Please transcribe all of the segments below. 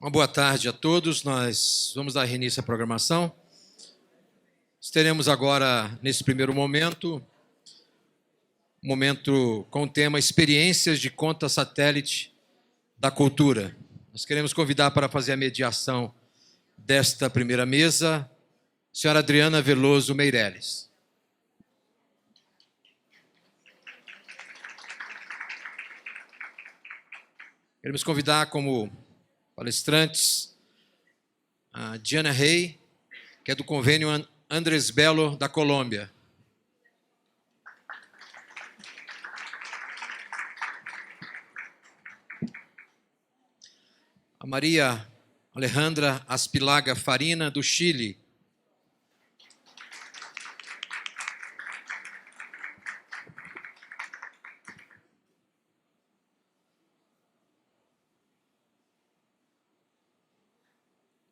Uma boa tarde a todos. Nós vamos dar início à programação. Teremos agora, nesse primeiro momento, um momento com o tema Experiências de Conta Satélite da Cultura. Nós queremos convidar para fazer a mediação desta primeira mesa, a senhora Adriana Veloso Meireles. Queremos convidar como palestrantes a Diana Rey, que é do convênio Andrés Bello, da Colômbia. A Maria Alejandra Aspilaga Farina, do Chile.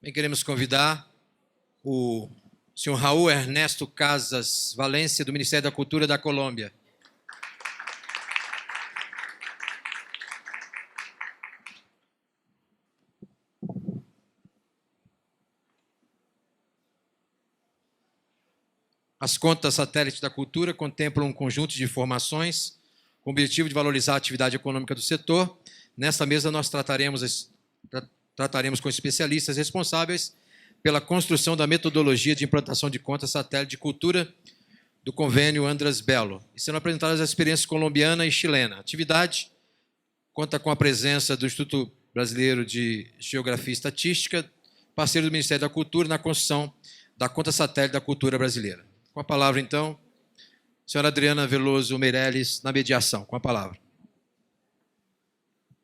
Também queremos convidar o senhor Raul Ernesto Casas Valência, do Ministério da Cultura da Colômbia. As contas satélite da cultura contemplam um conjunto de informações com o objetivo de valorizar a atividade econômica do setor. Nesta mesa nós trataremos com especialistas responsáveis pela construção da metodologia de implantação de contas satélite de cultura do convênio Andrés Bello, e serão apresentadas as experiências colombiana e chilena. A atividade conta com a presença do Instituto Brasileiro de Geografia e Estatística, parceiro do Ministério da Cultura, na construção da conta satélite da cultura brasileira. Com a palavra, então, a senhora Adriana Veloso Meireles, na mediação. Com a palavra.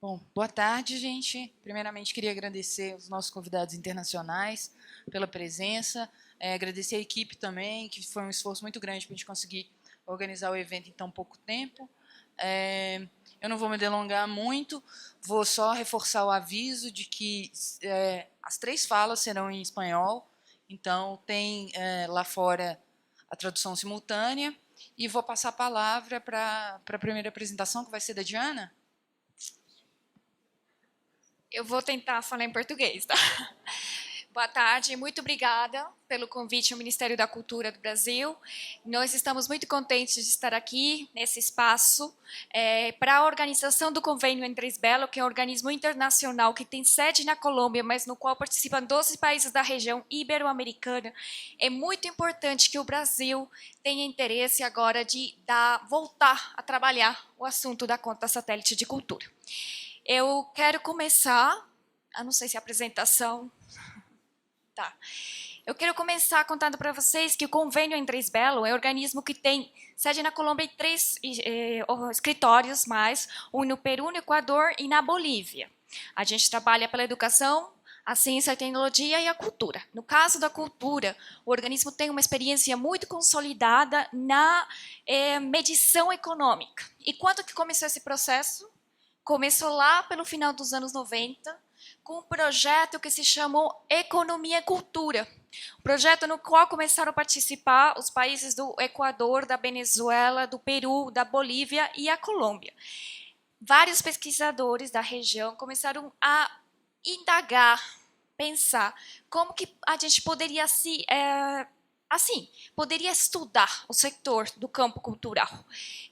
Bom, boa tarde, gente. Primeiramente, queria agradecer os nossos convidados internacionais pela presença, agradecer a equipe também, que foi um esforço muito grande para a gente conseguir organizar o evento em tão pouco tempo. Eu não vou me delongar muito, vou só reforçar o aviso de que as 3 falas serão em espanhol, então tem lá fora a tradução simultânea, e vou passar a palavra para a primeira apresentação, que vai ser da Diana. Eu vou tentar falar em português, tá? Boa tarde, muito obrigada pelo convite ao Ministério da Cultura do Brasil. Nós estamos muito contentes de estar aqui nesse espaço para a organização do Convênio Andrés Bello, que é um organismo internacional que tem sede na Colômbia, mas no qual participam 12 países da região ibero-americana. É muito importante que o Brasil tenha interesse agora de voltar a trabalhar o assunto da conta satélite de cultura. Eu quero começar, não sei se a apresentação... Tá. Eu quero começar contando para vocês que o Convênio Andrés Bello é um organismo que tem sede na Colômbia e 3 escritórios mais, um no Peru, no Equador e na Bolívia. A gente trabalha pela educação, a ciência, a tecnologia e a cultura. No caso da cultura, o organismo tem uma experiência muito consolidada na medição econômica. E quando que começou esse processo? Começou lá pelo final dos anos 90, com um projeto que se chamou Economia e Cultura. Um projeto no qual começaram a participar os países do Equador, da Venezuela, do Peru, da Bolívia e a Colômbia. Vários pesquisadores da região começaram a indagar, pensar como que a gente poderia poderia estudar o setor do campo cultural.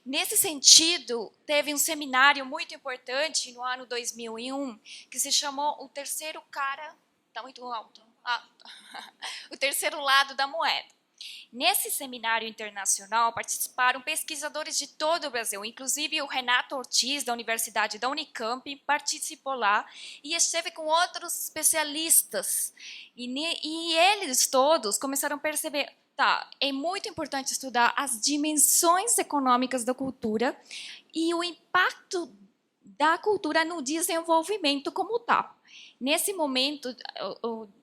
Nesse sentido, teve um seminário muito importante no ano 2001, que se chamou O Terceiro Cara... Está muito alto. O Terceiro Lado da Moeda. Nesse seminário internacional, participaram pesquisadores de todo o Brasil, inclusive o Renato Ortiz, da Universidade da Unicamp, participou lá, e esteve com outros especialistas. E eles todos começaram a perceber, é muito importante estudar as dimensões econômicas da cultura e o impacto da cultura no desenvolvimento como tal. Nesse momento,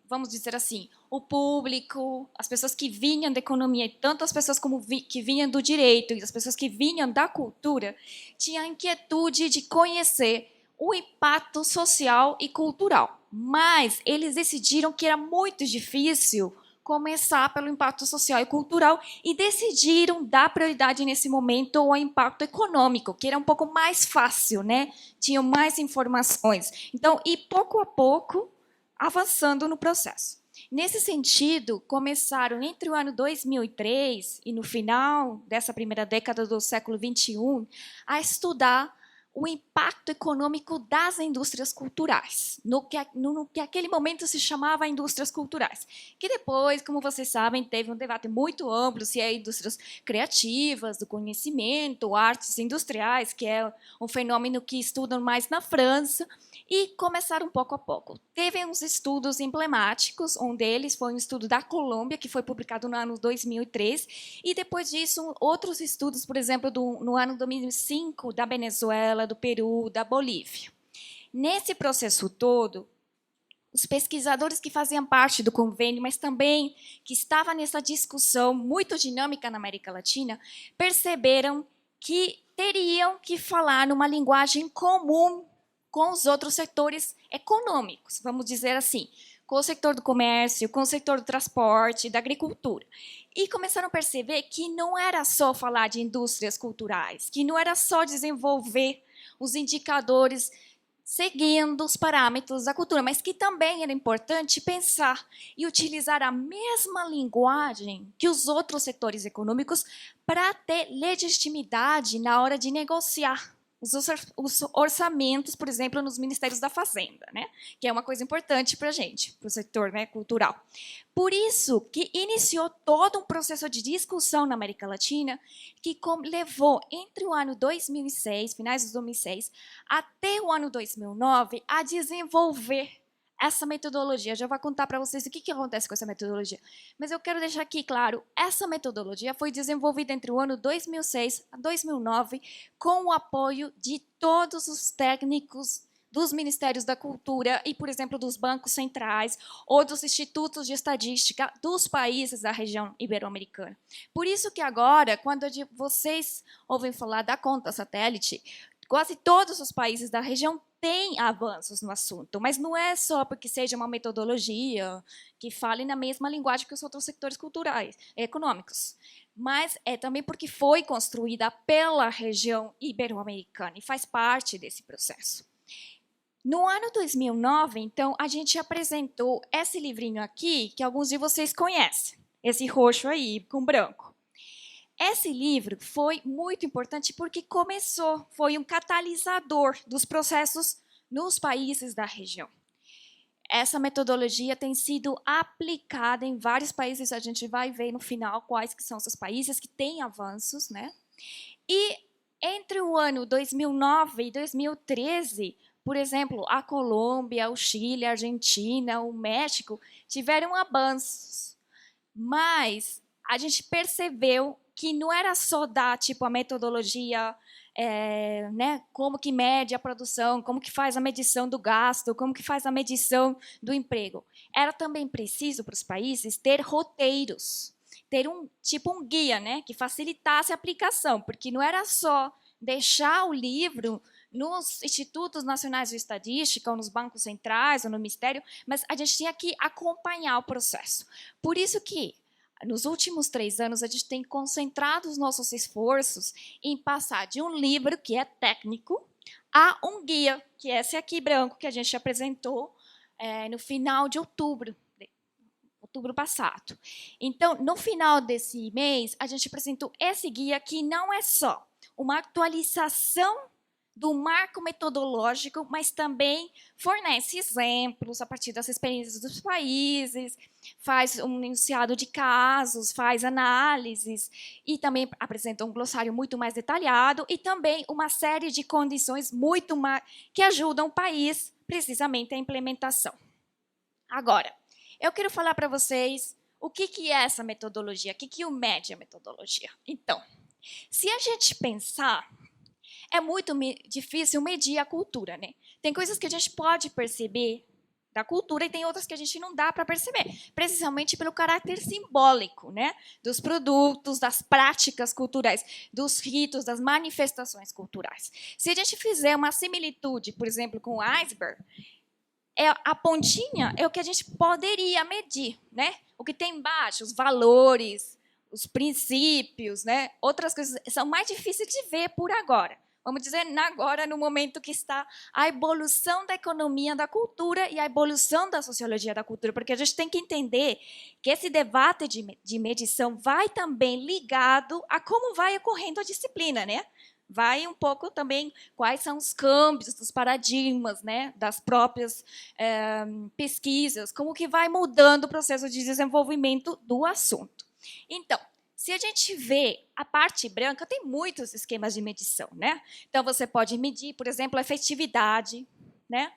vamos dizer assim, o público, as pessoas que vinham da economia, tanto as pessoas que vinham do direito e as pessoas que vinham da cultura, tinham a inquietude de conhecer o impacto social e cultural. Mas eles decidiram que era muito difícil começar pelo impacto social e cultural e decidiram dar prioridade nesse momento ao impacto econômico, que era um pouco mais fácil, né? Tinham mais informações. Então, e pouco a pouco, avançando no processo. Nesse sentido, começaram entre o ano 2003 e no final dessa primeira década do século XXI a estudar o impacto econômico das indústrias culturais, no que aquele momento se chamava indústrias culturais, que depois, como vocês sabem, teve um debate muito amplo se é indústrias criativas, do conhecimento, artes industriais, que é um fenômeno que estudam mais na França, e começaram pouco a pouco. Teve uns estudos emblemáticos, um deles foi um estudo da Colômbia, que foi publicado no ano 2003, e depois disso, outros estudos, por exemplo, no ano 2005, da Venezuela, do Peru, da Bolívia. Nesse processo todo, os pesquisadores que faziam parte do convênio, mas também que estavam nessa discussão muito dinâmica na América Latina, perceberam que teriam que falar numa linguagem comum com os outros setores econômicos, vamos dizer assim, com o setor do comércio, com o setor do transporte, da agricultura. E começaram a perceber que não era só falar de indústrias culturais, que não era só desenvolver os indicadores seguindo os parâmetros da cultura, mas que também era importante pensar e utilizar a mesma linguagem que os outros setores econômicos para ter legitimidade na hora de negociar os orçamentos, por exemplo, nos ministérios da Fazenda, né? Que é uma coisa importante para a gente, para o setor, né, cultural. Por isso que iniciou todo um processo de discussão na América Latina que levou entre o ano 2006, finais de 2006, até o ano 2009, a desenvolver essa metodologia. Já vou contar para vocês o que acontece com essa metodologia. Mas eu quero deixar aqui claro, essa metodologia foi desenvolvida entre o ano 2006 a 2009 com o apoio de todos os técnicos dos Ministérios da Cultura e, por exemplo, dos bancos centrais ou dos institutos de estatística dos países da região ibero-americana. Por isso que agora, quando vocês ouvem falar da conta satélite, quase todos os países da região têm avanços no assunto, mas não é só porque seja uma metodologia que fale na mesma linguagem que os outros setores culturais, econômicos, mas é também porque foi construída pela região ibero-americana e faz parte desse processo. No ano 2009, então, a gente apresentou esse livrinho aqui, que alguns de vocês conhecem, esse roxo aí com branco. Esse livro foi muito importante porque foi um catalisador dos processos nos países da região. Essa metodologia tem sido aplicada em vários países, a gente vai ver no final quais que são esses países que têm avanços, né? E entre o ano 2009 e 2013, por exemplo, a Colômbia, o Chile, a Argentina, o México tiveram avanços, mas a gente percebeu que não era só dar tipo a metodologia, né, como que mede a produção, como que faz a medição do gasto, como que faz a medição do emprego. Era também preciso para os países ter roteiros, ter um guia, né, que facilitasse a aplicação, porque não era só deixar o livro nos institutos nacionais de estatística, ou nos bancos centrais, ou no ministério, mas a gente tinha que acompanhar o processo. Por isso que nos últimos 3 anos, a gente tem concentrado os nossos esforços em passar de um livro, que é técnico, a um guia, que é esse aqui branco, que a gente apresentou no final de outubro passado. Então, no final desse mês, a gente apresentou esse guia, que não é só uma atualização do marco metodológico, mas também fornece exemplos a partir das experiências dos países, faz um enunciado de casos, faz análises e também apresenta um glossário muito mais detalhado e também uma série de condições muito mais que ajudam o país precisamente a implementação. Agora, eu quero falar para vocês o que é essa metodologia, o que mede a metodologia. Então, se a gente pensar, é muito difícil medir a cultura, né? Tem coisas que a gente pode perceber da cultura e tem outras que a gente não dá para perceber, precisamente pelo caráter simbólico, né? Dos produtos, das práticas culturais, dos ritos, das manifestações culturais. Se a gente fizer uma similitude, por exemplo, com o iceberg, a pontinha é o que a gente poderia medir, né? O que tem embaixo, os valores, os princípios, né? Outras coisas são mais difíceis de ver por agora. vamos dizer, agora no momento que está a evolução da economia da cultura e a evolução da sociologia da cultura, porque a gente tem que entender que esse debate de medição vai também ligado a como vai ocorrendo a disciplina, né? Vai um pouco também quais são os câmbios dos paradigmas, né, das próprias pesquisas, como que vai mudando o processo de desenvolvimento do assunto. Então, se a gente vê a parte branca, tem muitos esquemas de medição, né? Então, você pode medir, por exemplo, a efetividade, né,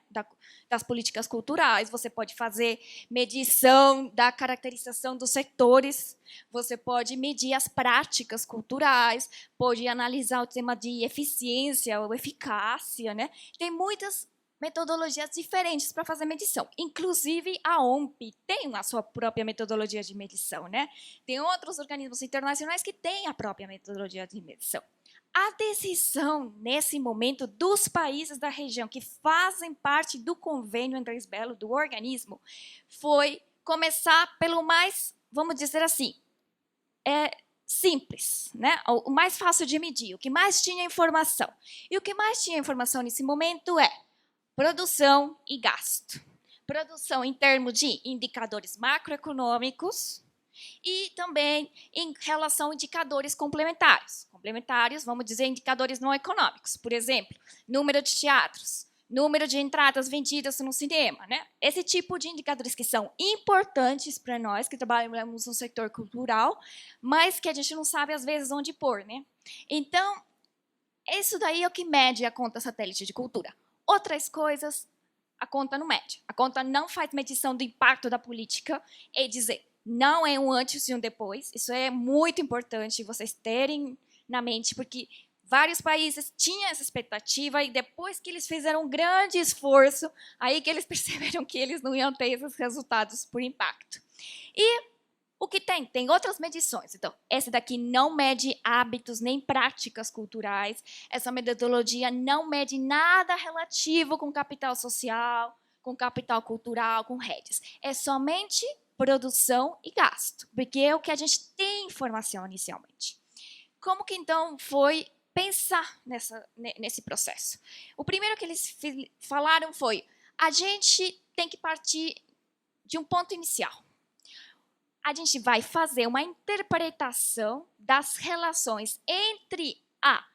das políticas culturais, você pode fazer medição da caracterização dos setores, você pode medir as práticas culturais, pode analisar o tema de eficiência ou eficácia, né? Tem muitas metodologias diferentes para fazer medição. Inclusive, a OMP tem a sua própria metodologia de medição, né? Tem outros organismos internacionais que têm a própria metodologia de medição. A decisão, nesse momento, dos países da região que fazem parte do convênio Andrés Bello, do organismo, foi começar pelo mais, vamos dizer assim, simples, né? O mais fácil de medir, o que mais tinha informação. E o que mais tinha informação nesse momento é produção e gasto. Produção em termos de indicadores macroeconômicos e também em relação a indicadores complementares. Complementares, vamos dizer, indicadores não econômicos. Por exemplo, número de teatros, número de entradas vendidas no cinema, né? Esse tipo de indicadores que são importantes para nós, que trabalhamos no setor cultural, mas que a gente não sabe, às vezes, onde pôr, né? Então, isso daí é o que mede a conta satélite de cultura. Outras coisas, a conta não mede. A conta não faz medição do impacto da política, é dizer, não é um antes e um depois. Isso é muito importante vocês terem na mente, porque vários países tinham essa expectativa e depois que eles fizeram um grande esforço, aí que eles perceberam que eles não iam ter esses resultados por impacto. E o que tem? Tem outras medições. Então, essa daqui não mede hábitos nem práticas culturais. Essa metodologia não mede nada relativo com capital social, com capital cultural, com redes. É somente produção e gasto, porque é o que a gente tem informação inicialmente. Como que, então, foi pensar nesse processo? O primeiro que eles falaram foi, a gente tem que partir de um ponto inicial. A gente vai fazer uma interpretação das relações entre a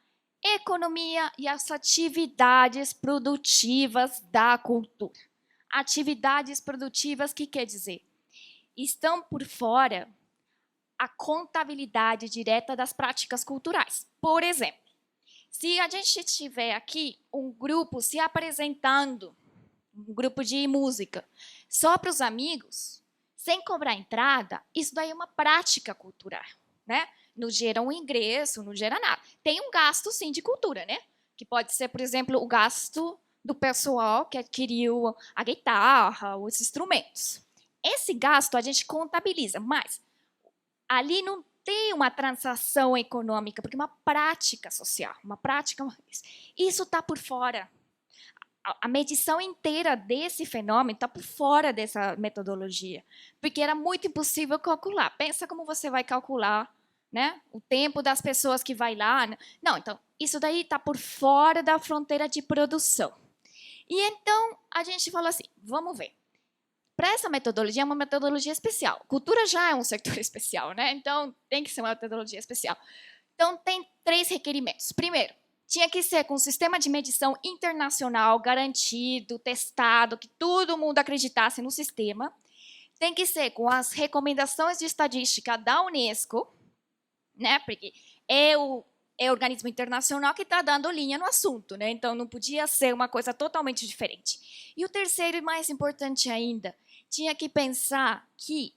economia e as atividades produtivas da cultura. Atividades produtivas, que quer dizer? Estão por fora a contabilidade direta das práticas culturais. Por exemplo, se a gente tiver aqui um grupo se apresentando, um grupo de música, só para os amigos, sem cobrar entrada, isso daí é uma prática cultural, né? Não gera um ingresso, não gera nada. Tem um gasto, sim, de cultura, né? Que pode ser, por exemplo, o gasto do pessoal que adquiriu a guitarra, os instrumentos. Esse gasto a gente contabiliza, mas ali não tem uma transação econômica, porque é uma prática social, uma prática. Isso está por fora. A medição inteira desse fenômeno está por fora dessa metodologia, porque era muito impossível calcular. Pensa como você vai calcular, né, o tempo das pessoas que vai lá. Não, então, isso daí está por fora da fronteira de produção. E então, a gente fala assim, vamos ver. Para essa metodologia, é uma metodologia especial. Cultura já é um setor especial, né? Então, tem que ser uma metodologia especial. Então, tem 3 requerimentos. Primeiro, tinha que ser com um sistema de medição internacional garantido, testado, que todo mundo acreditasse no sistema. Tem que ser com as recomendações de estadística da Unesco, né? Porque é o organismo internacional que está dando linha no assunto, né? Então, não podia ser uma coisa totalmente diferente. E o terceiro, e mais importante ainda, tinha que pensar que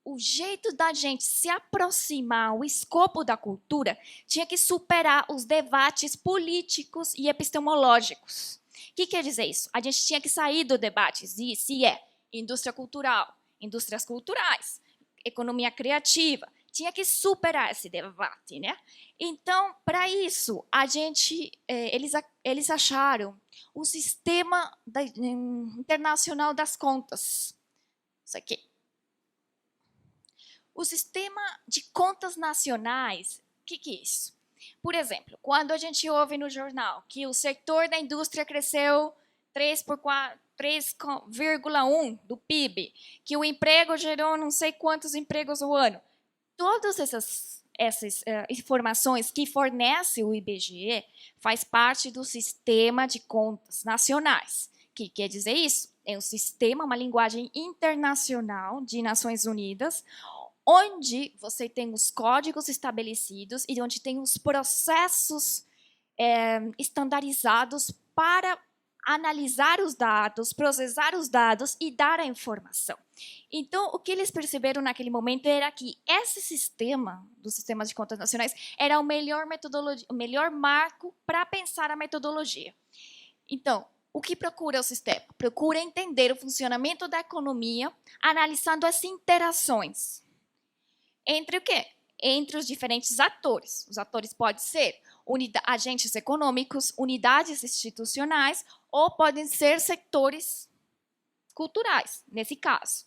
o jeito da gente se aproximar ao escopo da cultura tinha que superar os debates políticos e epistemológicos. O que quer dizer isso? A gente tinha que sair do debate de se é indústria cultural, indústrias culturais, economia criativa. Tinha que superar esse debate, né? Então, para isso, eles acharam o sistema internacional das contas. Isso aqui. O sistema de contas nacionais, o que é isso? Por exemplo, quando a gente ouve no jornal que o setor da indústria cresceu 3,1 do PIB, que o emprego gerou não sei quantos empregos ao ano, todas essas informações que fornece o IBGE faz parte do sistema de contas nacionais. O que quer dizer isso? É um sistema, uma linguagem internacional de Nações Unidas, onde você tem os códigos estabelecidos e onde tem os processos estandarizados para analisar os dados, processar os dados e dar a informação. Então, o que eles perceberam naquele momento era que esse sistema, dos sistemas de contas nacionais, era o melhor marco para pensar a metodologia. Então, o que procura o sistema? Procura entender o funcionamento da economia, analisando as interações. Entre o quê? Entre os diferentes atores. Os atores podem ser agentes econômicos, unidades institucionais, ou podem ser setores culturais, nesse caso.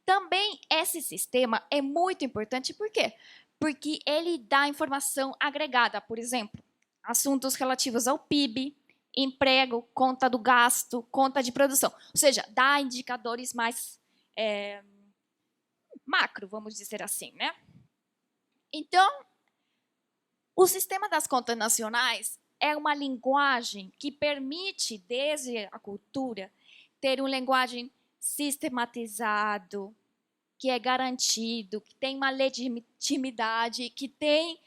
Também esse sistema é muito importante, por quê? Porque ele dá informação agregada, por exemplo, assuntos relativos ao PIB, emprego, conta do gasto, conta de produção. Ou seja, dá indicadores mais macro, vamos dizer assim, né? Então, o sistema das contas nacionais é uma linguagem que permite, desde a cultura, ter uma linguagem sistematizado, que é garantido, que tem uma legitimidade, que tem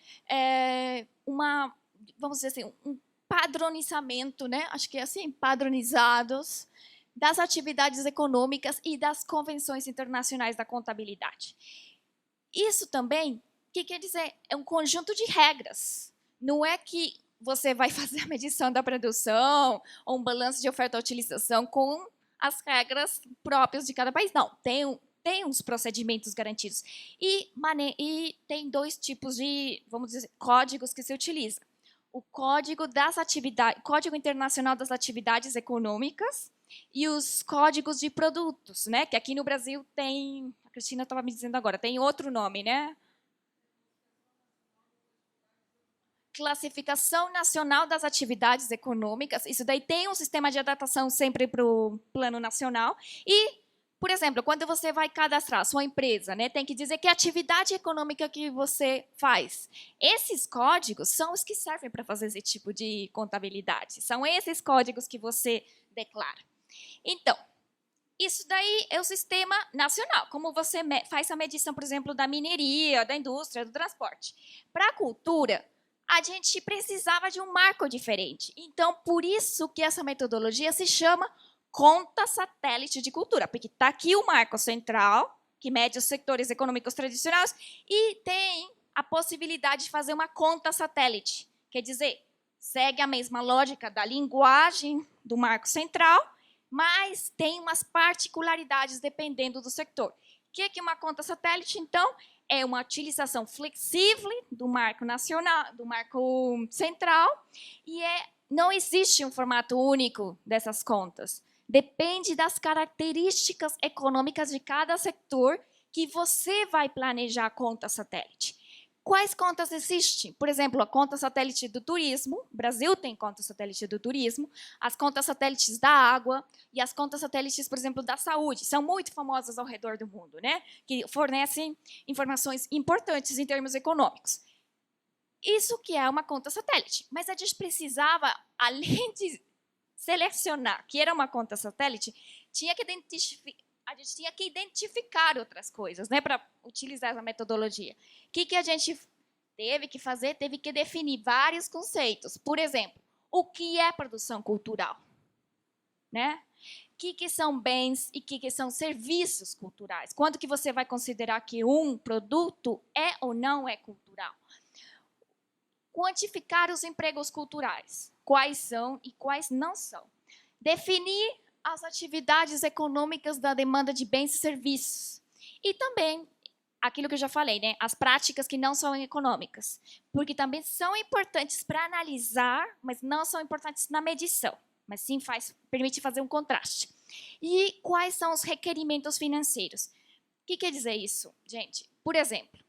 vamos dizer assim, um padronizamento, né? Acho que é assim, padronizados, das atividades econômicas e das convenções internacionais da contabilidade. Isso também, o que quer dizer? É um conjunto de regras. Não é que você vai fazer a medição da produção ou um balanço de oferta e utilização com as regras próprias de cada país. Não, tem uns procedimentos garantidos. E tem dois tipos de, vamos dizer, códigos que se utiliza. O Código Internacional das Atividades Econômicas e os códigos de produtos, né? Que aqui no Brasil tem, a Cristina estava me dizendo agora, tem outro nome, né? Classificação Nacional das Atividades Econômicas. Isso daí tem um sistema de adaptação sempre para o plano nacional. E, por exemplo, quando você vai cadastrar a sua empresa, né, tem que dizer que atividade econômica que você faz. Esses códigos são os que servem para fazer esse tipo de contabilidade. São esses códigos que você declara. Então, isso daí é o sistema nacional, como você faz a medição, por exemplo, da mineria, da indústria, do transporte. Para a cultura, a gente precisava de um marco diferente. Então, por isso que essa metodologia se chama conta satélite de cultura, porque está aqui o marco central, que mede os setores econômicos tradicionais, e tem a possibilidade de fazer uma conta satélite. Quer dizer, segue a mesma lógica da linguagem do marco central, mas tem umas particularidades dependendo do setor. O que é uma conta satélite, então? É uma utilização flexível do marco nacional, do marco central, e não existe um formato único dessas contas. Depende das características econômicas de cada setor que você vai planejar a conta satélite. Quais contas existem? Por exemplo, a conta satélite do turismo. O Brasil tem conta satélite do turismo. As contas satélites da água e as contas satélites, por exemplo, da saúde. São muito famosas ao redor do mundo, né? Que fornecem informações importantes em termos econômicos. Isso que é uma conta satélite. Mas a gente precisava, além de selecionar que era uma conta satélite, a gente tinha que identificar outras coisas, né, para utilizar essa metodologia. O que a gente teve que fazer? Teve que definir vários conceitos. Por exemplo, o que é produção cultural? Né? O que são bens e o que são serviços culturais? Quando que você vai considerar que um produto é ou não é cultural? Quantificar os empregos culturais. Quais são e quais não são. Definir as atividades econômicas da demanda de bens e serviços. E também, aquilo que eu já falei, né, as práticas que não são econômicas, porque também são importantes para analisar, mas não são importantes na medição, mas sim permite fazer um contraste. E quais são os requerimentos financeiros? O que quer dizer isso, gente? Por exemplo,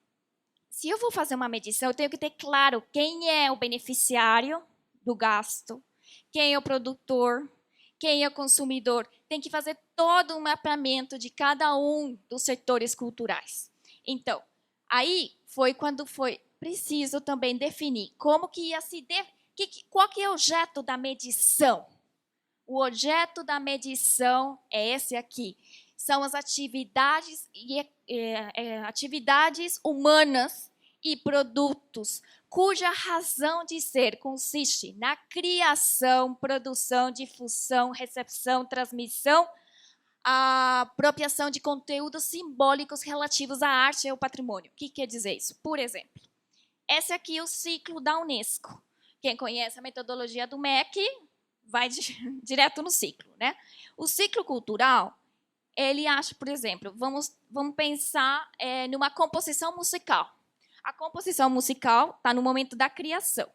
se eu vou fazer uma medição, eu tenho que ter claro quem é o beneficiário do gasto, quem é o produtor, quem é o consumidor. Tem que fazer todo um mapeamento de cada um dos setores culturais. Então, aí foi quando foi preciso também definir como que ia se qual que é o objeto da medição. O objeto da medição é esse aqui. São as atividades atividades humanas e produtos cuja razão de ser consiste na criação, produção, difusão, recepção, transmissão, a apropriação de conteúdos simbólicos relativos à arte e ao patrimônio. O que quer dizer isso? Por exemplo, esse aqui é o ciclo da Unesco. Quem conhece a metodologia do MEC vai direto no ciclo, né? O ciclo cultural, ele acha, por exemplo, vamos pensar numa composição musical. A composição musical está no momento da criação.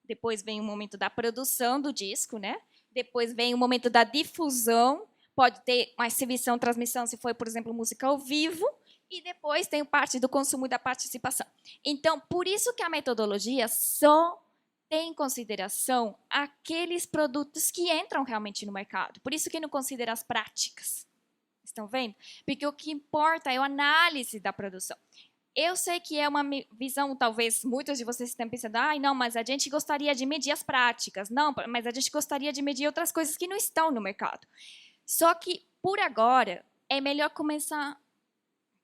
Depois vem o momento da produção do disco, né? Depois vem o momento da difusão. Pode ter uma exibição, transmissão, se for, por exemplo, música ao vivo. E depois tem parte do consumo e da participação. Então, por isso que a metodologia só tem em consideração aqueles produtos que entram realmente no mercado. Por isso que não considera as práticas. Estão vendo? Porque o que importa é a análise da produção. Eu sei que é uma visão, talvez muitos de vocês estão pensando, não, mas a gente gostaria de medir as práticas. Não, mas a gente gostaria de medir outras coisas que não estão no mercado. Só que, por agora, é melhor começar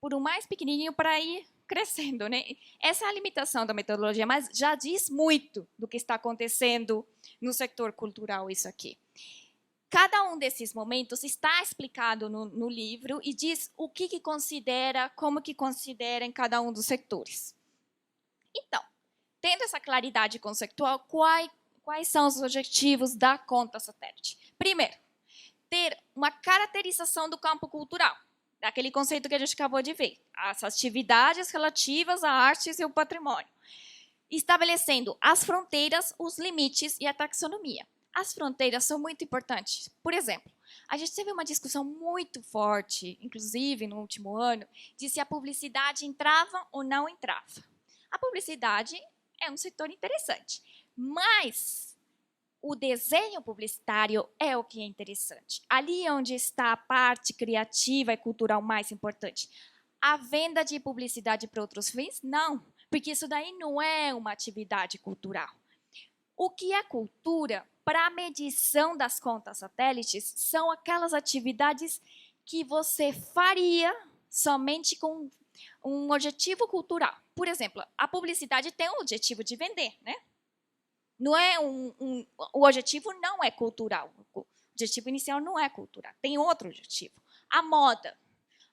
por um mais pequenininho para ir crescendo, né? Essa é a limitação da metodologia, mas já diz muito do que está acontecendo no setor cultural, isso aqui. Cada um desses momentos está explicado no livro e diz o que considera, como que considera em cada um dos setores. Então, tendo essa claridade conceitual, quais são os objetivos da conta satélite? Primeiro, ter uma caracterização do campo cultural, daquele conceito que a gente acabou de ver, as atividades relativas à arte e ao patrimônio, estabelecendo as fronteiras, os limites e a taxonomia. As fronteiras são muito importantes. Por exemplo, a gente teve uma discussão muito forte, inclusive no último ano, de se a publicidade entrava ou não entrava. A publicidade é um setor interessante, mas o desenho publicitário é o que é interessante. Ali é onde está a parte criativa e cultural mais importante. A venda de publicidade para outros fins? Não, porque isso daí não é uma atividade cultural. O que é cultura, para a medição das contas satélites, são aquelas atividades que você faria somente com um objetivo cultural. Por exemplo, a publicidade tem o objetivo de vender, né? Não é o objetivo não é cultural. O objetivo inicial não é cultural. Tem outro objetivo. A moda.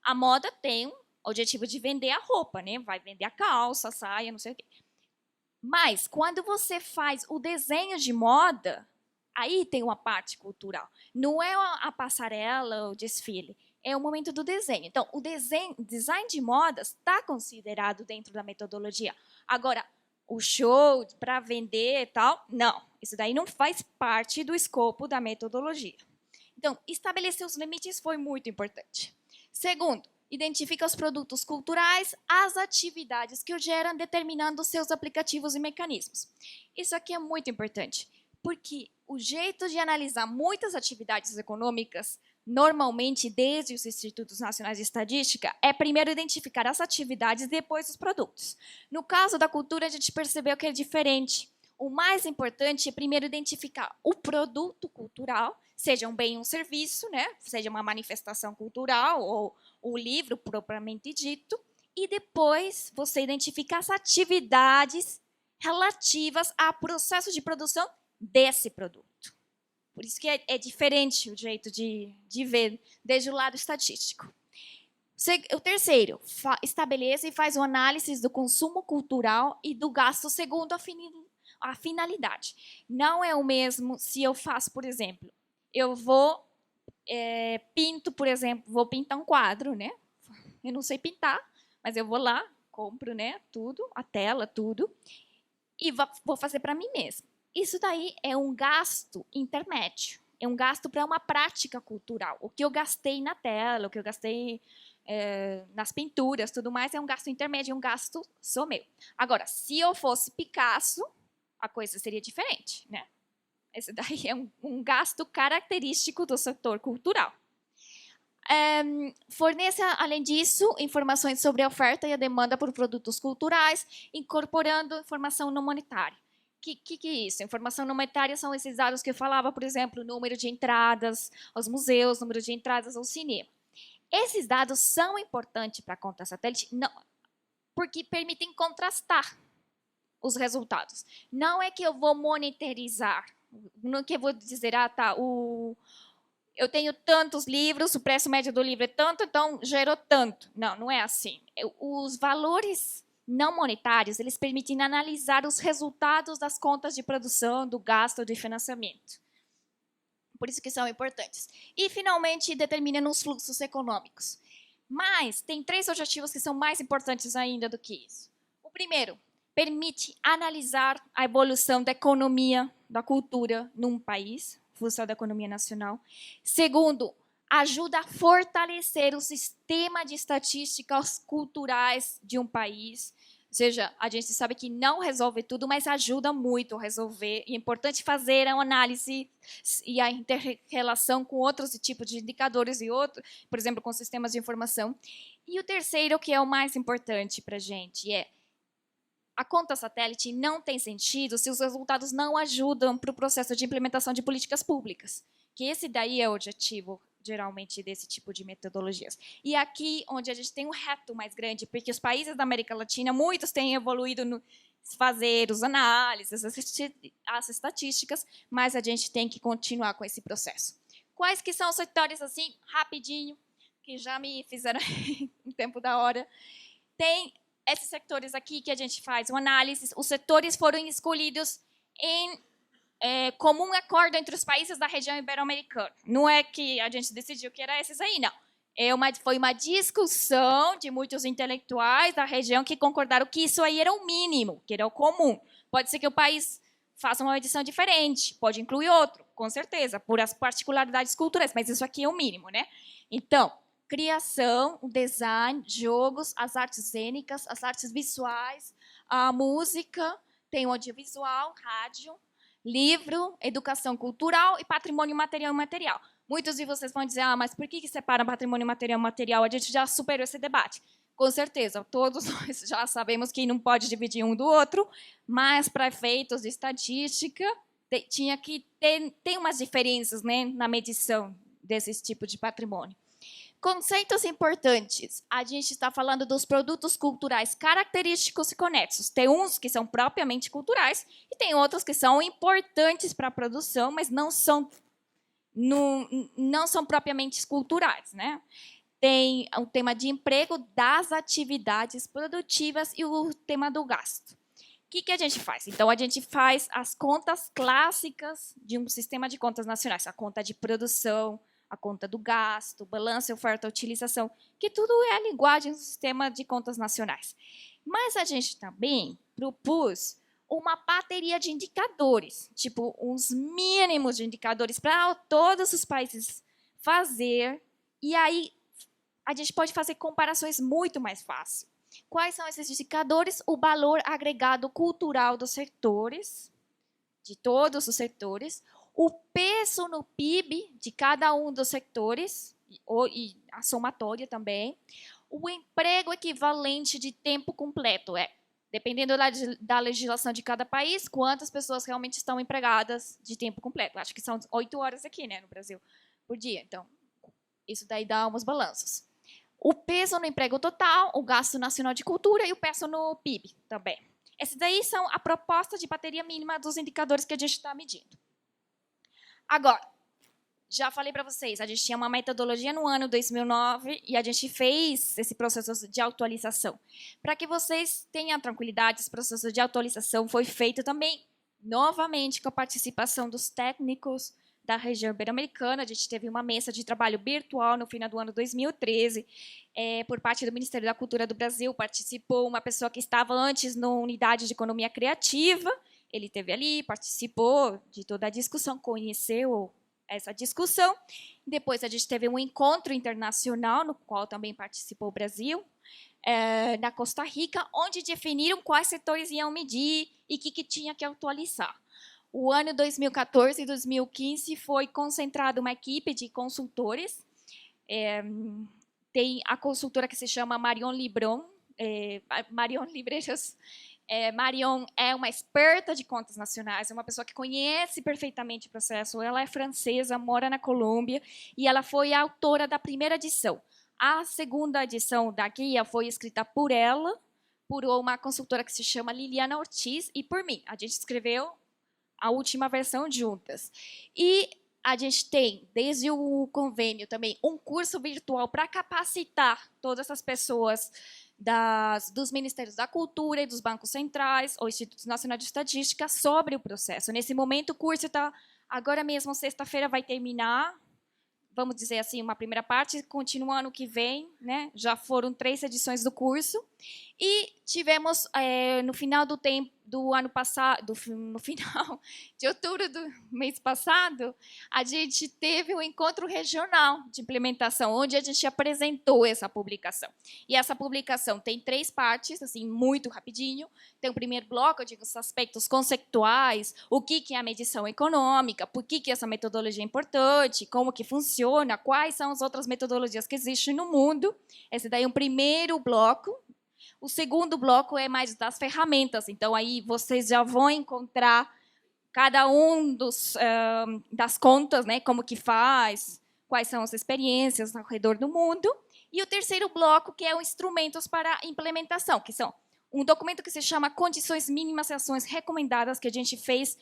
A moda tem o objetivo de vender a roupa, né? Vai vender a calça, a saia, não sei o quê. Mas, quando você faz o desenho de moda, aí tem uma parte cultural. Não é a passarela, o desfile. É o momento do desenho. Então, o design de modas está considerado dentro da metodologia. Agora, o show para vender e tal, não. Isso daí não faz parte do escopo da metodologia. Então, estabelecer os limites foi muito importante. Segundo, identifica os produtos culturais, as atividades que o geram, determinando os seus aplicativos e mecanismos. Isso aqui é muito importante, porque o jeito de analisar muitas atividades econômicas, normalmente desde os Institutos Nacionais de Estatística, é primeiro identificar as atividades e depois os produtos. No caso da cultura, a gente percebeu que é diferente. O mais importante é primeiro identificar o produto cultural, seja um bem ou um serviço, né? Seja uma manifestação cultural ou o livro propriamente dito, e depois você identifica as atividades relativas ao processo de produção desse produto. Por isso que é diferente o jeito de ver desde o lado estatístico. O terceiro, estabelece e faz uma análise do consumo cultural e do gasto segundo a finalidade. Não é o mesmo se eu faço, por exemplo, eu pinto, por exemplo, vou pintar um quadro, né? Eu não sei pintar, mas eu vou lá, compro, né, tudo, a tela, tudo, e vou fazer para mim mesma. Isso daí é um gasto intermédio, é um gasto para uma prática cultural. O que eu gastei na tela, o que eu gastei nas pinturas, tudo mais, é um gasto intermédio, um gasto só meu. Agora, se eu fosse Picasso, a coisa seria diferente, né? Esse daí é um gasto característico do setor cultural. Fornece, além disso, informações sobre a oferta e a demanda por produtos culturais, incorporando informação não monetária. O que é isso? Informação não monetária são esses dados que eu falava, por exemplo, número de entradas aos museus, número de entradas ao cinema. Esses dados são importantes para a conta satélite, não, porque permitem contrastar os resultados. Não é que eu vou monetarizar, não é que eu vou dizer, eu tenho tantos livros, o preço médio do livro é tanto, então gerou tanto. Não, não é assim. Os valores não monetários, eles permitem analisar os resultados das contas de produção, do gasto, de financiamento. Por isso que são importantes. E, finalmente, determinam os fluxos econômicos. Mas tem 3 objetivos que são mais importantes ainda do que isso. O primeiro, permite analisar a evolução da economia, da cultura num país, função da economia nacional. Segundo, ajuda a fortalecer o sistema de estatísticas culturais de um país. Ou seja, a gente sabe que não resolve tudo, mas ajuda muito a resolver. E é importante fazer a análise e a inter-relação com outros tipos de indicadores e outros, por exemplo, com sistemas de informação. E o terceiro, que é o mais importante para a gente, é a conta satélite não tem sentido se os resultados não ajudam para o processo de implementação de políticas públicas, que esse daí é o objetivo, geralmente, desse tipo de metodologias. E aqui, onde a gente tem um reto mais grande, porque os países da América Latina, muitos têm evoluído no fazer as análises, as estatísticas, mas a gente tem que continuar com esse processo. Quais que são os setores, assim, rapidinho, que já me fizeram um tempo da hora? Tem esses setores aqui que a gente faz uma análise, os setores foram escolhidos em comum acordo entre os países da região ibero-americana. Não é que a gente decidiu que era esses aí, não. Foi uma discussão de muitos intelectuais da região que concordaram que isso aí era o mínimo, que era o comum. Pode ser que o país faça uma edição diferente, pode incluir outro, com certeza, por as particularidades culturais, mas isso aqui é o mínimo, né? Então, criação, o design, jogos, as artes cênicas, as artes visuais, a música, tem o audiovisual, rádio, livro, educação cultural e patrimônio material e imaterial. Muitos de vocês vão dizer, mas por que separa patrimônio material e imaterial? A gente já superou esse debate. Com certeza, todos nós já sabemos que não pode dividir um do outro, mas para efeitos de estatística, tem umas diferenças, né, na medição desse tipo de patrimônio. Conceitos importantes. A gente está falando dos produtos culturais característicos e conexos. Tem uns que são propriamente culturais e tem outros que são importantes para a produção, mas não são propriamente culturais, né? Tem o tema de emprego, das atividades produtivas e o tema do gasto. O que a gente faz? Então, a gente faz as contas clássicas de um sistema de contas nacionais, a conta de produção, a conta do gasto, balanço, oferta, utilização, que tudo é a linguagem do sistema de contas nacionais. Mas a gente também propôs uma bateria de indicadores, tipo uns mínimos de indicadores para todos os países fazer, e aí a gente pode fazer comparações muito mais fáceis. Quais são esses indicadores? O valor agregado cultural dos setores, de todos os setores, o peso no PIB de cada um dos setores, e a somatória também, o emprego equivalente de tempo completo, dependendo da legislação de cada país, quantas pessoas realmente estão empregadas de tempo completo. Acho que são 8 horas aqui, né, no Brasil, por dia. Então, isso daí dá uns balanços. O peso no emprego total, o gasto nacional de cultura e o peso no PIB também. Esses daí são a proposta de bateria mínima dos indicadores que a gente está medindo. Agora, já falei para vocês, a gente tinha uma metodologia no ano 2009 e a gente fez esse processo de atualização. Para que vocês tenham tranquilidade, esse processo de atualização foi feito também, novamente, com a participação dos técnicos da região ibero-americana. A gente teve uma mesa de trabalho virtual no final do ano 2013, por parte do Ministério da Cultura do Brasil. Participou uma pessoa que estava antes na unidade de economia criativa. Ele esteve ali, participou de toda a discussão, conheceu essa discussão. Depois a gente teve um encontro internacional, no qual também participou o Brasil, na Costa Rica, onde definiram quais setores iam medir e o que tinha que atualizar. O ano 2014 e 2015 foi concentrado uma equipe de consultores. Tem a consultora que se chama Marion Libron, Marion Libreiros. Marion é uma experta de contas nacionais, é uma pessoa que conhece perfeitamente o processo. Ela é francesa, mora na Colômbia, e ela foi a autora da primeira edição. A segunda edição da guia foi escrita por ela, por uma consultora que se chama Liliana Ortiz, e por mim. A gente escreveu a última versão juntas. E a gente tem, desde o convênio também, um curso virtual para capacitar todas essas pessoas dos Ministérios da Cultura e dos bancos centrais, ou Instituto Nacional de Estatística, sobre o processo. Nesse momento, o curso está, agora mesmo, sexta-feira, vai terminar, vamos dizer assim, uma primeira parte, continua ano que vem, né? Já foram 3 edições do curso, e tivemos, no final do ano passado, no final de outubro do mês passado, a gente teve um encontro regional de implementação, onde a gente apresentou essa publicação. E essa publicação tem 3 partes, assim, muito rapidinho. Tem o primeiro bloco, eu digo, os aspectos conceituais, o que é a medição econômica, por que essa metodologia é importante, como que funciona, quais são as outras metodologias que existem no mundo. Esse daí é um primeiro bloco. O segundo bloco é mais das ferramentas, então aí vocês já vão encontrar cada um das contas, né, como que faz, quais são as experiências ao redor do mundo. E o terceiro bloco, que é os instrumentos para implementação, que são um documento que se chama Condições Mínimas e Ações Recomendadas, que a gente fez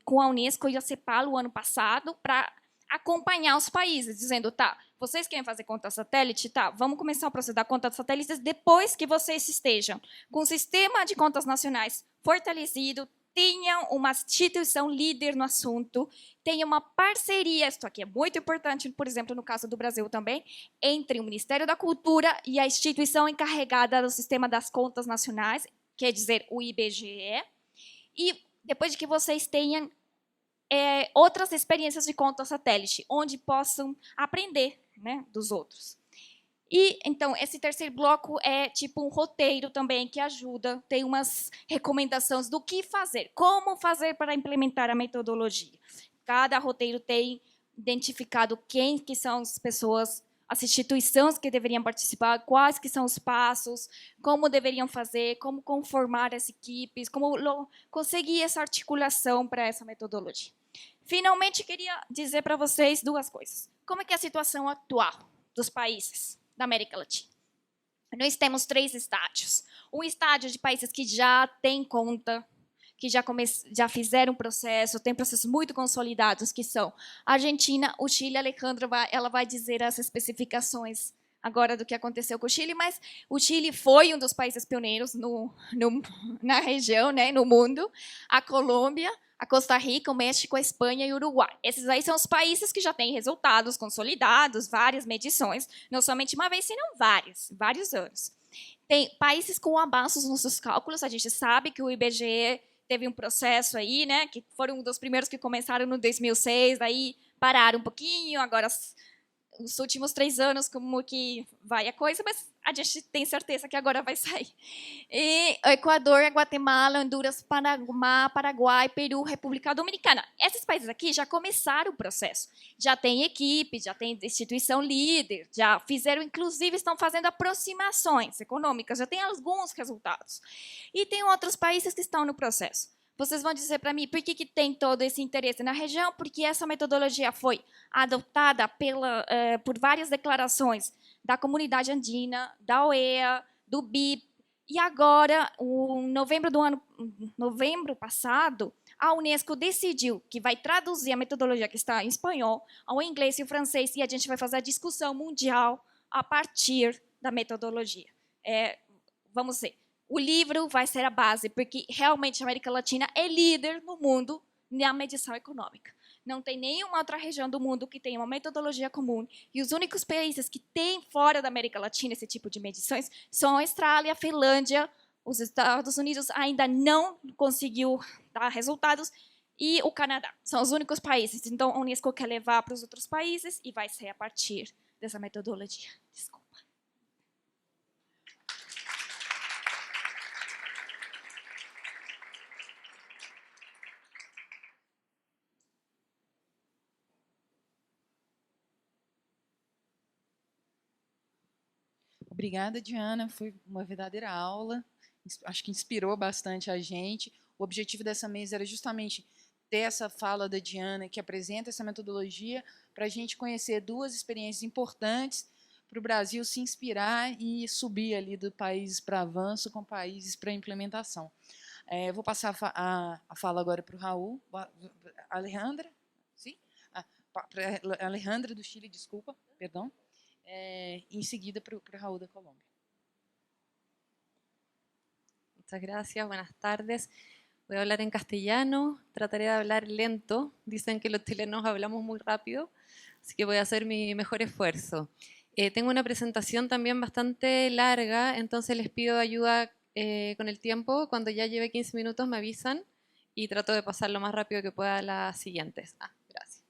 com a Unesco e a CEPAL o ano passado, para acompanhar os países, dizendo, tá, vocês querem fazer conta satélite? Tá, vamos começar o processo da conta de satélites depois que vocês estejam com o sistema de contas nacionais fortalecido, tenham uma instituição líder no assunto, tenham uma parceria, isso aqui é muito importante, por exemplo, no caso do Brasil também, entre o Ministério da Cultura e a instituição encarregada do sistema das contas nacionais, quer dizer, o IBGE, e depois de que vocês tenham outras experiências de conta satélite, onde possam aprender, né, dos outros. E, então, esse terceiro bloco é tipo um roteiro também que ajuda, tem umas recomendações do que fazer, como fazer para implementar a metodologia. Cada roteiro tem identificado quem que são as pessoas, as instituições que deveriam participar, quais que são os passos, como deveriam fazer, como conformar as equipes, como conseguir essa articulação para essa metodologia. Finalmente, queria dizer para vocês 2 coisas. Como é que é a situação atual dos países da América Latina? Nós temos 3 estádios. Um estádio de países que já têm conta, que já fizeram processo, tem processos muito consolidados, que são a Argentina, o Chile. A Alejandra ela vai dizer as especificações agora do que aconteceu com o Chile, mas o Chile foi um dos países pioneiros na região, né, no mundo. A Colômbia, a Costa Rica, o México, a Espanha e o Uruguai. Esses aí são os países que já têm resultados consolidados, várias medições, não somente uma vez, senão vários anos. Tem países com avanços nos seus cálculos, a gente sabe que o IBGE teve um processo aí, né, que foram um dos primeiros que começaram no 2006, aí pararam um pouquinho, agora os últimos 3 anos como que vai a coisa, mas a gente tem certeza que agora vai sair. E Equador, Guatemala, Honduras, Panamá, Paraguai, Peru, República Dominicana. Esses países aqui já começaram o processo. Já tem equipe, já tem instituição líder, já fizeram, inclusive, estão fazendo aproximações econômicas, já tem alguns resultados. E tem outros países que estão no processo. Vocês vão dizer para mim por que tem todo esse interesse na região, porque essa metodologia foi adotada por várias declarações da comunidade andina, da OEA, do BIP, e agora, em novembro passado, a Unesco decidiu que vai traduzir a metodologia que está em espanhol ao inglês e ao francês, e a gente vai fazer a discussão mundial a partir da metodologia. Vamos ver. O livro vai ser a base, porque realmente a América Latina é líder no mundo na medição econômica. Não tem nenhuma outra região do mundo que tenha uma metodologia comum. E os únicos países que têm fora da América Latina esse tipo de medições são a Austrália, a Finlândia, os Estados Unidos ainda não conseguiu dar resultados, e o Canadá. São os únicos países. Então, a Unesco quer levar para os outros países e vai ser a partir dessa metodologia. Desculpa. Obrigada, Diana. Foi uma verdadeira aula. Acho que inspirou bastante a gente. O objetivo dessa mesa era justamente ter essa fala da Diana, que apresenta essa metodologia, para a gente conhecer duas experiências importantes para o Brasil se inspirar e subir ali do países para avanço com países para implementação. Vou passar a fala agora para o Raul. Alejandra? Sim? Para Alejandra do Chile, desculpa, perdão. Em seguida para o Raúl da Colômbia. Muchas gracias, buenas tardes. Voy a hablar en castellano, trataré de hablar lento. Dicen que los chilenos hablamos muy rápido, así que voy a hacer mi mejor esfuerzo. Tengo una presentación también bastante larga, entonces les pido ayuda con el tiempo. Cuando ya lleve 15 minutos me avisan y trato de pasar lo más rápido que pueda a las siguientes. Gracias.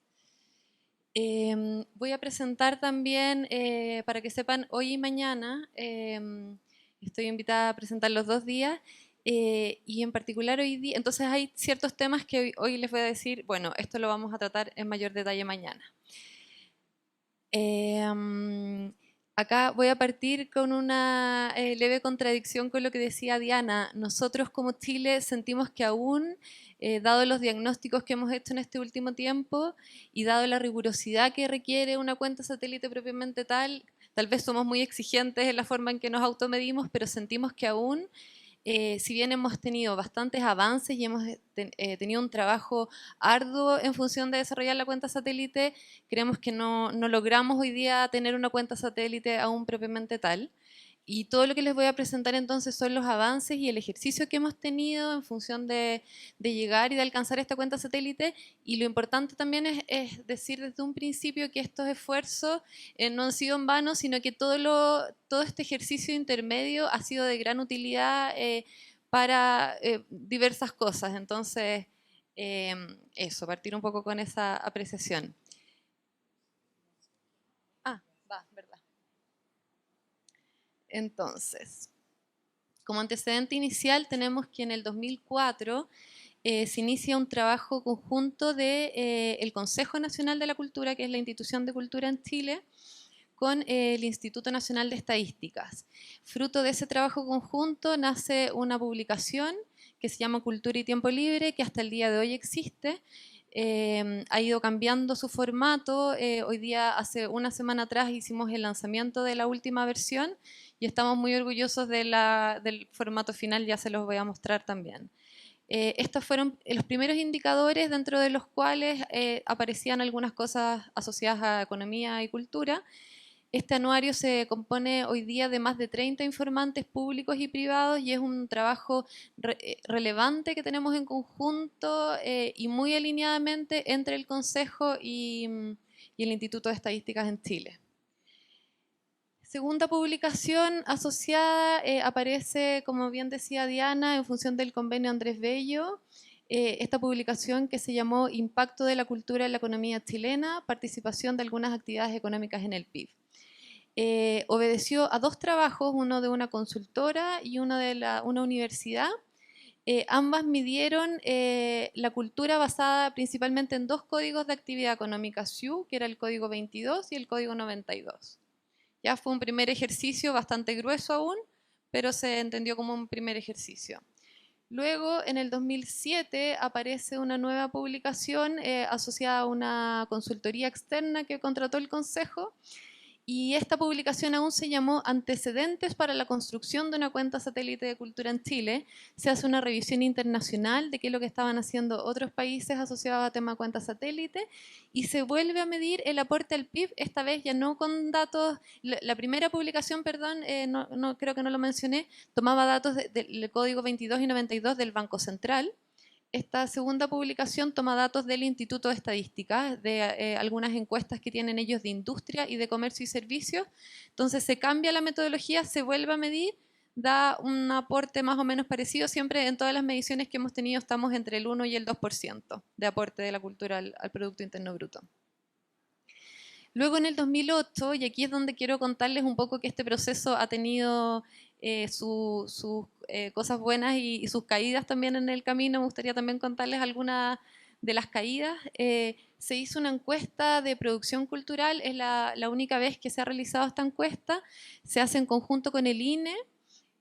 Voy a presentar también, para que sepan, hoy y mañana, estoy invitada a presentar los 2 días, y en particular hoy día, entonces hay ciertos temas que hoy les voy a decir, bueno, esto lo vamos a tratar en mayor detalle mañana. Acá voy a partir con una leve contradicción con lo que decía Diana. Nosotros como Chile sentimos que aún, dado los diagnósticos que hemos hecho en este último tiempo y dado la rigurosidad que requiere una cuenta satélite propiamente tal vez somos muy exigentes en la forma en que nos automedimos, pero sentimos que aún, si bien hemos tenido bastantes avances y hemos tenido un trabajo arduo en función de desarrollar la cuenta satélite, creemos que no logramos hoy día tener una cuenta satélite aún propiamente tal. Y todo lo que les voy a presentar entonces son los avances y el ejercicio que hemos tenido en función de llegar y de alcanzar esta cuenta satélite. Y lo importante también es decir desde un principio que estos esfuerzos no han sido en vano, sino que todo este ejercicio intermedio ha sido de gran utilidad para diversas cosas. Entonces, eso, partir un poco con esa apreciación. ¿Verdad? Entonces, como antecedente inicial tenemos que en el 2004 se inicia un trabajo conjunto del Consejo Nacional de la Cultura, que es la institución de cultura en Chile, con el Instituto Nacional de Estadísticas. Fruto de ese trabajo conjunto nace una publicación que se llama Cultura y Tiempo Libre, que hasta el día de hoy existe. Ha ido cambiando su formato. Hoy día, hace una semana atrás, hicimos el lanzamiento de la última versión y estamos muy orgullosos del formato final, ya se los voy a mostrar también. Estos fueron los primeros indicadores dentro de los cuales aparecían algunas cosas asociadas a economía y cultura. Este anuario se compone hoy día de más de 30 informantes públicos y privados y es un trabajo relevante que tenemos en conjunto y muy alineadamente entre el Consejo y el Instituto de Estadísticas en Chile. Segunda publicación asociada aparece, como bien decía Diana, en función del convenio Andrés Bello, esta publicación que se llamó Impacto de la cultura en la economía chilena, participación de algunas actividades económicas en el PIB. Obedeció a 2 trabajos, uno de una consultora y uno de una universidad. Ambas midieron la cultura basada principalmente en 2 códigos de actividad económica SIU, que era el código 22 y el código 92. Ya fue un primer ejercicio bastante grueso aún, pero se entendió como un primer ejercicio. Luego, en el 2007, aparece una nueva publicación asociada a una consultoría externa que contrató el Consejo, y esta publicación aún se llamó Antecedentes para la construcción de una cuenta satélite de cultura en Chile. Se hace una revisión internacional de qué es lo que estaban haciendo otros países asociados a tema cuenta satélite y se vuelve a medir el aporte al PIB, esta vez ya no con datos. La primera publicación, perdón, no creo que no lo mencioné, tomaba datos del código 22 y 92 del Banco Central. Esta segunda publicación toma datos del Instituto de Estadística, de algunas encuestas que tienen ellos de industria y de comercio y servicios. Entonces se cambia la metodología, se vuelve a medir da un aporte más o menos parecido. Siempre en todas las mediciones que hemos tenido estamos entre el 1 y el 2% de aporte de la cultura al Producto Interno Bruto. Luego en el 2008, y aquí es donde quiero contarles un poco que este proceso ha tenido sus cosas buenas y sus caídas también en el camino. Me gustaría también contarles algunas de las caídas. Se hizo una encuesta de producción cultural, es la única vez que se ha realizado esta encuesta. Se hace en conjunto con el INE.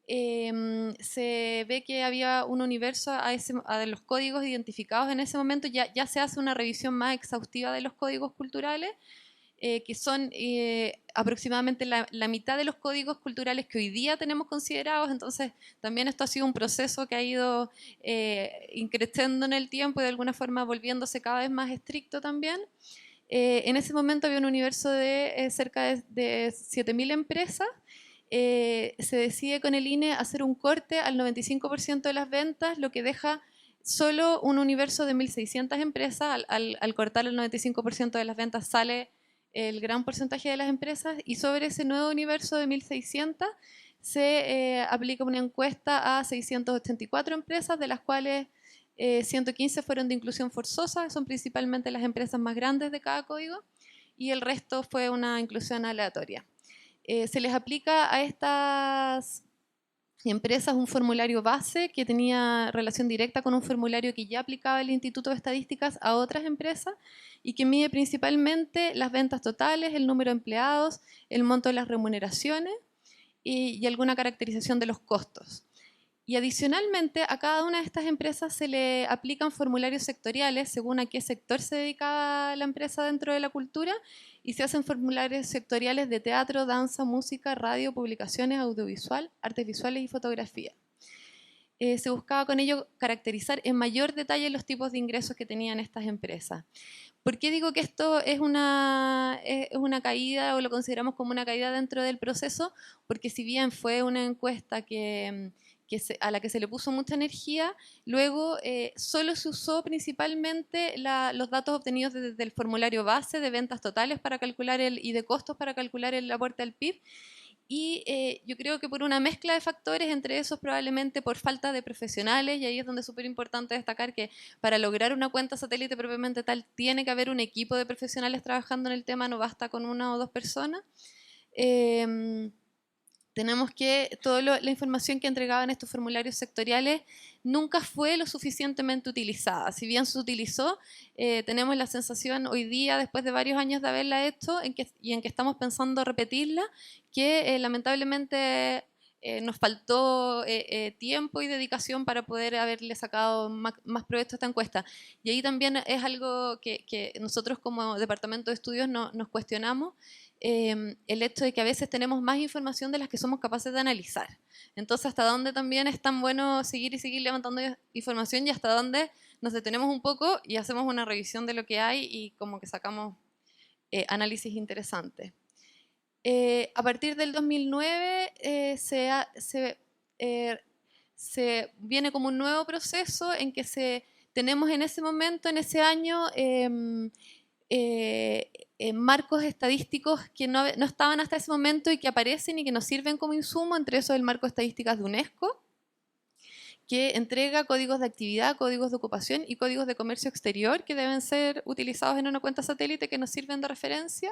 Se ve que había un universo a los códigos identificados en ese momento. Ya se hace una revisión más exhaustiva de los códigos culturales, que son aproximadamente la mitad de los códigos culturales que hoy día tenemos considerados. Entonces también esto ha sido un proceso que ha ido increciendo en el tiempo y de alguna forma volviéndose cada vez más estricto también. En ese momento había un universo de cerca de 7.000 empresas. Se decide con el INE hacer un corte al 95% de las ventas, lo que deja solo un universo de 1.600 empresas. Al cortar el 95% de las ventas sale el gran porcentaje de las empresas, y sobre ese nuevo universo de 1.600 se aplica una encuesta a 684 empresas, de las cuales 115 fueron de inclusión forzosa, son principalmente las empresas más grandes de cada código, y el resto fue una inclusión aleatoria. Se les aplica a estas empresas un formulario base que tenía relación directa con un formulario que ya aplicaba el Instituto de Estadísticas a otras empresas y que mide principalmente las ventas totales, el número de empleados, el monto de las remuneraciones y alguna caracterización de los costos. Y adicionalmente a cada una de estas empresas se le aplican formularios sectoriales según a qué sector se dedicaba la empresa dentro de la cultura, y se hacen formularios sectoriales de teatro, danza, música, radio, publicaciones, audiovisual, artes visuales y fotografía. Se buscaba con ello caracterizar en mayor detalle los tipos de ingresos que tenían estas empresas. ¿Por qué digo que esto es una caída, o lo consideramos como una caída dentro del proceso? Porque si bien fue una encuesta a la que se le puso mucha energía, luego solo se usó principalmente los datos obtenidos desde el formulario base de ventas totales para calcular y de costos para calcular el aporte al PIB. Y yo creo que por una mezcla de factores, entre esos probablemente por falta de profesionales, y ahí es donde es súper importante destacar que para lograr una cuenta satélite propiamente tal tiene que haber un equipo de profesionales trabajando en el tema, no basta con una o dos personas. Tenemos que toda la información que entregaban estos formularios sectoriales nunca fue lo suficientemente utilizada. Si bien se utilizó, tenemos la sensación hoy día, después de varios años de haberla hecho y en que estamos pensando repetirla, que lamentablemente nos faltó tiempo y dedicación para poder haberle sacado más provecho a esta encuesta. Y ahí también es algo que nosotros como Departamento de Estudios nos cuestionamos, el hecho de que a veces tenemos más información de las que somos capaces de analizar. Entonces, ¿hasta dónde también es tan bueno seguir levantando información, y hasta dónde nos detenemos un poco y hacemos una revisión de lo que hay y como que sacamos análisis interesantes? A partir del 2009 se viene como un nuevo proceso en que tenemos en ese momento, en ese año, marcos estadísticos que no estaban hasta ese momento y que aparecen y que nos sirven como insumo, entre esos el marco de estadísticas de UNESCO, que entrega códigos de actividad, códigos de ocupación y códigos de comercio exterior que deben ser utilizados en una cuenta satélite, que nos sirven de referencia.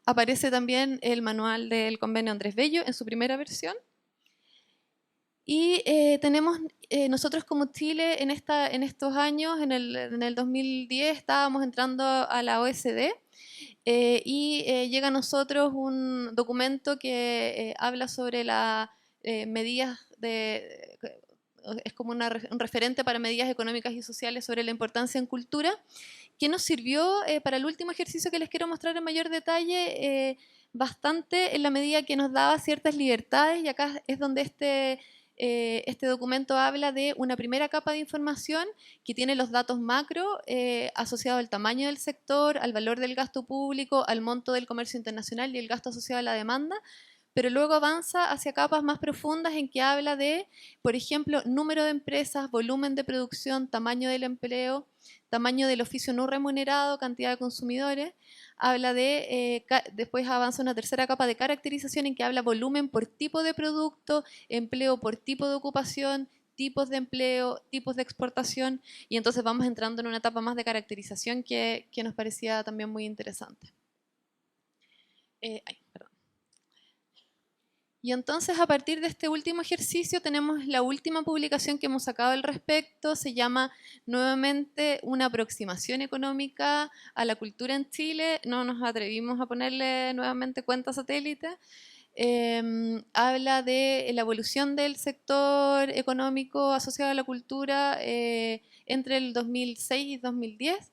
Aparece también el manual del convenio Andrés Bello en su primera versión. Y tenemos nosotros como Chile en estos años, en el 2010 estábamos entrando a la OECD, y llega a nosotros un documento que habla sobre las medidas es como un referente para medidas económicas y sociales sobre la importancia en cultura, que nos sirvió para el último ejercicio que les quiero mostrar en mayor detalle, bastante en la medida que nos daba ciertas libertades, y acá es donde este documento habla de una primera capa de información que tiene los datos macro asociados al tamaño del sector, al valor del gasto público, al monto del comercio internacional y el gasto asociado a la demanda, pero luego avanza hacia capas más profundas en que habla de, por ejemplo, número de empresas, volumen de producción, tamaño del empleo, tamaño del oficio no remunerado, cantidad de consumidores. Habla de, después avanza una tercera capa de caracterización en que habla volumen por tipo de producto, empleo por tipo de ocupación, tipos de empleo, tipos de exportación, y entonces vamos entrando en una etapa más de caracterización que nos parecía también muy interesante. Perdón. Y entonces a partir de este último ejercicio tenemos la última publicación que hemos sacado al respecto, se llama nuevamente Una aproximación económica a la cultura en Chile, no nos atrevimos a ponerle nuevamente cuenta satélite. Habla de la evolución del sector económico asociado a la cultura entre el 2006 y 2010.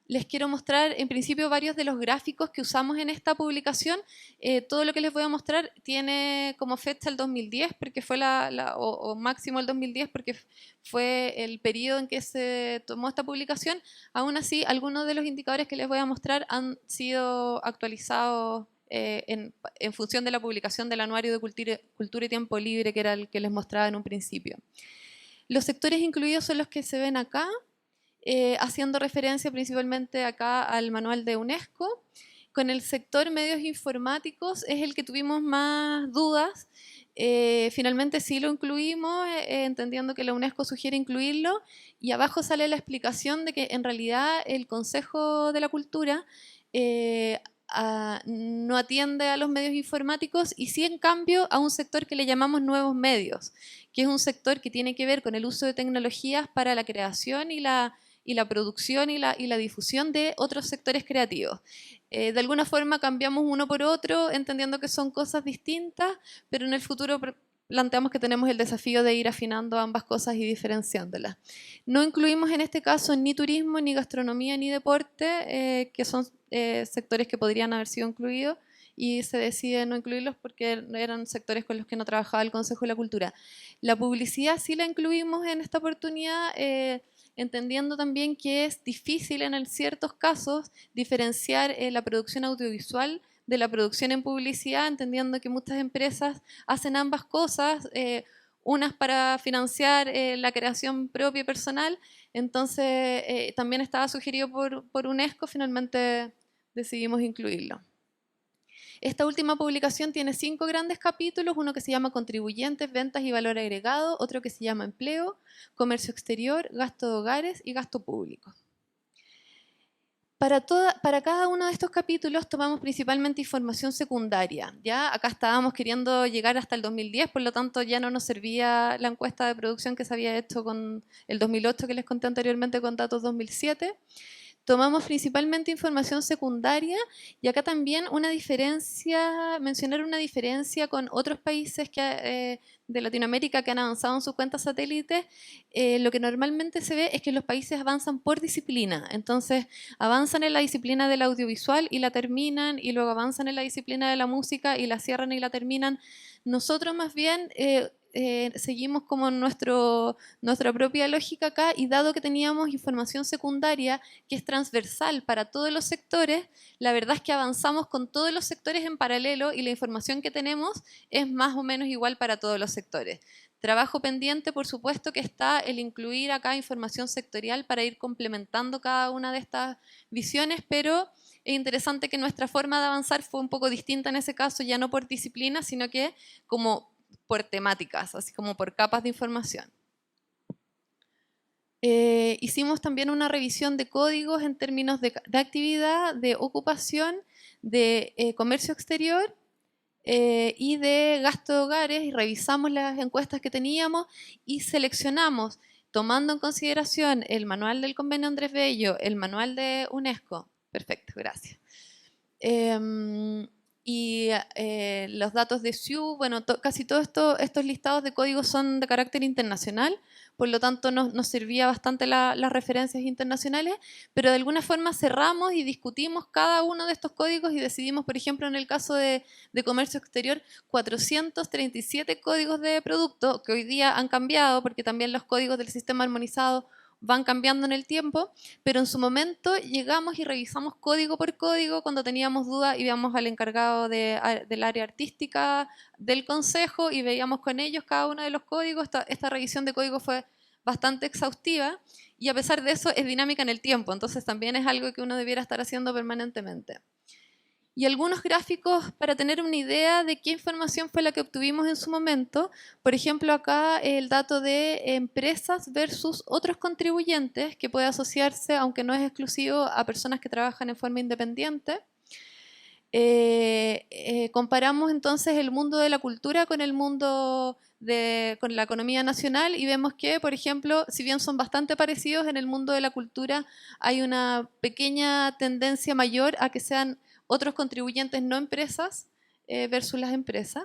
Les quiero mostrar en principio varios de los gráficos que usamos en esta publicación. Todo lo que les voy a mostrar tiene como fecha el 2010, porque fue o máximo el 2010, porque fue el periodo en que se tomó esta publicación. Aún así, algunos de los indicadores que les voy a mostrar han sido actualizados en función de la publicación del Anuario de Cultura y Tiempo Libre, que era el que les mostraba en un principio. Los sectores incluidos son los que se ven acá, haciendo referencia principalmente acá al manual de UNESCO. Con el sector medios informáticos es el que tuvimos más dudas. Finalmente sí lo incluimos, entendiendo que la UNESCO sugiere incluirlo, y abajo sale la explicación de que en realidad el Consejo de la Cultura no atiende a los medios informáticos y sí en cambio a un sector que le llamamos nuevos medios, que es un sector que tiene que ver con el uso de tecnologías para la creación y la producción y la difusión de otros sectores creativos. De alguna forma cambiamos uno por otro, entendiendo que son cosas distintas, pero en el futuro planteamos que tenemos el desafío de ir afinando ambas cosas y diferenciándolas. No incluimos en este caso ni turismo, ni gastronomía, ni deporte, que son sectores que podrían haber sido incluidos, y se decide no incluirlos porque eran sectores con los que no trabajaba el Consejo de la Cultura. La publicidad sí la incluimos en esta oportunidad, entendiendo también que es difícil en ciertos casos diferenciar la producción audiovisual de la producción en publicidad, entendiendo que muchas empresas hacen ambas cosas, unas para financiar la creación propia y personal. Entonces también estaba sugerido por UNESCO, finalmente decidimos incluirlo. Esta última publicación tiene 5 grandes capítulos, uno que se llama Contribuyentes, Ventas y Valor Agregado, otro que se llama Empleo, Comercio Exterior, Gasto de Hogares y Gasto Público. Para cada uno de estos capítulos tomamos principalmente información secundaria. ¿Ya? Acá estábamos queriendo llegar hasta el 2010, por lo tanto ya no nos servía la encuesta de producción que se había hecho con el 2008 que les conté anteriormente con datos 2007. Tomamos principalmente información secundaria y acá también mencionar una diferencia con otros países de Latinoamérica que han avanzado en sus cuentas satélites. Lo que normalmente se ve es que los países avanzan por disciplina, entonces avanzan en la disciplina del audiovisual y la terminan, y luego avanzan en la disciplina de la música y la cierran y la terminan. Nosotros más bien seguimos como nuestra propia lógica acá, y dado que teníamos información secundaria que es transversal para todos los sectores, la verdad es que avanzamos con todos los sectores en paralelo y la información que tenemos es más o menos igual para todos los sectores. Trabajo pendiente, por supuesto, que está el incluir acá información sectorial para ir complementando cada una de estas visiones, pero es interesante que nuestra forma de avanzar fue un poco distinta en ese caso, ya no por disciplina, sino que como por temáticas, así como por capas de información. Hicimos también una revisión de códigos en términos de actividad, de ocupación, de comercio exterior y de gasto de hogares, y revisamos las encuestas que teníamos y seleccionamos, tomando en consideración el manual del Convenio Andrés Bello, el manual de UNESCO. Perfecto, gracias. Y los datos de SIU, bueno, casi todos estos listados de códigos son de carácter internacional, por lo tanto nos servía bastante las referencias internacionales, pero de alguna forma cerramos y discutimos cada uno de estos códigos y decidimos, por ejemplo, en el caso de comercio exterior, 437 códigos de producto que hoy día han cambiado porque también los códigos del sistema armonizado van cambiando en el tiempo, pero en su momento llegamos y revisamos código por código cuando teníamos dudas, íbamos al encargado del área artística del consejo y veíamos con ellos cada uno de los códigos. Esta revisión de código fue bastante exhaustiva y a pesar de eso es dinámica en el tiempo, entonces también es algo que uno debiera estar haciendo permanentemente. Y algunos gráficos para tener una idea de qué información fue la que obtuvimos en su momento. Por ejemplo, acá el dato de empresas versus otros contribuyentes, que puede asociarse, aunque no es exclusivo, a personas que trabajan en forma independiente. Comparamos entonces el mundo de la cultura con el mundo con la economía nacional y vemos que, por ejemplo, si bien son bastante parecidos, en el mundo de la cultura hay una pequeña tendencia mayor a que sean otros contribuyentes no empresas versus las empresas.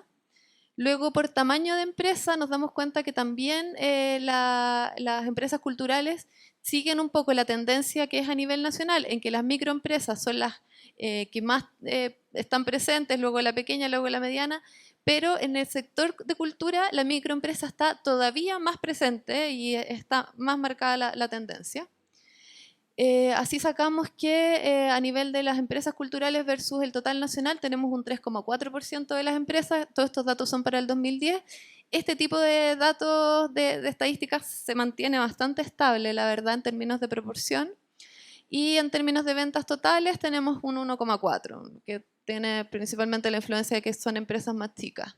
Luego, por tamaño de empresa, nos damos cuenta que también las empresas culturales siguen un poco la tendencia que es a nivel nacional, en que las microempresas son las que más están presentes, luego la pequeña, luego la mediana, pero en el sector de cultura la microempresa está todavía más presente y está más marcada la tendencia. Así sacamos que a nivel de las empresas culturales versus el total nacional tenemos un 3,4% de las empresas, todos estos datos son para el 2010. Este tipo de datos de estadísticas se mantiene bastante estable, la verdad, en términos de proporción. Y en términos de ventas totales tenemos un 1,4, que tiene principalmente la influencia de que son empresas más chicas.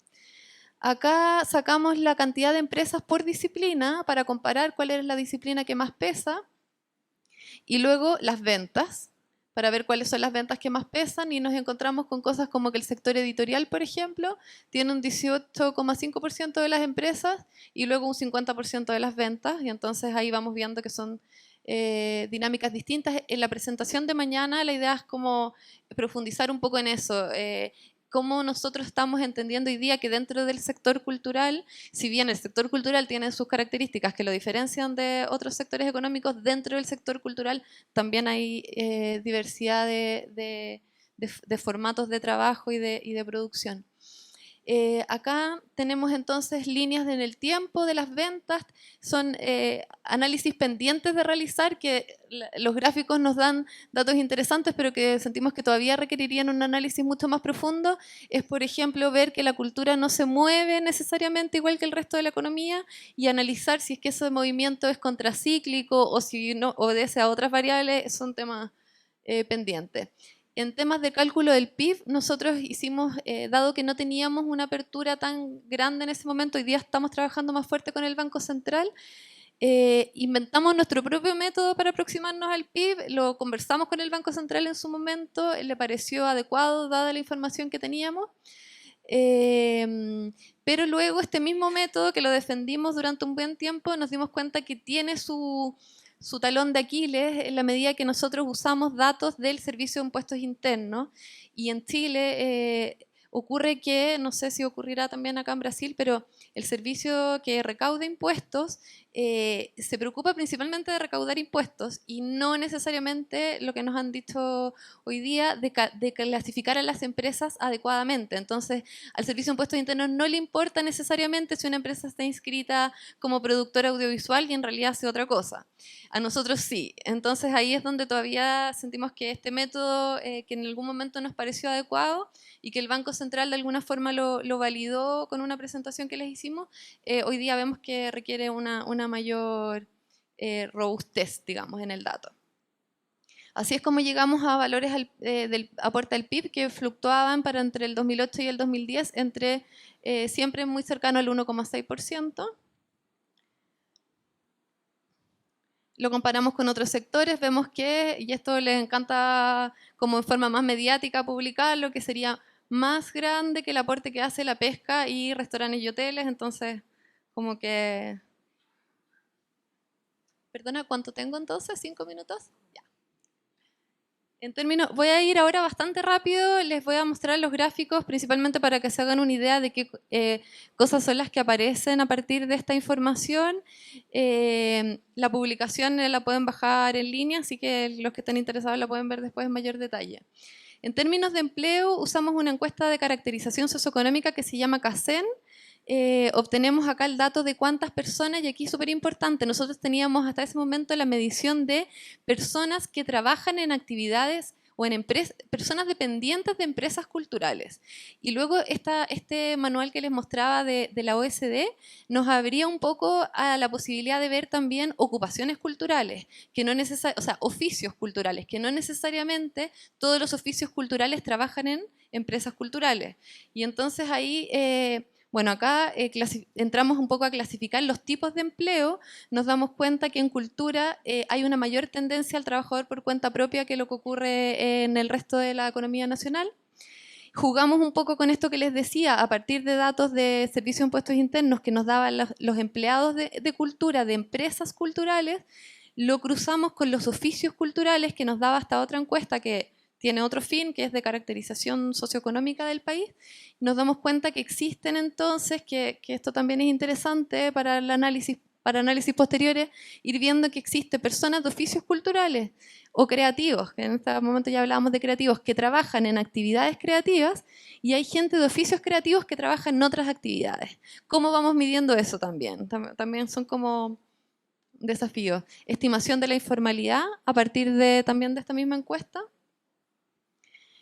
Acá sacamos la cantidad de empresas por disciplina para comparar cuál es la disciplina que más pesa. Y luego las ventas, para ver cuáles son las ventas que más pesan, y nos encontramos con cosas como que el sector editorial, por ejemplo, tiene un 18,5% de las empresas y luego un 50% de las ventas, y entonces ahí vamos viendo que son dinámicas distintas. En la presentación de mañana la idea es como profundizar un poco en eso, cómo nosotros estamos entendiendo hoy día que dentro del sector cultural, si bien el sector cultural tiene sus características que lo diferencian de otros sectores económicos, dentro del sector cultural también hay diversidad de formatos de trabajo y de producción. Acá tenemos entonces líneas en el tiempo de las ventas, son análisis pendientes de realizar, que los gráficos nos dan datos interesantes, pero que sentimos que todavía requerirían un análisis mucho más profundo. Es, por ejemplo, ver que la cultura no se mueve necesariamente igual que el resto de la economía y analizar si es que ese movimiento es contracíclico o si no obedece a otras variables, son temas pendientes. En temas de cálculo del PIB, nosotros hicimos, dado que no teníamos una apertura tan grande en ese momento, hoy día estamos trabajando más fuerte con el Banco Central, inventamos nuestro propio método para aproximarnos al PIB, lo conversamos con el Banco Central en su momento, le pareció adecuado dada la información que teníamos, pero luego este mismo método que lo defendimos durante un buen tiempo, nos dimos cuenta que tiene su talón de Aquiles en la medida que nosotros usamos datos del Servicio de Impuestos Internos, y en Chile ocurre que, no sé si ocurrirá también acá en Brasil, pero el servicio que recauda impuestos se preocupa principalmente de recaudar impuestos y no necesariamente lo que nos han dicho hoy día de clasificar a las empresas adecuadamente. Entonces, al Servicio de Impuestos Internos no le importa necesariamente si una empresa está inscrita como productora audiovisual y en realidad hace otra cosa. A nosotros sí. Entonces, ahí es donde todavía sentimos que este método que en algún momento nos pareció adecuado y que el Banco Central de alguna forma lo validó con una presentación que les hicimos, hoy día vemos que requiere una mayor robustez, digamos, en el dato. Así es como llegamos a valores del aporte al PIB que fluctuaban para entre el 2008 y el 2010, siempre muy cercano al 1,6%. Lo comparamos con otros sectores, vemos que, y esto les encanta como en forma más mediática publicarlo, que sería más grande que el aporte que hace la pesca y restaurantes y hoteles, entonces como que... Perdona, ¿cuánto tengo entonces? ¿5 minutos? Ya. En términos, voy a ir ahora bastante rápido, les voy a mostrar los gráficos, principalmente para que se hagan una idea de qué cosas son las que aparecen a partir de esta información. La publicación la pueden bajar en línea, así que los que estén interesados la pueden ver después en mayor detalle. En términos de empleo, usamos una encuesta de caracterización socioeconómica que se llama CACEN, obtenemos acá el dato de cuántas personas, y aquí es súper importante, nosotros teníamos hasta ese momento la medición de personas que trabajan en actividades o en personas dependientes de empresas culturales. Y luego este manual que les mostraba de la OECD nos abría un poco a la posibilidad de ver también ocupaciones culturales, que no o sea, oficios culturales, que no necesariamente todos los oficios culturales trabajan en empresas culturales. Y entonces ahí... bueno, acá entramos un poco a clasificar los tipos de empleo, nos damos cuenta que en cultura hay una mayor tendencia al trabajador por cuenta propia que lo que ocurre en el resto de la economía nacional. Jugamos un poco con esto que les decía, a partir de datos de Servicio de Impuestos Internos que nos daban los empleados de cultura, de empresas culturales, lo cruzamos con los oficios culturales que nos daba esta otra encuesta que tiene otro fin, que es de caracterización socioeconómica del país. Nos damos cuenta que existen entonces, que esto también es interesante para el análisis, para análisis posteriores, ir viendo que existen personas de oficios culturales o creativos, que en este momento ya hablábamos de creativos, que trabajan en actividades creativas, y hay gente de oficios creativos que trabaja en otras actividades. ¿Cómo vamos midiendo eso también? También son como desafíos. Estimación de la informalidad a partir también de esta misma encuesta.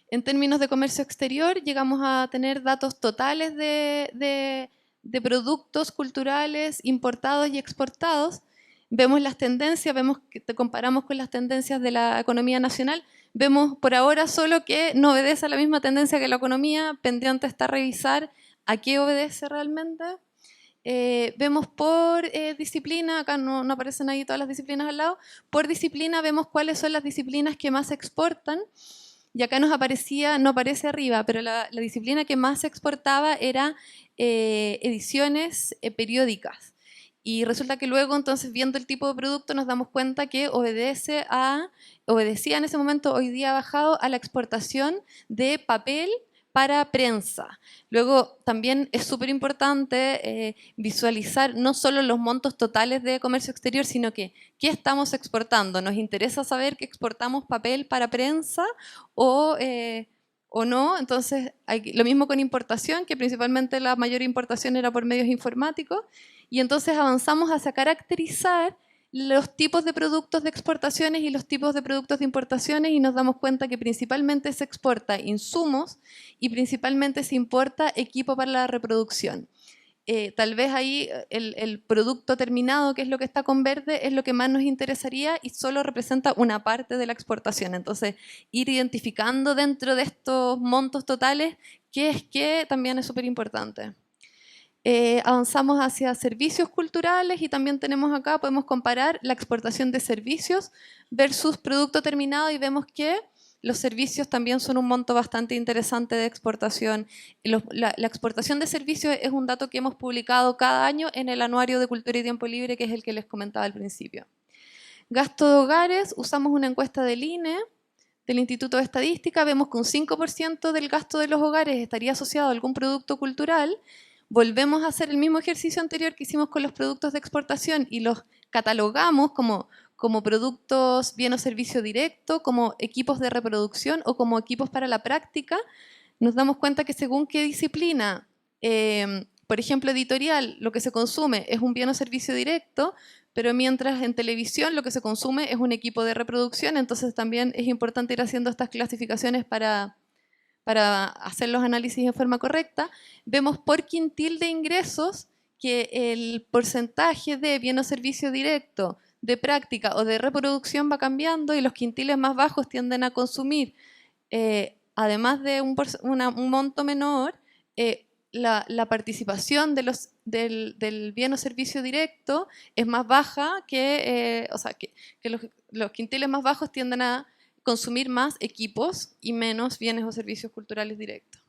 En términos de comercio exterior, llegamos a tener datos totales de productos culturales importados y exportados. Vemos las tendencias, vemos que te comparamos con las tendencias de la economía nacional. Vemos por ahora solo que no obedece a la misma tendencia que la economía, pendiente está revisar a qué obedece realmente. Vemos por disciplina, acá no aparecen ahí todas las disciplinas al lado, por disciplina vemos cuáles son las disciplinas que más se exportan. Y acá nos aparecía, no aparece arriba, pero la disciplina que más se exportaba era ediciones periódicas. Y resulta que luego, entonces, viendo el tipo de producto, nos damos cuenta que obedecía en ese momento, hoy día ha bajado, a la exportación de papel para prensa. Luego, también es súper importante visualizar no solo los montos totales de comercio exterior, sino que qué estamos exportando. Nos interesa saber que exportamos papel para prensa o no. Entonces, lo mismo con importación, que principalmente la mayor importación era por medios informáticos. Y entonces avanzamos hacia caracterizar los tipos de productos de exportaciones y los tipos de productos de importaciones, y nos damos cuenta que principalmente se exporta insumos y principalmente se importa equipo para la reproducción. Tal vez ahí el producto terminado, que es lo que está con verde, es lo que más nos interesaría y solo representa una parte de la exportación. Entonces, ir identificando dentro de estos montos totales qué es qué también es súper importante. Avanzamos hacia servicios culturales y también tenemos acá, podemos comparar la exportación de servicios versus producto terminado y vemos que los servicios también son un monto bastante interesante de exportación. La exportación de servicios es un dato que hemos publicado cada año en el Anuario de Cultura y Tiempo Libre, que es el que les comentaba al principio. Gasto de hogares, usamos una encuesta del INE, del Instituto de Estadística, vemos que un 5% del gasto de los hogares estaría asociado a algún producto cultural. Volvemos a hacer el mismo ejercicio anterior que hicimos con los productos de exportación y los catalogamos como productos bien o servicio directo, como equipos de reproducción o como equipos para la práctica. Nos damos cuenta que según qué disciplina, por ejemplo editorial, lo que se consume es un bien o servicio directo, pero mientras en televisión lo que se consume es un equipo de reproducción. Entonces también es importante ir haciendo estas clasificaciones para hacer los análisis en forma correcta. Vemos por quintil de ingresos que el porcentaje de bien o servicio directo, de práctica o de reproducción va cambiando, y los quintiles más bajos tienden a consumir, además de un monto menor, la participación del bien o servicio directo es más baja que los quintiles más bajos tienden a consumir más equipos y menos bienes o servicios culturales directos.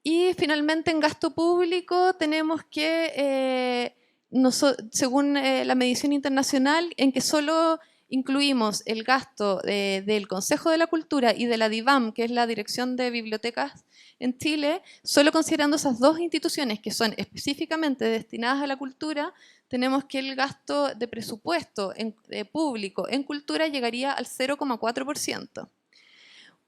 Y finalmente en gasto público tenemos que, según la medición internacional, en que solo incluimos el gasto del Consejo de la Cultura y de la DIVAM, que es la Dirección de Bibliotecas en Chile, solo considerando esas dos instituciones que son específicamente destinadas a la cultura, tenemos que el gasto de presupuesto público en cultura llegaría al 0,4%.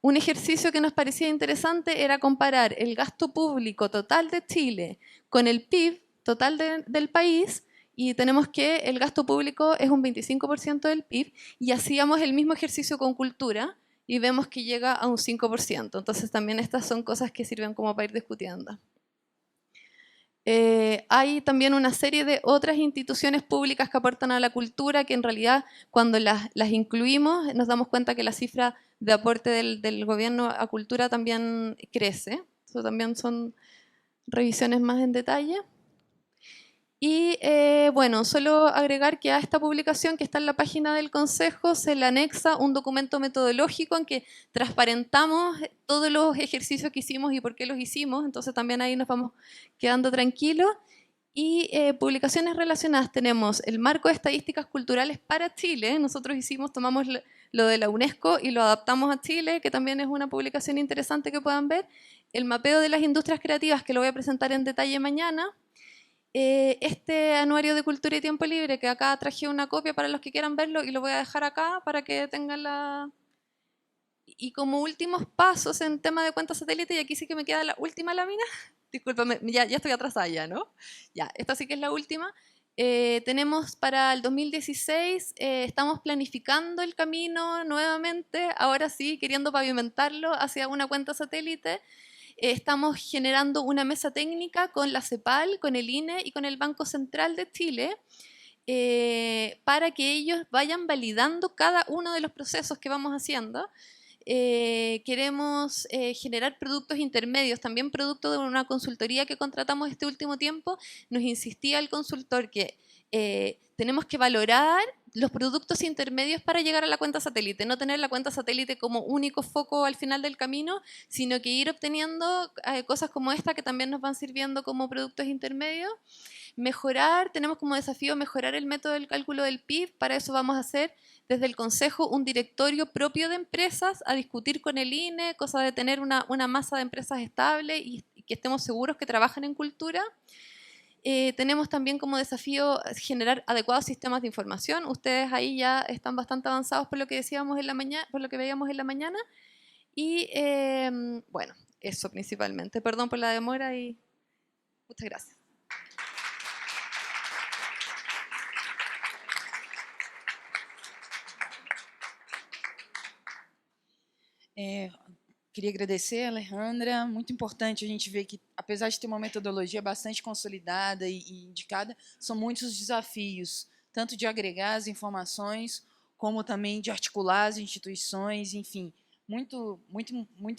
un ejercicio que nos parecía interesante era comparar el gasto público total de Chile con el PIB total del país, y tenemos que el gasto público es un 25% del PIB, y hacíamos el mismo ejercicio con cultura y vemos que llega a un 5%. Entonces también estas son cosas que sirven como para ir discutiendo. Hay también una serie de otras instituciones públicas que aportan a la cultura que en realidad cuando las incluimos nos damos cuenta que la cifra de aporte del gobierno a cultura también crece. Eso también son revisiones más en detalle. Y bueno, solo agregar que a esta publicación que está en la página del Consejo se le anexa un documento metodológico en que transparentamos todos los ejercicios que hicimos y por qué los hicimos, entonces también ahí nos vamos quedando tranquilos. Y publicaciones relacionadas tenemos el marco de estadísticas culturales para Chile. Nosotros tomamos lo de la UNESCO y lo adaptamos a Chile, que también es una publicación interesante que puedan ver. El mapeo de las industrias creativas, que lo voy a presentar en detalle mañana. Este anuario de cultura y tiempo libre, que acá traje una copia para los que quieran verlo y lo voy a dejar acá para que tengan la... Y como últimos pasos en tema de cuenta satélite, y aquí sí que me queda la última lámina, discúlpame, ya estoy atrasada ya, ¿no? Ya, esta sí que es la última. Tenemos para el 2016, estamos planificando el camino nuevamente, ahora sí, queriendo pavimentarlo hacia una cuenta satélite. Estamos generando una mesa técnica con la CEPAL, con el INE y con el Banco Central de Chile para que ellos vayan validando cada uno de los procesos que vamos haciendo. Queremos generar productos intermedios, también producto de una consultoría que contratamos este último tiempo. Nos insistía el consultor que tenemos que valorar los productos intermedios para llegar a la cuenta satélite, no tener la cuenta satélite como único foco al final del camino, sino que ir obteniendo cosas como esta que también nos van sirviendo como productos intermedios. Mejorar, tenemos como desafío mejorar el método del cálculo del PIB. Para eso vamos a hacer desde el Consejo un directorio propio de empresas a discutir con el INE, cosa de tener una masa de empresas estable y que estemos seguros que trabajan en cultura. Tenemos también como desafío generar adecuados sistemas de información. Ustedes ahí ya están bastante avanzados por lo que decíamos en la mañana, por lo que veíamos en la mañana. Y bueno, eso principalmente. Perdón por la demora y muchas gracias. Queria agradecer, Alejandra. Muito importante a gente ver que, apesar de ter uma metodologia bastante consolidada e indicada, são muitos os desafios, tanto de agregar as informações, como também de articular as instituições, enfim. Muito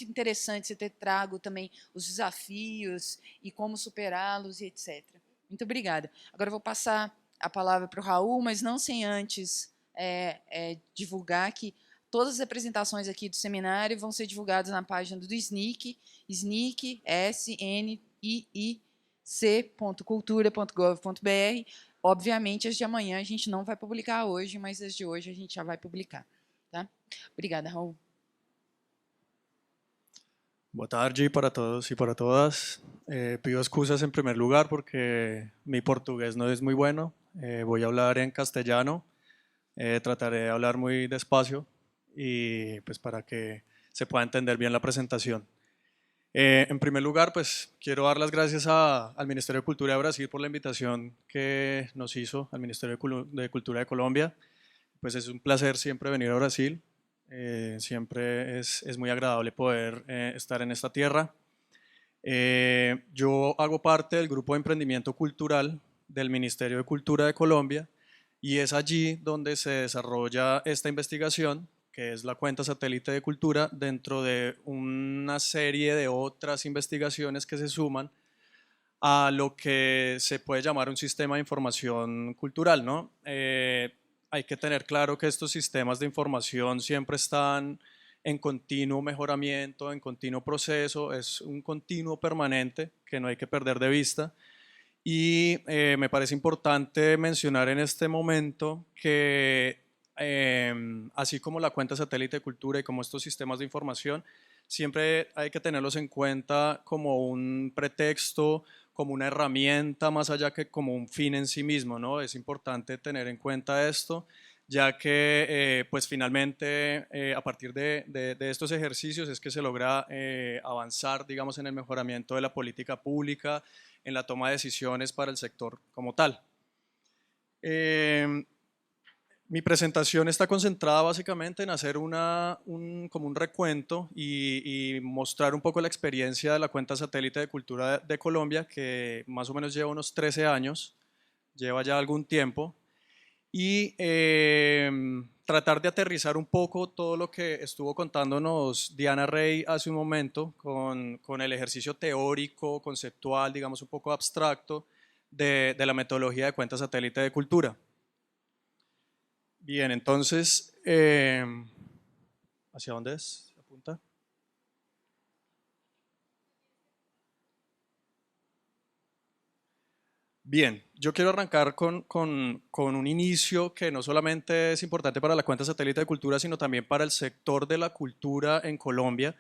interessante você ter trago também os desafios e como superá-los e etc. Muito obrigada. Agora eu vou passar a palavra para o Raul, mas não sem antes divulgar que todas as apresentações aqui do seminário vão ser divulgadas na página do SNIC, sniic.cultura.gov.br. Obviamente, as de amanhã a gente não vai publicar hoje, mas as de hoje a gente já vai publicar. Tá? Obrigada, Raul. Boa tarde para todos y para todas. Pido excusas en primer lugar porque mi portugués no es muy bueno. Voy a hablar en castellano. Trataré de hablar muy despacio y pues para que se pueda entender bien la presentación. En primer lugar, pues quiero dar las gracias al Ministerio de Cultura de Brasil por la invitación que nos hizo al Ministerio de Cultura de Colombia. Pues es un placer siempre venir a Brasil. Siempre es muy agradable poder estar en esta tierra. Yo hago parte del Grupo de Emprendimiento Cultural del Ministerio de Cultura de Colombia y es allí donde se desarrolla esta investigación, que es la cuenta satélite de cultura, dentro de una serie de otras investigaciones que se suman a lo que se puede llamar un sistema de información cultural, ¿no? Hay que tener claro que estos sistemas de información siempre están en continuo mejoramiento, en continuo proceso, es un continuo permanente que no hay que perder de vista. Y me parece importante mencionar en este momento que así como la cuenta satélite de cultura y como estos sistemas de información, siempre hay que tenerlos en cuenta como un pretexto, como una herramienta más allá que como un fin en sí mismo, ¿no? Es importante tener en cuenta esto, ya que pues finalmente a partir de estos ejercicios es que se logra avanzar, digamos, en el mejoramiento de la política pública, en la toma de decisiones para el sector como tal. Mi presentación está concentrada básicamente en hacer como un recuento y mostrar un poco la experiencia de la cuenta satélite de cultura de Colombia, que más o menos lleva unos 13 años, lleva ya algún tiempo, y tratar de aterrizar un poco todo lo que estuvo contándonos Diana Rey hace un momento con el ejercicio teórico, conceptual, digamos un poco abstracto de la metodología de cuenta satélite de cultura. Bien, entonces, ¿hacia dónde es? ¿Apunta? Bien, yo quiero arrancar con un inicio que no solamente es importante para la cuenta satélite de cultura, sino también para el sector de la cultura en Colombia,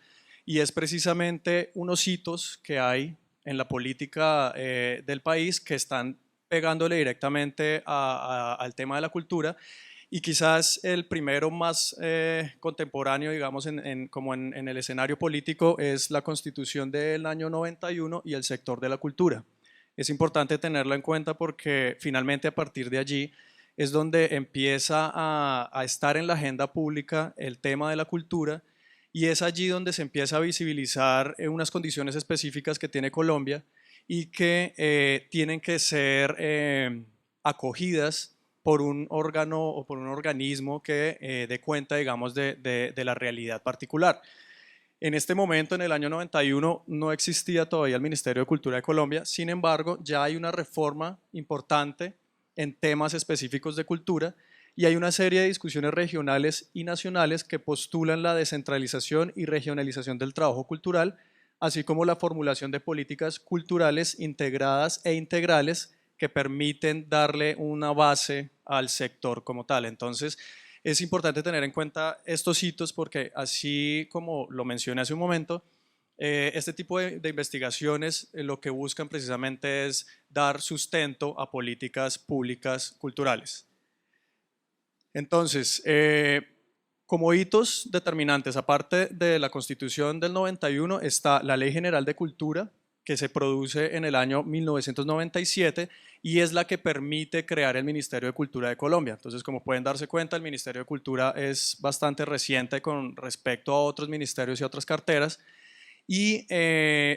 y es precisamente unos hitos que hay en la política del país que están pegándole directamente al tema de la cultura. Y quizás el primero más contemporáneo, digamos, como en el escenario político, es la Constitución del año 91 y el sector de la cultura. Es importante tenerlo en cuenta porque finalmente a partir de allí es donde empieza a estar en la agenda pública el tema de la cultura, y es allí donde se empieza a visibilizar unas condiciones específicas que tiene Colombia y que tienen que ser acogidas por un órgano o por un organismo que dé cuenta, digamos, de la realidad particular. En este momento, en el año 91, no existía todavía el Ministerio de Cultura de Colombia. Sin embargo, ya hay una reforma importante en temas específicos de cultura y hay una serie de discusiones regionales y nacionales que postulan la descentralización y regionalización del trabajo cultural, así como la formulación de políticas culturales integradas e integrales que permiten darle una base al sector como tal. Entonces, es importante tener en cuenta estos hitos porque, así como lo mencioné hace un momento, este tipo de investigaciones lo que buscan precisamente es dar sustento a políticas públicas culturales. Entonces, como hitos determinantes, aparte de la Constitución del 91, está la Ley General de Cultura, que se produce en el año 1997 y es la que permite crear el Ministerio de Cultura de Colombia. Entonces, como pueden darse cuenta, el Ministerio de Cultura es bastante reciente con respecto a otros ministerios y otras carteras, y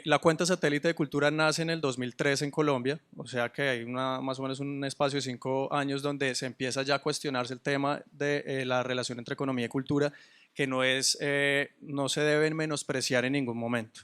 la cuenta satélite de cultura nace en el 2003 en Colombia, o sea que hay más o menos un espacio de 5 años donde se empieza ya a cuestionarse el tema de la relación entre economía y cultura, que no se deben menospreciar en ningún momento.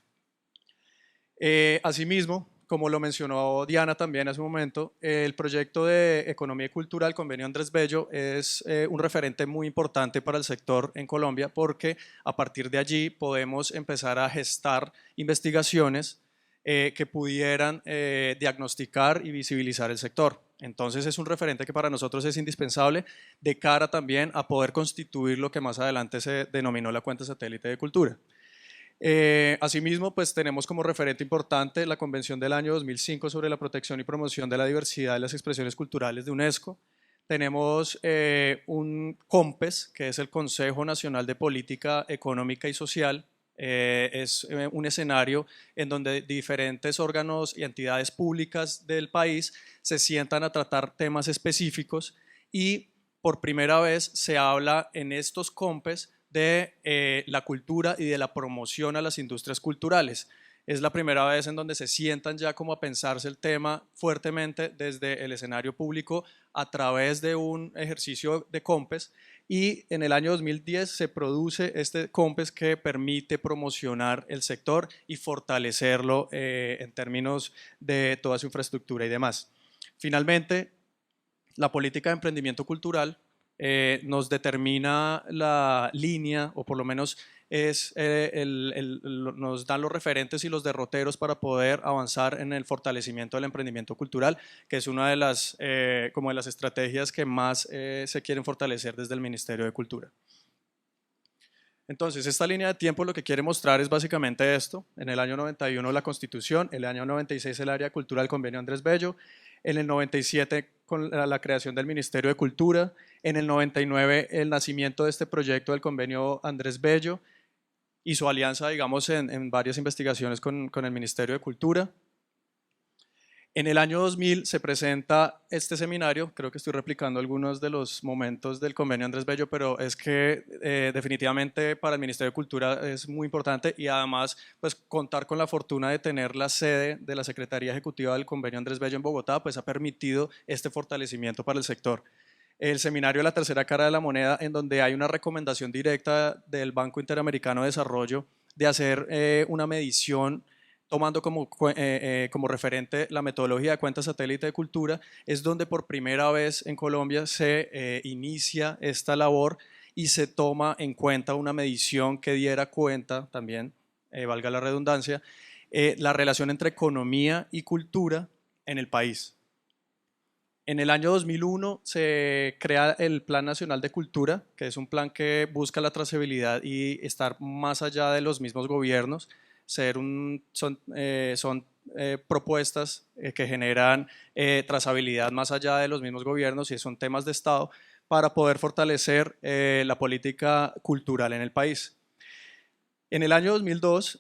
Asimismo, como lo mencionó Diana también hace un momento, el proyecto de Economía y Cultura del Convenio Andrés Bello es un referente muy importante para el sector en Colombia porque a partir de allí podemos empezar a gestar investigaciones que pudieran diagnosticar y visibilizar el sector. Entonces es un referente que para nosotros es indispensable de cara también a poder constituir lo que más adelante se denominó la cuenta satélite de cultura. Asimismo, pues tenemos como referente importante la Convención del año 2005 sobre la protección y promoción de la diversidad y las expresiones culturales de UNESCO. Tenemos un COMPES, que es el Consejo Nacional de Política Económica y Social. Es un escenario en donde diferentes órganos y entidades públicas del país se sientan a tratar temas específicos y por primera vez se habla en estos COMPES de la cultura y de la promoción a las industrias culturales. Es la primera vez en donde se sientan ya como a pensarse el tema fuertemente desde el escenario público a través de un ejercicio de COMPES, y en el año 2010 se produce este COMPES que permite promocionar el sector y fortalecerlo en términos de toda su infraestructura y demás. Finalmente, la política de emprendimiento cultural nos determina la línea, o por lo menos nos dan los referentes y los derroteros para poder avanzar en el fortalecimiento del emprendimiento cultural, que es una de las estrategias que más se quieren fortalecer desde el Ministerio de Cultura. Entonces, esta línea de tiempo lo que quiere mostrar es básicamente esto: en el año 91 la Constitución, en el año 96 el área de cultura del Convenio Andrés Bello, en el 97 con la creación del Ministerio de Cultura, En el 99 el nacimiento de este proyecto del convenio Andrés Bello y su alianza, digamos, en varias investigaciones con el Ministerio de Cultura. En el año 2000 se presenta este seminario, creo que estoy replicando algunos de los momentos del convenio Andrés Bello, pero es que definitivamente para el Ministerio de Cultura es muy importante y además pues contar con la fortuna de tener la sede de la Secretaría Ejecutiva del convenio Andrés Bello en Bogotá, pues ha permitido este fortalecimiento para el sector. El seminario de la tercera cara de la moneda, en donde hay una recomendación directa del Banco Interamericano de Desarrollo de hacer una medición tomando como referente la metodología de cuenta satélite de cultura, es donde por primera vez en Colombia se inicia esta labor y se toma en cuenta una medición que diera cuenta también, valga la redundancia, la relación entre economía y cultura en el país. En el año 2001 se crea el Plan Nacional de Cultura, que es un plan que busca la trazabilidad y estar más allá de los mismos gobiernos. Son propuestas que generan trazabilidad más allá de los mismos gobiernos y son temas de Estado para poder fortalecer la política cultural en el país. En el año 2002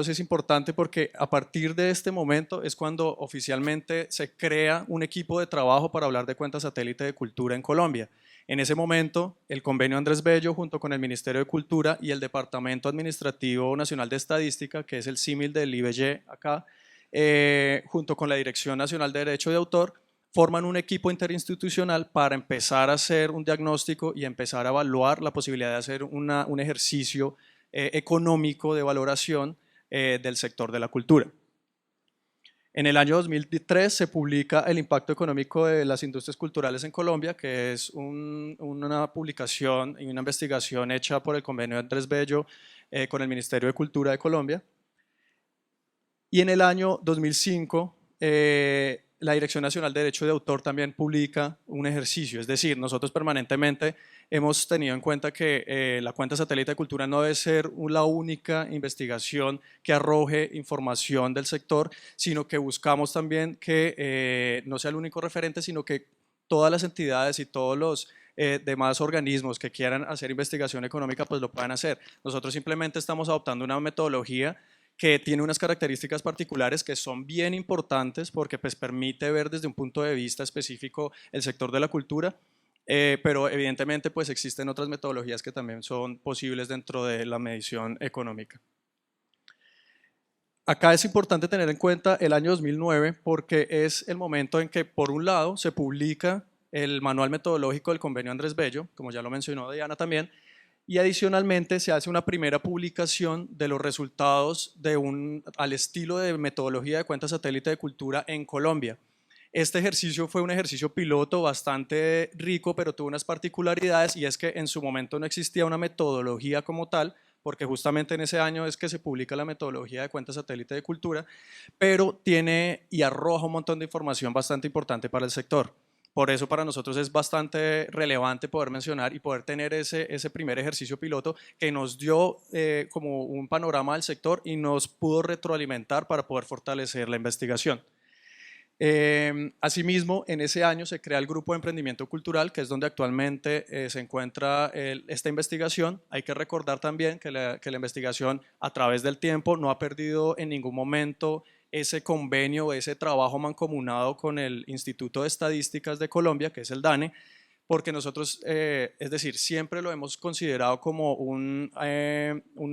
es importante porque a partir de este momento es cuando oficialmente se crea un equipo de trabajo para hablar de cuenta satélite de cultura en Colombia. En ese momento, el convenio Andrés Bello, junto con el Ministerio de Cultura y el Departamento Administrativo Nacional de Estadística, que es el símil del IBY acá, junto con la Dirección Nacional de Derecho de Autor, forman un equipo interinstitucional para empezar a hacer un diagnóstico y empezar a evaluar la posibilidad de hacer un ejercicio económico de valoración del sector de la cultura. En el año 2003 se publica El impacto económico de las industrias culturales en Colombia, que es una publicación y una investigación hecha por el convenio Andrés Bello con el Ministerio de Cultura de Colombia. Y en el año 2005 la Dirección Nacional de Derecho de Autor también publica un ejercicio, es decir, nosotros permanentemente hemos tenido en cuenta que la cuenta satélite de cultura no debe ser la única investigación que arroje información del sector, sino que buscamos también que no sea el único referente, sino que todas las entidades y todos los demás organismos que quieran hacer investigación económica pues lo puedan hacer. Nosotros simplemente estamos adoptando una metodología que tiene unas características particulares que son bien importantes porque pues, permite ver desde un punto de vista específico el sector de la cultura, pero evidentemente pues, existen otras metodologías que también son posibles dentro de la medición económica. Acá es importante tener en cuenta el año 2009 porque es el momento en que por un lado se publica el manual metodológico del convenio Andrés Bello, como ya lo mencionó Diana también, y adicionalmente se hace una primera publicación de los resultados al estilo de metodología de cuenta satélite de cultura en Colombia. Este ejercicio fue un ejercicio piloto bastante rico, pero tuvo unas particularidades y es que en su momento no existía una metodología como tal, porque justamente en ese año es que se publica la metodología de cuenta satélite de cultura, pero tiene y arroja un montón de información bastante importante para el sector. Por eso para nosotros es bastante relevante poder mencionar y poder tener ese primer ejercicio piloto que nos dio como un panorama del sector y nos pudo retroalimentar para poder fortalecer la investigación. Asimismo, en ese año se crea el Grupo de Emprendimiento Cultural, que es donde actualmente se encuentra esta investigación. Hay que recordar también que la investigación a través del tiempo no ha perdido en ningún momento ese convenio, ese trabajo mancomunado con el Instituto de Estadísticas de Colombia, que es el DANE, porque nosotros, es decir, siempre lo hemos considerado como un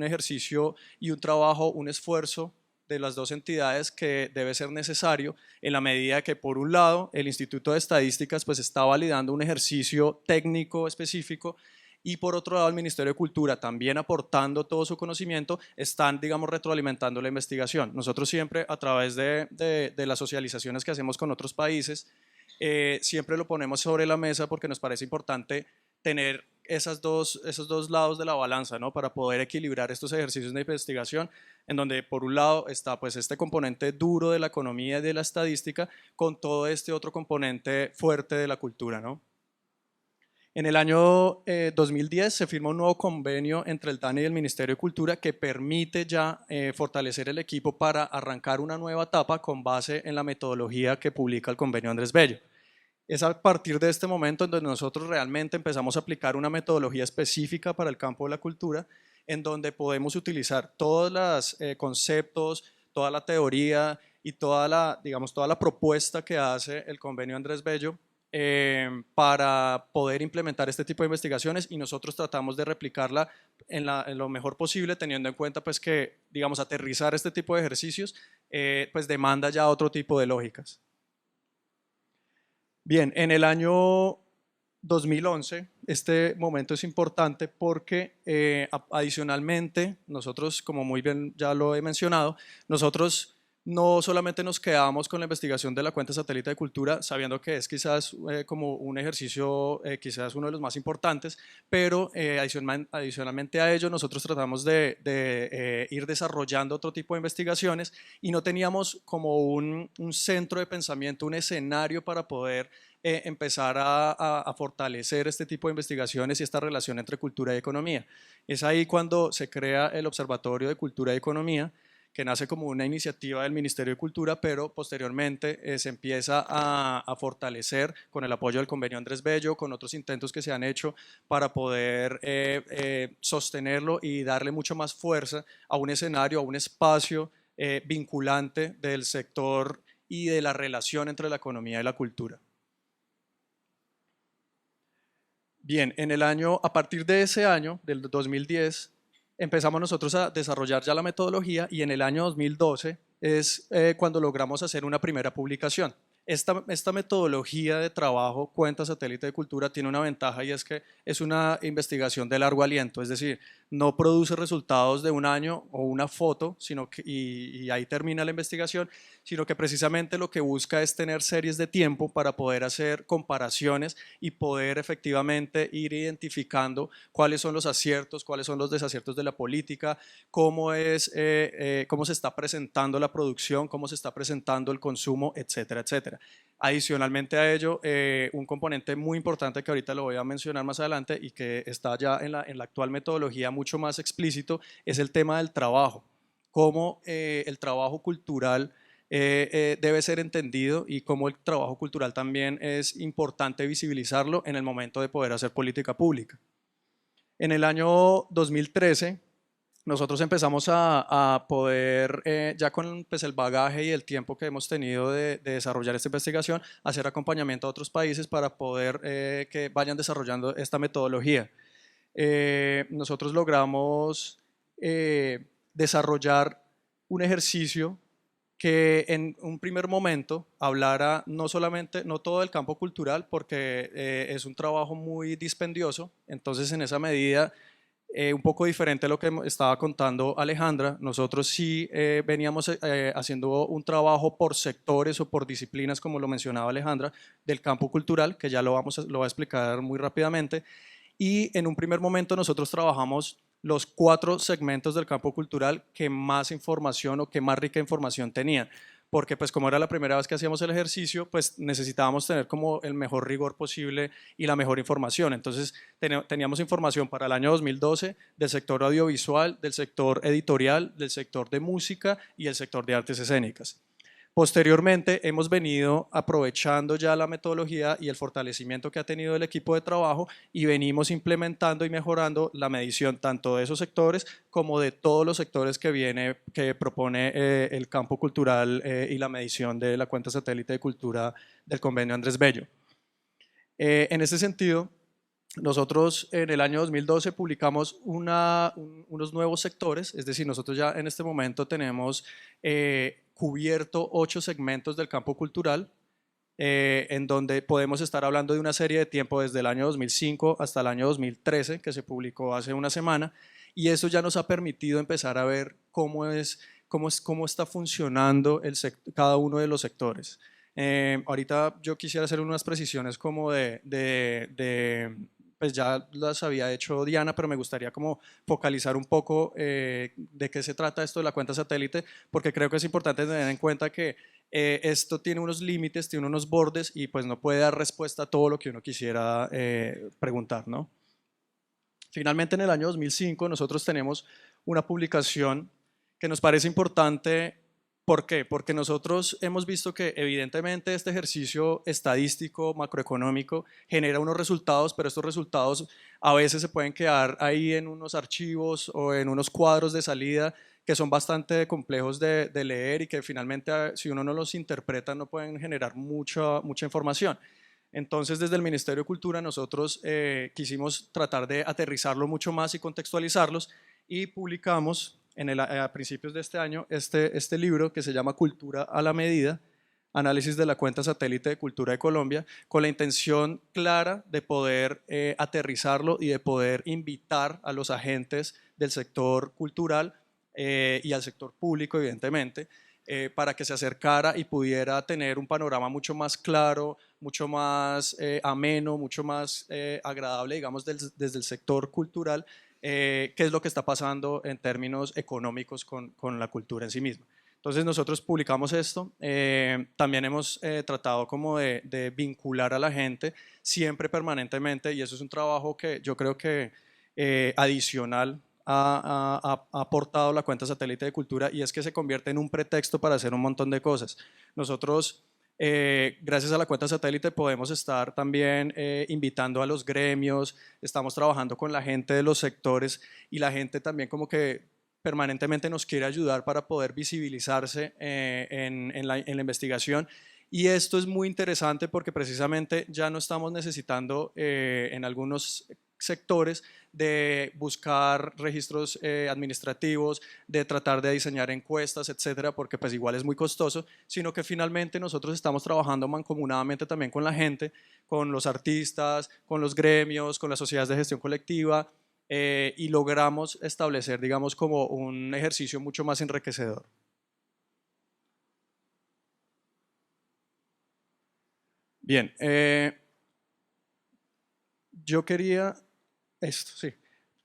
ejercicio y un trabajo, un esfuerzo de las dos entidades que debe ser necesario en la medida que por un lado el Instituto de Estadísticas pues está validando un ejercicio técnico específico y por otro lado el Ministerio de Cultura también aportando todo su conocimiento están digamos retroalimentando la investigación. Nosotros siempre a través de las socializaciones que hacemos con otros países siempre lo ponemos sobre la mesa porque nos parece importante tener esos dos lados de la balanza, ¿no? Para poder equilibrar estos ejercicios de investigación en donde por un lado está pues este componente duro de la economía y de la estadística con todo este otro componente fuerte de la cultura, ¿no? En el año 2010 se firma un nuevo convenio entre el DANE y el Ministerio de Cultura que permite ya fortalecer el equipo para arrancar una nueva etapa con base en la metodología que publica el convenio Andrés Bello. Es a partir de este momento en donde nosotros realmente empezamos a aplicar una metodología específica para el campo de la cultura, en donde podemos utilizar todos los conceptos, toda la teoría y digamos, toda la propuesta que hace el convenio Andrés Bello para poder implementar este tipo de investigaciones, y nosotros tratamos de replicarla en lo mejor posible, teniendo en cuenta pues que, digamos, aterrizar este tipo de ejercicios pues demanda ya otro tipo de lógicas. Bien, en el año 2011, este momento es importante porque adicionalmente, nosotros, como muy bien ya lo he mencionado, nosotros no solamente nos quedamos con la investigación de la cuenta satélite de cultura, sabiendo que es quizás como un ejercicio, quizás uno de los más importantes, pero adicionalmente a ello nosotros tratamos de ir desarrollando otro tipo de investigaciones, y no teníamos como un centro de pensamiento, un escenario para poder empezar a fortalecer este tipo de investigaciones y esta relación entre cultura y economía. Es ahí cuando se crea el Observatorio de Cultura y Economía, que nace como una iniciativa del Ministerio de Cultura, pero posteriormente se empieza a fortalecer con el apoyo del convenio Andrés Bello, con otros intentos que se han hecho para poder sostenerlo y darle mucho más fuerza a un escenario, a un espacio vinculante del sector y de la relación entre la economía y la cultura. Bien, a partir de ese año, del 2010, empezamos nosotros a desarrollar ya la metodología, y en el año 2012 es cuando logramos hacer una primera publicación. Esta metodología de trabajo, cuenta satélite de cultura, tiene una ventaja, y es que es una investigación de largo aliento, es decir, no produce resultados de un año o una foto, y ahí termina la investigación, sino que precisamente lo que busca es tener series de tiempo para poder hacer comparaciones y poder efectivamente ir identificando cuáles son los aciertos, cuáles son los desaciertos de la política, cómo se está presentando la producción, cómo se está presentando el consumo, etcétera, etcétera. Adicionalmente a ello, un componente muy importante que ahorita lo voy a mencionar más adelante y que está ya en la actual metodología mucho más explícito, es el tema del trabajo. Cómo el trabajo cultural debe ser entendido, y cómo el trabajo cultural también es importante visibilizarlo en el momento de poder hacer política pública. En el año 2013, nosotros empezamos a poder, ya con pues, el bagaje y el tiempo que hemos tenido de desarrollar esta investigación, hacer acompañamiento a otros países para poder que vayan desarrollando esta metodología. Nosotros logramos desarrollar un ejercicio que en un primer momento hablara no todo del campo cultural, porque es un trabajo muy dispendioso. Entonces, en esa medida, un poco diferente a lo que estaba contando Alejandra, nosotros sí veníamos haciendo un trabajo por sectores o por disciplinas, como lo mencionaba Alejandra, del campo cultural, que ya lo va a explicar muy rápidamente. Y en un primer momento nosotros trabajamos los 4 segmentos del campo cultural que más información o que más rica información tenían, porque pues como era la primera vez que hacíamos el ejercicio, pues necesitábamos tener como el mejor rigor posible y la mejor información. Entonces teníamos información para el año 2012 del sector audiovisual, del sector editorial, del sector de música y el sector de artes escénicas. Posteriormente hemos venido aprovechando ya la metodología y el fortalecimiento que ha tenido el equipo de trabajo, y venimos implementando y mejorando la medición tanto de esos sectores como de todos los sectores que propone el campo cultural y la medición de la cuenta satélite de cultura del convenio Andrés Bello. En este sentido, nosotros en el año 2012 publicamos unos nuevos sectores, es decir, nosotros ya en este momento tenemos cubierto 8 segmentos del campo cultural, en donde podemos estar hablando de una serie de tiempo desde el año 2005 hasta el año 2013, que se publicó hace una semana, y eso ya nos ha permitido empezar a ver cómo está funcionando cada uno de los sectores. Ahorita yo quisiera hacer unas precisiones como pues ya las había hecho Diana, pero me gustaría como focalizar un poco de qué se trata esto de la cuenta satélite, porque creo que es importante tener en cuenta que esto tiene unos límites, tiene unos bordes, y pues no puede dar respuesta a todo lo que uno quisiera preguntar, ¿no? Finalmente, en el año 2005 nosotros tenemos una publicación que nos parece importante ¿Por qué? Porque nosotros hemos visto que evidentemente este ejercicio estadístico, macroeconómico, genera unos resultados, pero estos resultados a veces se pueden quedar ahí en unos archivos o en unos cuadros de salida que son bastante complejos de leer y que finalmente, si uno no los interpreta, no pueden generar mucha información. Entonces, desde el Ministerio de Cultura nosotros quisimos tratar de aterrizarlo mucho más y contextualizarlos, y publicamos a principios de este año este libro que se llama Cultura a la Medida, análisis de la cuenta satélite de Cultura de Colombia, con la intención clara de poder aterrizarlo y de poder invitar a los agentes del sector cultural y al sector público, evidentemente, para que se acercara y pudiera tener un panorama mucho más claro, mucho más ameno, mucho más agradable, digamos, desde el sector cultural, qué es lo que está pasando en términos económicos con la cultura en sí misma. Entonces nosotros publicamos esto, también hemos tratado como de vincular a la gente siempre permanentemente, y eso es un trabajo que yo creo que adicional ha aportado la cuenta satélite de cultura, y es que se convierte en un pretexto para hacer un montón de cosas. Nosotros, gracias a la cuenta satélite, podemos estar también invitando a los gremios, estamos trabajando con la gente de los sectores, y la gente también como que permanentemente nos quiere ayudar para poder visibilizarse en la investigación. Y esto es muy interesante porque precisamente ya no estamos necesitando en algunos sectores de buscar registros administrativos, de tratar de diseñar encuestas, etcétera, porque pues igual es muy costoso, sino que finalmente nosotros estamos trabajando mancomunadamente también con la gente, con los artistas, con los gremios, con las sociedades de gestión colectiva, y logramos establecer, digamos, como un ejercicio mucho más enriquecedor. Bien, yo quería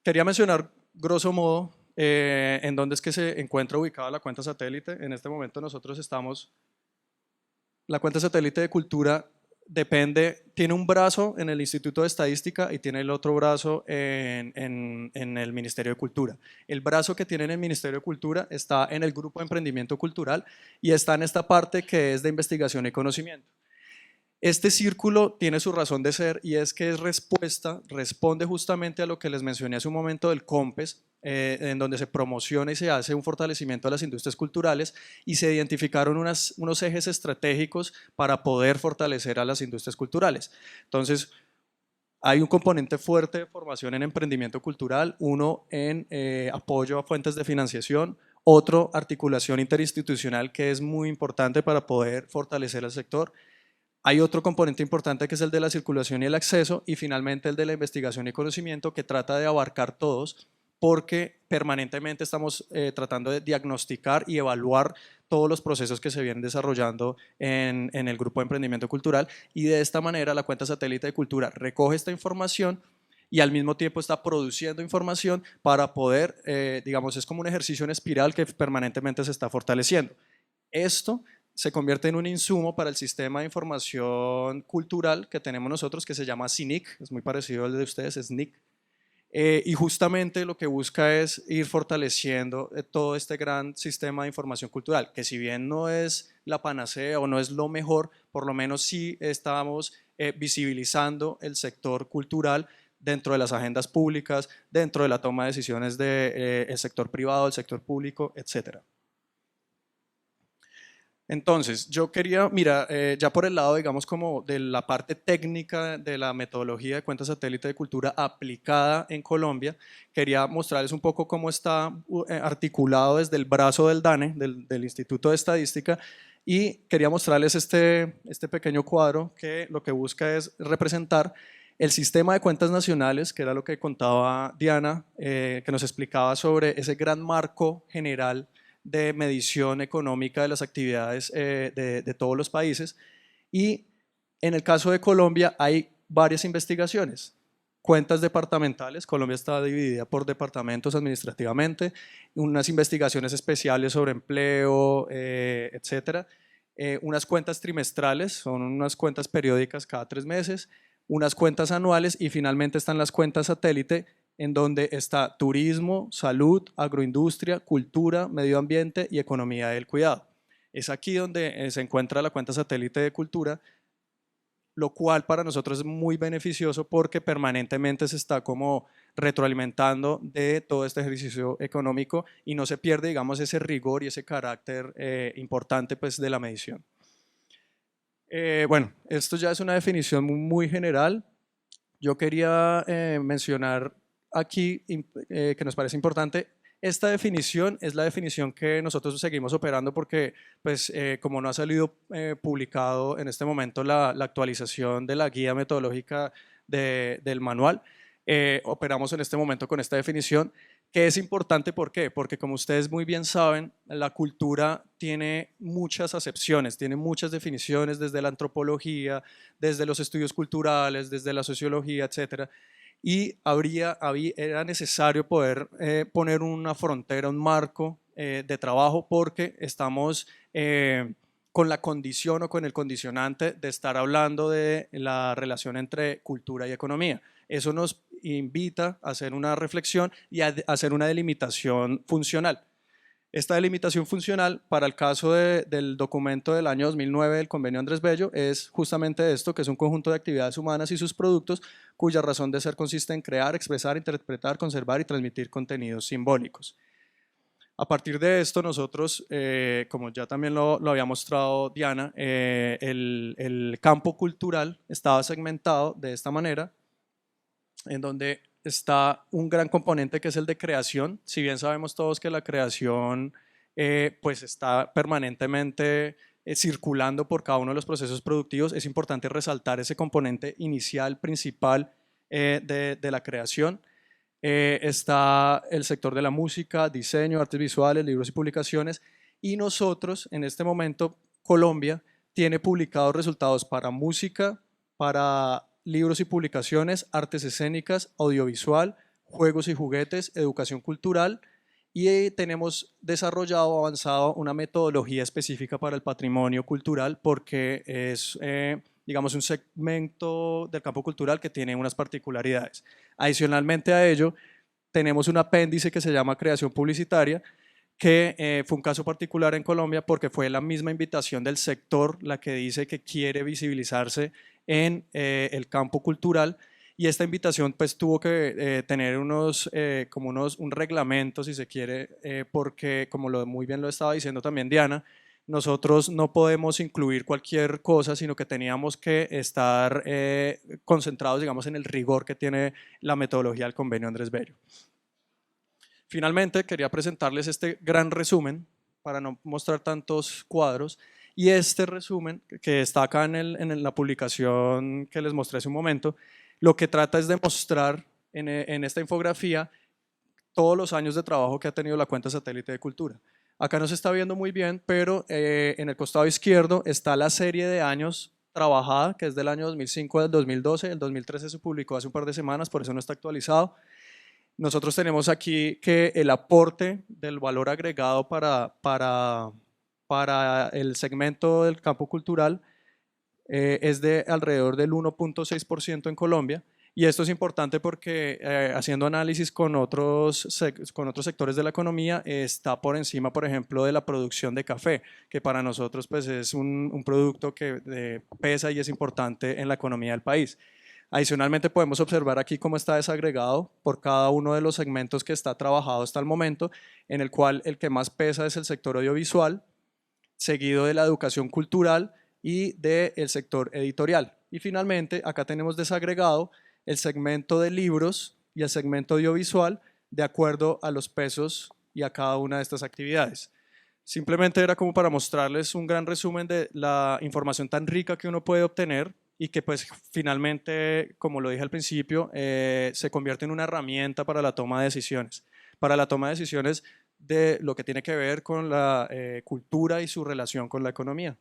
mencionar grosso modo en dónde es que se encuentra ubicada la cuenta satélite. En este momento nosotros la cuenta satélite de cultura tiene un brazo en el Instituto de Estadística y tiene el otro brazo en el Ministerio de Cultura. El brazo que tiene en el Ministerio de Cultura está en el Grupo de Emprendimiento Cultural y está en esta parte que es de investigación y conocimiento. Este círculo tiene su razón de ser, y es que responde justamente a lo que les mencioné hace un momento del COMPES, en donde se promociona y se hace un fortalecimiento de las industrias culturales, y se identificaron unos ejes estratégicos para poder fortalecer a las industrias culturales. Entonces, hay un componente fuerte de formación en emprendimiento cultural, uno en apoyo a fuentes de financiación, otro articulación interinstitucional, que es muy importante para poder fortalecer el sector. Hay otro componente importante que es el de la circulación y el acceso, y finalmente el de la investigación y conocimiento, que trata de abarcar todos, porque permanentemente estamos tratando de diagnosticar y evaluar todos los procesos que se vienen desarrollando en el Grupo de Emprendimiento Cultural, y de esta manera la cuenta satélite de cultura recoge esta información y al mismo tiempo está produciendo información para poder, digamos, es como un ejercicio en espiral que permanentemente se está fortaleciendo. Esto se convierte en un insumo para el sistema de información cultural que tenemos nosotros, que se llama CINIC, es muy parecido al de ustedes, es NIC, y justamente lo que busca es ir fortaleciendo todo este gran sistema de información cultural, que si bien no es la panacea o no es lo mejor, por lo menos sí estamos visibilizando el sector cultural dentro de las agendas públicas, dentro de la toma de decisiones del sector privado, del sector público, etcétera. Entonces, yo quería, mira, ya por el lado, digamos, como de la parte técnica de la metodología de cuenta satélite de cultura aplicada en Colombia, quería mostrarles un poco cómo está articulado desde el brazo del DANE, del Instituto de Estadística, y quería mostrarles este pequeño cuadro que lo que busca es representar el sistema de cuentas nacionales, que era lo que contaba Diana, que nos explicaba sobre ese gran marco general de medición económica de las actividades de todos los países. Y en el caso de Colombia hay varias investigaciones. Cuentas departamentales, Colombia está dividida por departamentos administrativamente, unas investigaciones especiales sobre empleo, etcétera. Unas cuentas trimestrales, son unas cuentas periódicas cada 3 meses, unas cuentas anuales, y finalmente están las cuentas satélite, en donde está turismo, salud, agroindustria, cultura, medio ambiente y economía del cuidado. Es aquí donde se encuentra la cuenta satélite de cultura, lo cual para nosotros es muy beneficioso porque permanentemente se está como retroalimentando de todo este ejercicio económico y no se pierde, digamos, ese rigor y ese carácter importante pues, de la medición. Bueno, esto ya es una definición muy general. Yo quería mencionar aquí que nos parece importante. Esta definición es la definición que nosotros seguimos operando porque, pues, como no ha salido publicado en este momento la actualización de la guía metodológica del manual, operamos en este momento con esta definición, que es importante. ¿Por qué? Porque como ustedes muy bien saben, la cultura tiene muchas acepciones, tiene muchas definiciones desde la antropología, desde los estudios culturales, desde la sociología, etcétera. Y era necesario poder poner una frontera, un marco de trabajo porque estamos con la condición o con el condicionante de estar hablando de la relación entre cultura y economía. Eso nos invita a hacer una reflexión y a hacer una delimitación funcional. Esta delimitación funcional, para el caso del documento del año 2009 del Convenio Andrés Bello, es justamente esto, que es un conjunto de actividades humanas y sus productos, cuya razón de ser consiste en crear, expresar, interpretar, conservar y transmitir contenidos simbólicos. A partir de esto, nosotros, como ya también lo había mostrado Diana, el campo cultural estaba segmentado de esta manera, en donde está un gran componente que es el de creación. Si bien sabemos todos que la creación pues está permanentemente circulando por cada uno de los procesos productivos, es importante resaltar ese componente inicial, principal de la creación. Está el sector de la música, diseño, artes visuales, libros y publicaciones, y nosotros en este momento, Colombia, tiene publicados resultados para música, para libros y publicaciones, artes escénicas, audiovisual, juegos y juguetes, educación cultural, y tenemos desarrollado, avanzado una metodología específica para el patrimonio cultural porque es, digamos, un segmento del campo cultural que tiene unas particularidades. Adicionalmente a ello, tenemos un apéndice que se llama creación publicitaria, que fue un caso particular en Colombia porque fue la misma invitación del sector la que dice que quiere visibilizarse en el campo cultural, y esta invitación pues tuvo que tener un reglamento, si se quiere, porque como muy bien lo estaba diciendo también Diana, nosotros no podemos incluir cualquier cosa, sino que teníamos que estar concentrados, digamos, en el rigor que tiene la metodología del Convenio Andrés Bello. Finalmente, quería presentarles este gran resumen para no mostrar tantos cuadros, y este resumen que está acá en la publicación que les mostré hace un momento, lo que trata es de mostrar en esta infografía todos los años de trabajo que ha tenido la cuenta satélite de cultura. Acá no se está viendo muy bien, pero en el costado izquierdo está la serie de años trabajada, que es del año 2005 al 2012, el 2013 se publicó hace un par de semanas, por eso no está actualizado. Nosotros tenemos aquí que el aporte del valor agregado para el segmento del campo cultural es de alrededor del 1.6% en Colombia, y esto es importante porque haciendo análisis con otros sectores de la economía está por encima, por ejemplo, de la producción de café, que para nosotros pues, es un producto que pesa y es importante en la economía del país. Adicionalmente podemos observar aquí cómo está desagregado por cada uno de los segmentos que está trabajado hasta el momento, en el cual el que más pesa es el sector audiovisual, seguido de la educación cultural y del sector editorial. Y finalmente acá tenemos desagregado el segmento de libros y el segmento audiovisual de acuerdo a los pesos y a cada una de estas actividades. Simplemente era como para mostrarles un gran resumen de la información tan rica que uno puede obtener y que pues finalmente, como lo dije al principio, se convierte en una herramienta para la toma de decisiones. Para la toma de decisiones de lo que tiene que ver con la cultura y su relación con la economía.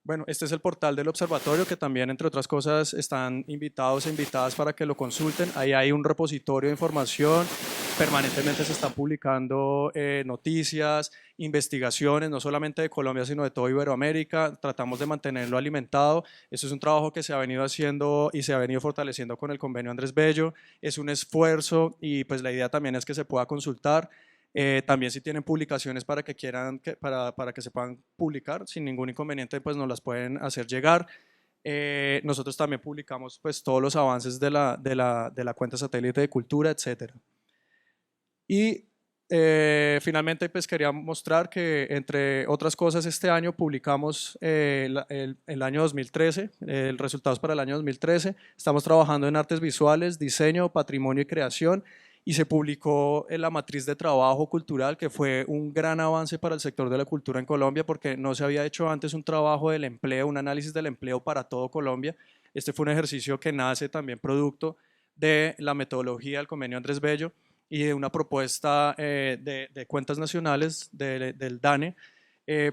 Bueno, este es el portal del observatorio, que también, entre otras cosas, están invitados e invitadas para que lo consulten. Ahí hay un repositorio de información, permanentemente se están publicando noticias, investigaciones, no solamente de Colombia, sino de toda Iberoamérica. Tratamos de mantenerlo alimentado. Eso es un trabajo que se ha venido haciendo y se ha venido fortaleciendo con el Convenio Andrés Bello. Es un esfuerzo y pues la idea también es que se pueda consultar. También si tienen publicaciones para que quieran, para que se puedan publicar, sin ningún inconveniente, pues nos las pueden hacer llegar. Nosotros también publicamos pues todos los avances de la cuenta satélite de cultura, etcétera. Y finalmente pues quería mostrar que entre otras cosas este año publicamos el año 2013, resultados para el año 2013. Estamos trabajando en artes visuales, diseño, patrimonio y creación, y se publicó en la matriz de trabajo cultural, que fue un gran avance para el sector de la cultura en Colombia, porque no se había hecho antes un trabajo del empleo, un análisis del empleo para todo Colombia. Este fue un ejercicio que nace también producto de la metodología del convenio Andrés Bello y de una propuesta de cuentas nacionales del DANE,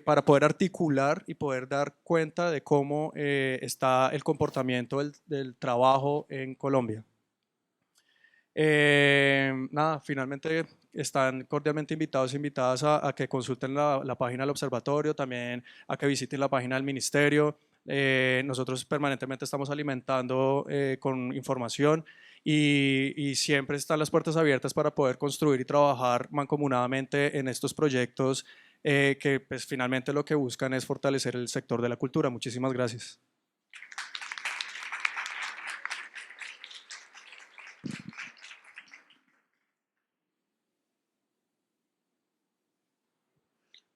para poder articular y poder dar cuenta de cómo está el comportamiento del trabajo en Colombia. Nada, finalmente están cordialmente invitados e invitadas a que consulten la página del observatorio, también a que visiten la página del ministerio. Nosotros permanentemente estamos alimentando con información y siempre están las puertas abiertas para poder construir y trabajar mancomunadamente en estos proyectos que pues, finalmente lo que buscan es fortalecer el sector de la cultura. Muchísimas gracias.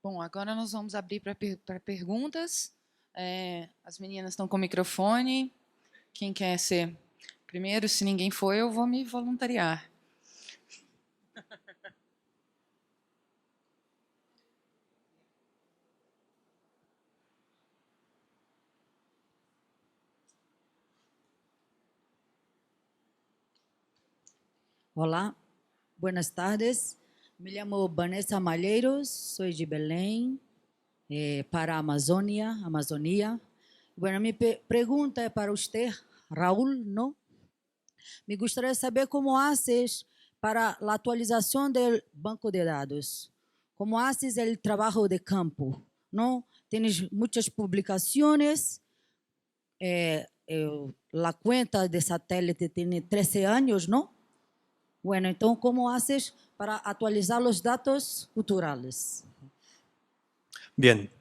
Bom, agora nós vamos abrir para perguntas. As meninas estão com o microfone. Quem quer ser primeiro? Se ninguém for, eu vou me voluntariar. Olá, buenas tardes. Me llamo Vanessa Malheiros, soy de Belém, para Amazônia. Bueno, mi pregunta es para usted, Raúl, ¿no? Me gustaría saber cómo haces para la actualización del banco de datos. ¿Cómo haces el trabajo de campo? ¿No? Tienes muchas publicaciones. La cuenta de satélite tiene 13 años, ¿no? Bueno, entonces, ¿cómo haces para actualizar los datos culturales? Bien.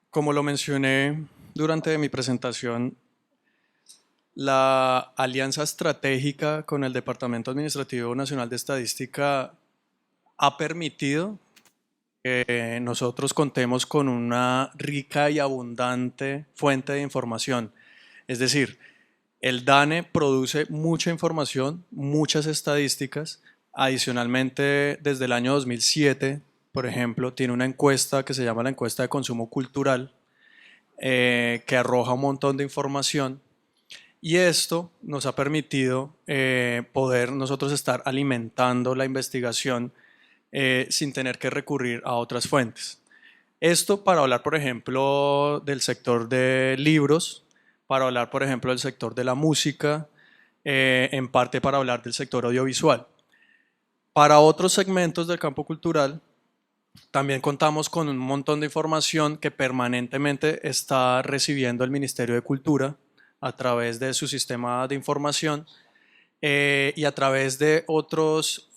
Como lo mencioné durante mi presentación, la alianza estratégica con el Departamento Administrativo Nacional de Estadística ha permitido que nosotros contemos con una rica y abundante fuente de información. Es decir, el DANE produce mucha información, muchas estadísticas. Adicionalmente, desde el año 2007, por ejemplo, tiene una encuesta que se llama la encuesta de consumo cultural, que arroja un montón de información. Y esto nos ha permitido poder nosotros estar alimentando la investigación sin tener que recurrir a otras fuentes. Esto para hablar, por ejemplo, del sector de libros, para hablar, por ejemplo, del sector de la música, en parte para hablar del sector audiovisual. Para otros segmentos del campo cultural, también contamos con un montón de información que permanentemente está recibiendo el Ministerio de Cultura a través de su sistema de información y a través de otras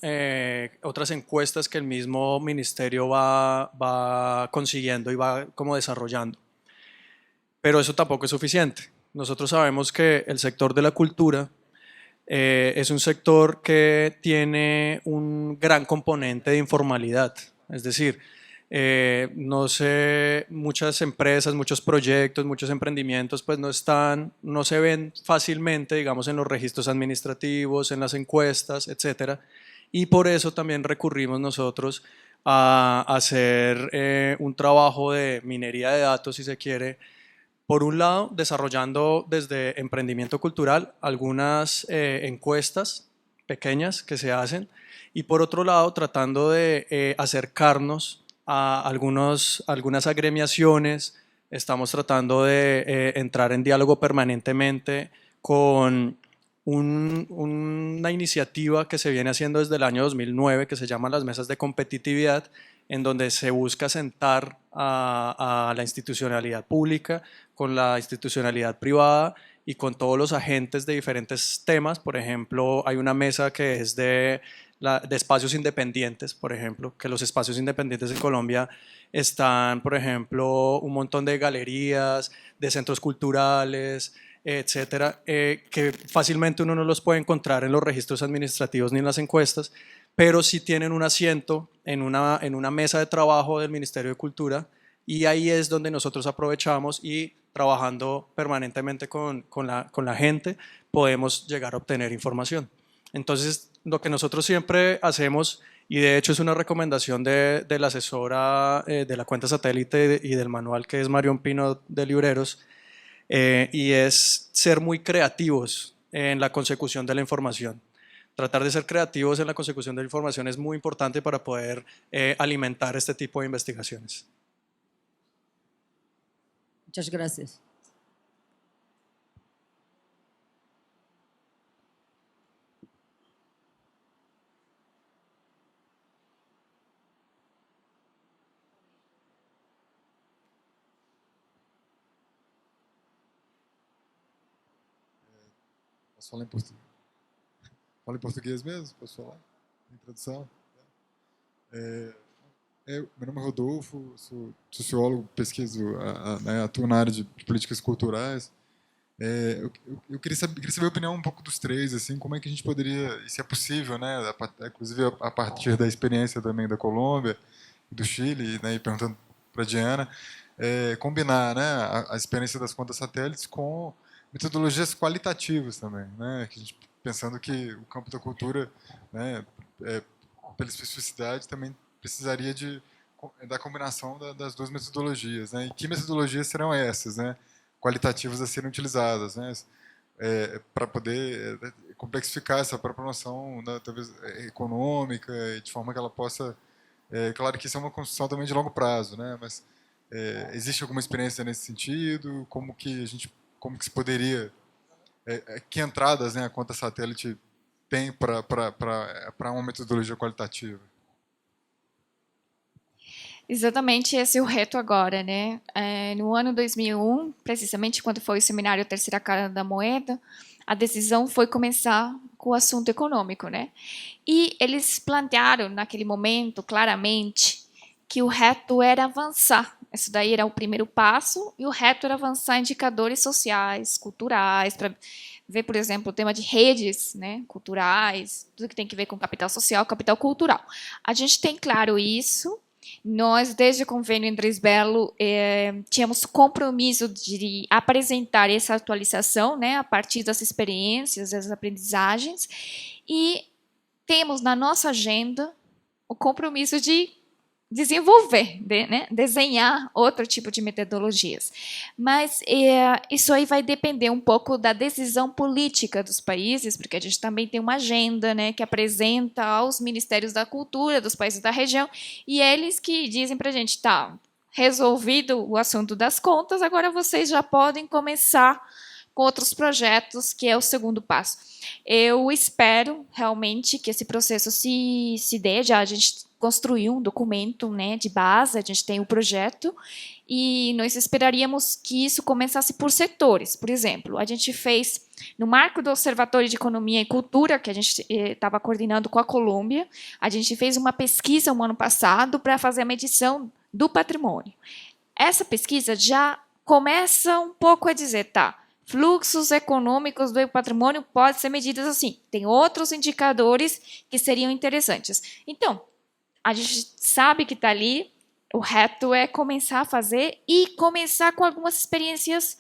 encuestas que el mismo ministerio va consiguiendo y va como desarrollando. Pero eso tampoco es suficiente. Nosotros sabemos que el sector de la cultura es un sector que tiene un gran componente de informalidad. Es decir, no sé, muchas empresas, muchos proyectos, muchos emprendimientos pues no se ven fácilmente, digamos, en los registros administrativos, en las encuestas, etcétera. Y por eso también recurrimos nosotros a hacer un trabajo de minería de datos, si se quiere. Por un lado, desarrollando desde emprendimiento cultural algunas encuestas pequeñas que se hacen, y por otro lado, tratando de acercarnos a algunas agremiaciones. Estamos tratando de entrar en diálogo permanentemente con una iniciativa que se viene haciendo desde el año 2009, que se llama las mesas de competitividad, en donde se busca sentar a la institucionalidad pública con la institucionalidad privada y con todos los agentes de diferentes temas. Por ejemplo, hay una mesa que es de de espacios independientes, por ejemplo, que los espacios independientes en Colombia están, por ejemplo, un montón de galerías, de centros culturales, etcétera, que fácilmente uno no los puede encontrar en los registros administrativos ni en las encuestas, pero sí tienen un asiento en una mesa de trabajo del Ministerio de Cultura, y ahí es donde nosotros aprovechamos y trabajando permanentemente con la gente podemos llegar a obtener información. Entonces, lo que nosotros siempre hacemos, y de hecho es una recomendación de la asesora de la cuenta satélite y del manual, que es Marión Pino de Libreros, y es ser muy creativos en la consecución de la información. Tratar de ser creativos en la consecución de la información es muy importante para poder alimentar este tipo de investigaciones. Muchas gracias. Posso falar em português? Fala em português mesmo? Posso falar? Em tradução? Meu nome é Rodolfo, sou sociólogo, pesquiso, atuo na área de políticas culturais. Eu queria saber a opinião um pouco dos três, assim, como é que a gente poderia, e se é possível, né, inclusive a partir da experiência também da Colômbia e do Chile, né, e perguntando para a Diana, combinar, né, a experiência das contas satélites com metodologias qualitativas também, né, que a gente, pensando que o campo da cultura, né, pela especificidade, também precisaria da combinação das duas metodologias, né? E que metodologias serão essas, né? Qualitativas a serem utilizadas, né? Para poder complexificar essa própria noção, né, talvez econômica, e de forma que ela possa... claro que isso é uma construção também de longo prazo, né? Mas existe alguma experiência nesse sentido? Como que se poderia... que entradas, né, a conta satélite tem para uma metodologia qualitativa? Exatamente esse é o reto agora, né? No ano 2001, precisamente quando foi o seminário Terceira Cara da Moeda, a decisão foi começar com o assunto econômico, né? E eles plantearam naquele momento claramente que o reto era avançar. Isso daí era o primeiro passo, e o reto era avançar indicadores sociais, culturais, para ver, por exemplo, o tema de redes, né, culturais, tudo que tem que ver com capital social, capital cultural. A gente tem claro isso. Nós, desde o convênio Andrés Bello, tínhamos compromisso de apresentar essa atualização, né, a partir das experiências, das aprendizagens, e temos na nossa agenda o compromisso de desenvolver, né, desenhar outro tipo de metodologias. Mas isso aí vai depender um pouco da decisão política dos países, porque a gente também tem uma agenda, né, que apresenta aos ministérios da cultura dos países da região, e eles que dizem para a gente, tá, resolvido o assunto das contas, agora vocês já podem começar com outros projetos, que é o segundo passo. Eu espero realmente que esse processo se dê, já a gente construiu um documento, né, de base, a gente tem o projeto, e nós esperaríamos que isso começasse por setores. Por exemplo, a gente fez, no marco do Observatório de Economia e Cultura, que a gente estava coordenando com a Colômbia, a gente fez uma pesquisa no ano passado para fazer a medição do patrimônio. Essa pesquisa já começa um pouco a dizer, tá, fluxos econômicos do patrimônio podem ser medidos assim. Tem outros indicadores que seriam interessantes. Então, a gente sabe que está ali, o reto é começar a fazer e começar com algumas experiências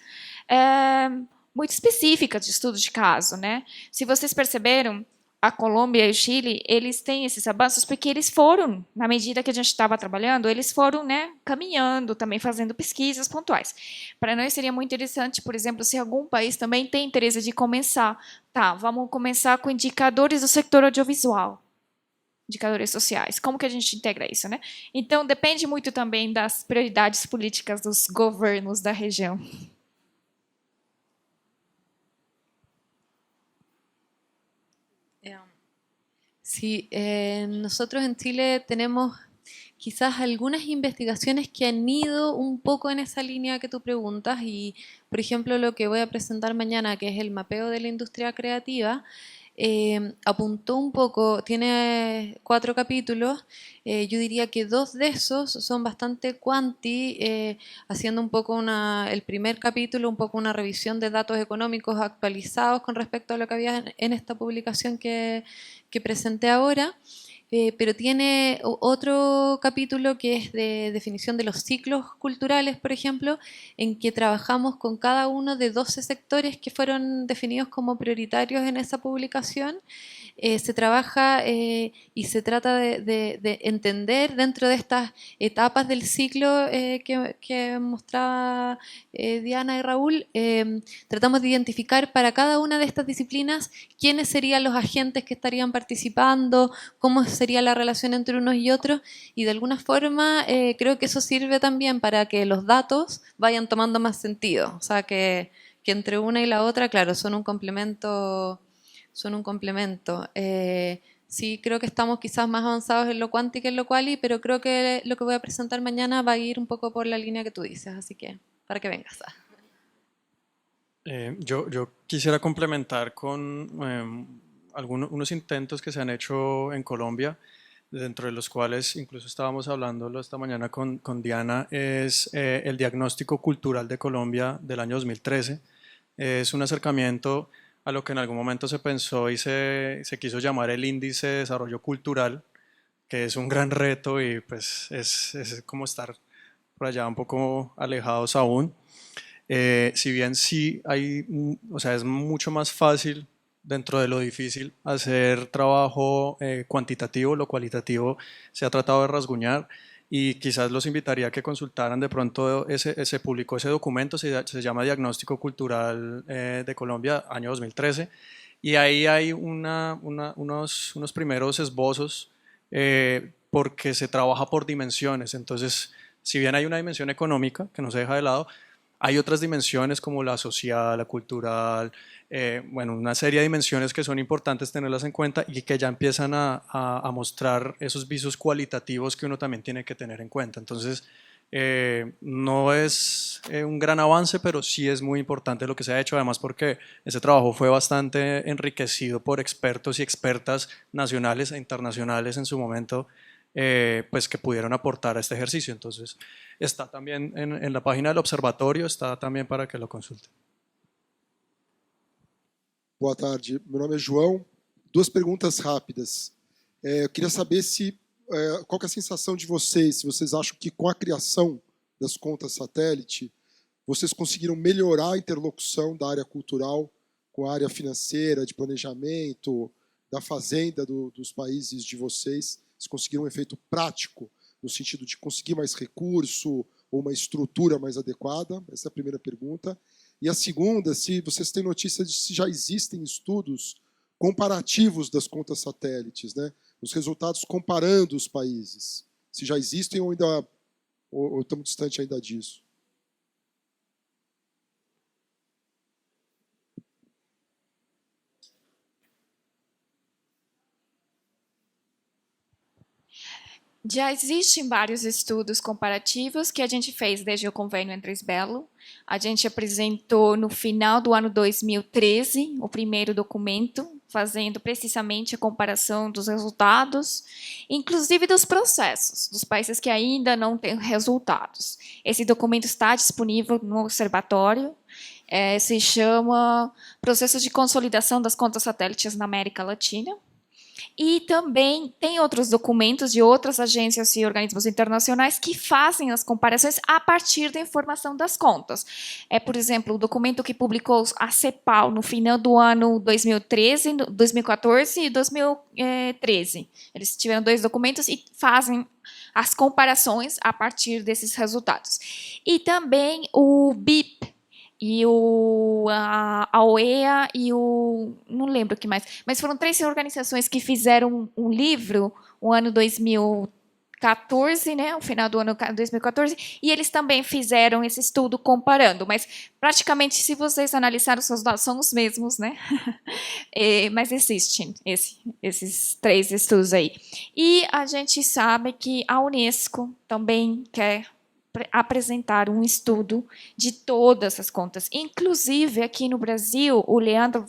muito específicas de estudo de caso, né? Se vocês perceberam, a Colômbia e o Chile, eles têm esses avanços porque eles foram, na medida que a gente estava trabalhando, eles foram, né, caminhando, também fazendo pesquisas pontuais. Para nós seria muito interessante, por exemplo, se algum país também tem interesse de começar, tá, vamos começar com indicadores do setor audiovisual, indicadores sociais. Como que a gente integra isso, né? Então, depende muito também das prioridades políticas dos governos da região. Sí, nosotros en Chile tenemos quizás algunas investigaciones que han ido un poco en esa línea que tú preguntas, y por ejemplo lo que voy a presentar mañana, que es el mapeo de la industria creativa, apuntó un poco, tiene 4 capítulos, yo diría que 2 de esos son bastante quanti, haciendo un poco el primer capítulo, un poco una revisión de datos económicos actualizados con respecto a lo que había en esta publicación que presenté ahora. Pero tiene otro capítulo que es de definición de los ciclos culturales, por ejemplo, en que trabajamos con cada uno de 12 sectores que fueron definidos como prioritarios en esa publicación. Se trabaja y se trata de entender dentro de estas etapas del ciclo que mostraba Diana y Raúl, tratamos de identificar para cada una de estas disciplinas quiénes serían los agentes que estarían participando, cómo sería la relación entre unos y otros, y de alguna forma creo que eso sirve también para que los datos vayan tomando más sentido, o sea que entre una y la otra, claro, son un complemento. Sí, creo que estamos quizás más avanzados en lo cuanti que en lo quali, pero creo que lo que voy a presentar mañana va a ir un poco por la línea que tú dices, así que para que vengas. Yo quisiera complementar con unos intentos que se han hecho en Colombia, dentro de los cuales incluso estábamos hablándolo esta mañana con Diana, es el diagnóstico cultural de Colombia del año 2013. Es un acercamiento a lo que en algún momento se pensó y se quiso llamar el índice de desarrollo cultural, que es un gran reto y pues es como estar por allá un poco alejados aún. Si bien sí hay, o sea, es mucho más fácil dentro de lo difícil hacer trabajo cuantitativo, lo cualitativo se ha tratado de rasguñar, y quizás los invitaría a que consultaran de pronto, se publicó ese documento, se llama Diagnóstico Cultural de Colombia, año 2013, y ahí hay unos primeros esbozos porque se trabaja por dimensiones. Entonces, si bien hay una dimensión económica que no se deja de lado, hay otras dimensiones como la social, la cultural, bueno, una serie de dimensiones que son importantes tenerlas en cuenta y que ya empiezan a mostrar esos visos cualitativos que uno también tiene que tener en cuenta. Entonces, no es un gran avance, pero sí es muy importante lo que se ha hecho, además porque ese trabajo fue bastante enriquecido por expertos y expertas nacionales e internacionales en su momento, pues que pudieron aportar a este ejercicio. Entonces, está también en la página del observatorio, está también para que lo consulten. Boa tarde, meu nome é João. 2 perguntas rápidas. Eu queria saber qual que é a sensação de vocês, se vocês acham que com a criação das contas satélite, vocês conseguiram melhorar a interlocução da área cultural com a área financeira, de planejamento, da fazenda dos países de vocês. Se conseguiram um efeito prático, no sentido de conseguir mais recurso ou uma estrutura mais adequada? Essa é a primeira pergunta. E a segunda, se vocês têm notícia de se já existem estudos comparativos das contas satélites, né? Os resultados comparando os países. Se já existem ou estamos distante ainda disso. Já existem vários estudos comparativos que a gente fez desde o convênio entre Belo. A gente apresentou no final do ano 2013 o primeiro documento, fazendo precisamente a comparação dos resultados, inclusive dos processos, dos países que ainda não têm resultados. Esse documento está disponível no observatório, se chama Processo de Consolidação das Contas Satélites na América Latina. E também tem outros documentos de outras agências e organismos internacionais que fazem as comparações a partir da informação das contas. Por exemplo, o documento que publicou a CEPAL no final do ano 2013, 2014 e 2013. Eles tiveram 2 documentos e fazem as comparações a partir desses resultados. E também o BIP, e a OEA e não lembro o que mais, mas foram 3 organizações que fizeram um livro no ano 2014, né, no final do ano 2014, e eles também fizeram esse estudo comparando, mas praticamente, se vocês analisarem os seus dados, são os mesmos, né? Mas existem esses 3 estudos aí. E a gente sabe que a Unesco também quer apresentar um estudo de todas as contas. Inclusive, aqui no Brasil, o Leandro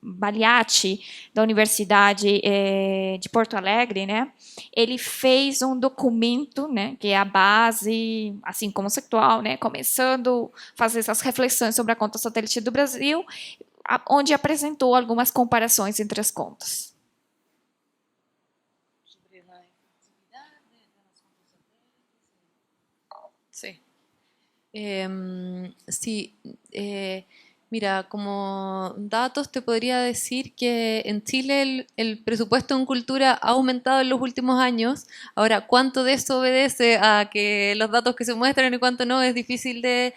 Valiati, da Universidade de Porto Alegre, né, ele fez um documento, né, que é a base, assim, conceitual, né, começando a fazer essas reflexões sobre a conta satélite do Brasil, onde apresentou algumas comparações entre as contas. Sí. Sí, mira, como datos te podría decir que en Chile el presupuesto en cultura ha aumentado en los últimos años. Ahora, ¿cuánto de eso obedece a que los datos que se muestran y cuánto no es difícil de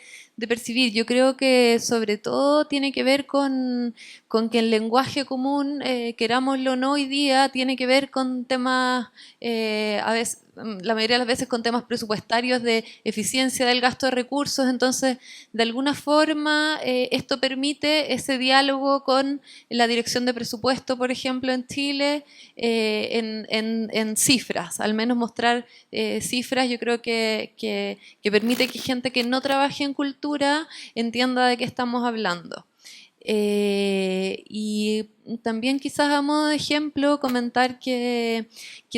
percibir? Yo creo que sobre todo tiene que ver con que el lenguaje común, querámoslo o no hoy día, tiene que ver con temas, a veces, la mayoría de las veces con temas presupuestarios de eficiencia del gasto de recursos. Entonces, de alguna forma, esto permite ese diálogo con la dirección de presupuesto, por ejemplo, en Chile, en cifras, al menos mostrar cifras. Yo creo que permite que gente que no trabaje en cultura entienda de qué estamos hablando. Y también quizás a modo de ejemplo comentar que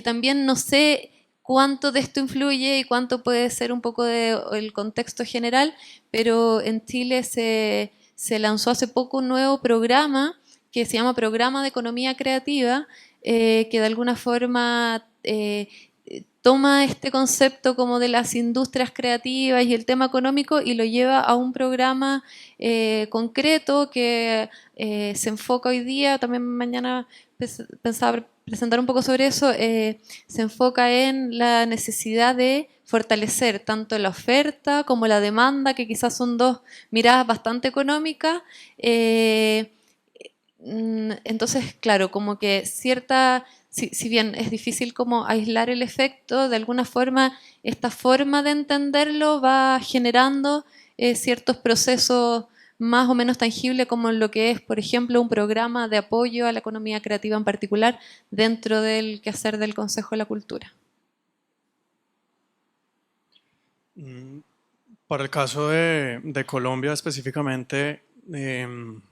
también no sé cuánto de esto influye y cuánto puede ser un poco del contexto general, pero en Chile se lanzó hace poco un nuevo programa que se llama Programa de Economía Creativa, que de alguna forma toma este concepto como de las industrias creativas y el tema económico y lo lleva a un programa concreto que se enfoca hoy día, también mañana pensaba presentar un poco sobre eso, se enfoca en la necesidad de fortalecer tanto la oferta como la demanda, que quizás son dos miradas bastante económicas. Entonces, claro, como que si bien es difícil como aislar el efecto, de alguna forma esta forma de entenderlo va generando ciertos procesos más o menos tangibles, como lo que es, por ejemplo, un programa de apoyo a la economía creativa en particular dentro del quehacer del Consejo de la Cultura. Para el caso de Colombia específicamente, en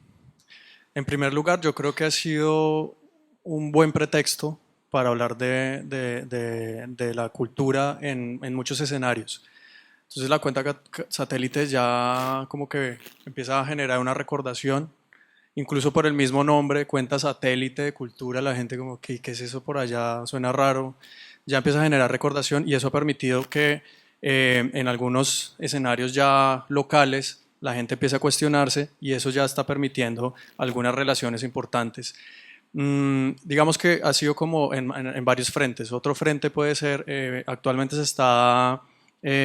primer lugar, yo creo que ha sido un buen pretexto para hablar de la cultura en muchos escenarios. Entonces la cuenta satélite ya como que empieza a generar una recordación, incluso por el mismo nombre, cuenta satélite de cultura, la gente como, ¿qué es eso por allá? Suena raro. Ya empieza a generar recordación y eso ha permitido que en algunos escenarios ya locales la gente empieza a cuestionarse y eso ya está permitiendo algunas relaciones importantes. Digamos que ha sido como en varios frentes. Otro frente puede ser, actualmente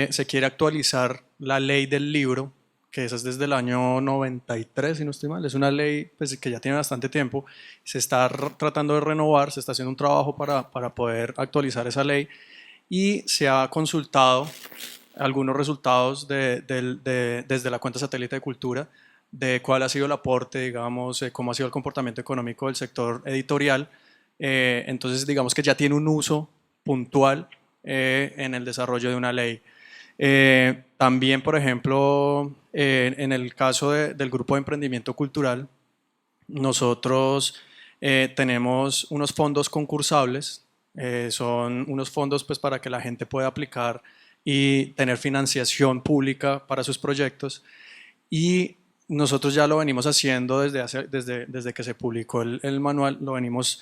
se quiere actualizar la ley del libro, que esa es desde el año 93, si no estoy mal. Es una ley pues, que ya tiene bastante tiempo. Se está tratando de renovar, se está haciendo un trabajo para poder actualizar esa ley y se ha consultado algunos resultados desde la cuenta satélite de cultura de cuál ha sido el aporte, digamos, cómo ha sido el comportamiento económico del sector editorial. Entonces, digamos que ya tiene un uso puntual en el desarrollo de una ley. También, por ejemplo, en el caso del Grupo de Emprendimiento Cultural, nosotros tenemos unos fondos concursables, son unos fondos pues, para que la gente pueda aplicar y tener financiación pública para sus proyectos. Y nosotros ya lo venimos haciendo desde que se publicó el manual, lo venimos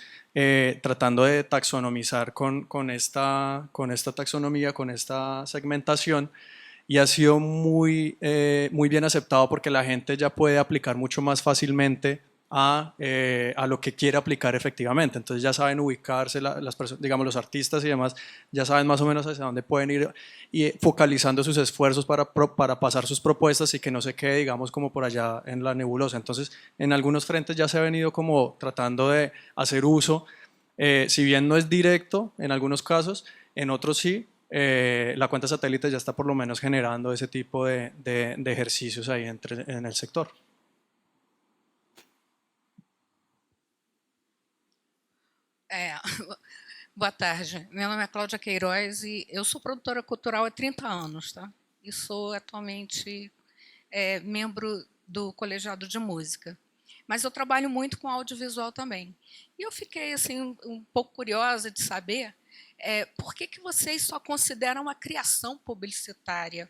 tratando de taxonomizar con esta taxonomía, con esta segmentación, y ha sido muy bien aceptado porque la gente ya puede aplicar mucho más fácilmente a lo que quiere aplicar efectivamente. Entonces ya saben ubicarse, las personas, digamos los artistas y demás, ya saben más o menos hacia dónde pueden ir y focalizando sus esfuerzos para pasar sus propuestas y que no se quede, digamos, como por allá en la nebulosa. Entonces, en algunos frentes ya se ha venido como tratando de hacer uso, si bien no es directo en algunos casos, en otros sí. La cuenta satélite ya está por lo menos generando ese tipo de ejercicios ahí en el sector. Boa tarde, meu nome é Cláudia Queiroz e eu sou produtora cultural há 30 anos, tá? e sou atualmente membro do Colegiado de Música. Mas eu trabalho muito com audiovisual também. E eu fiquei assim, um pouco curiosa de saber por que vocês só consideram a criação publicitária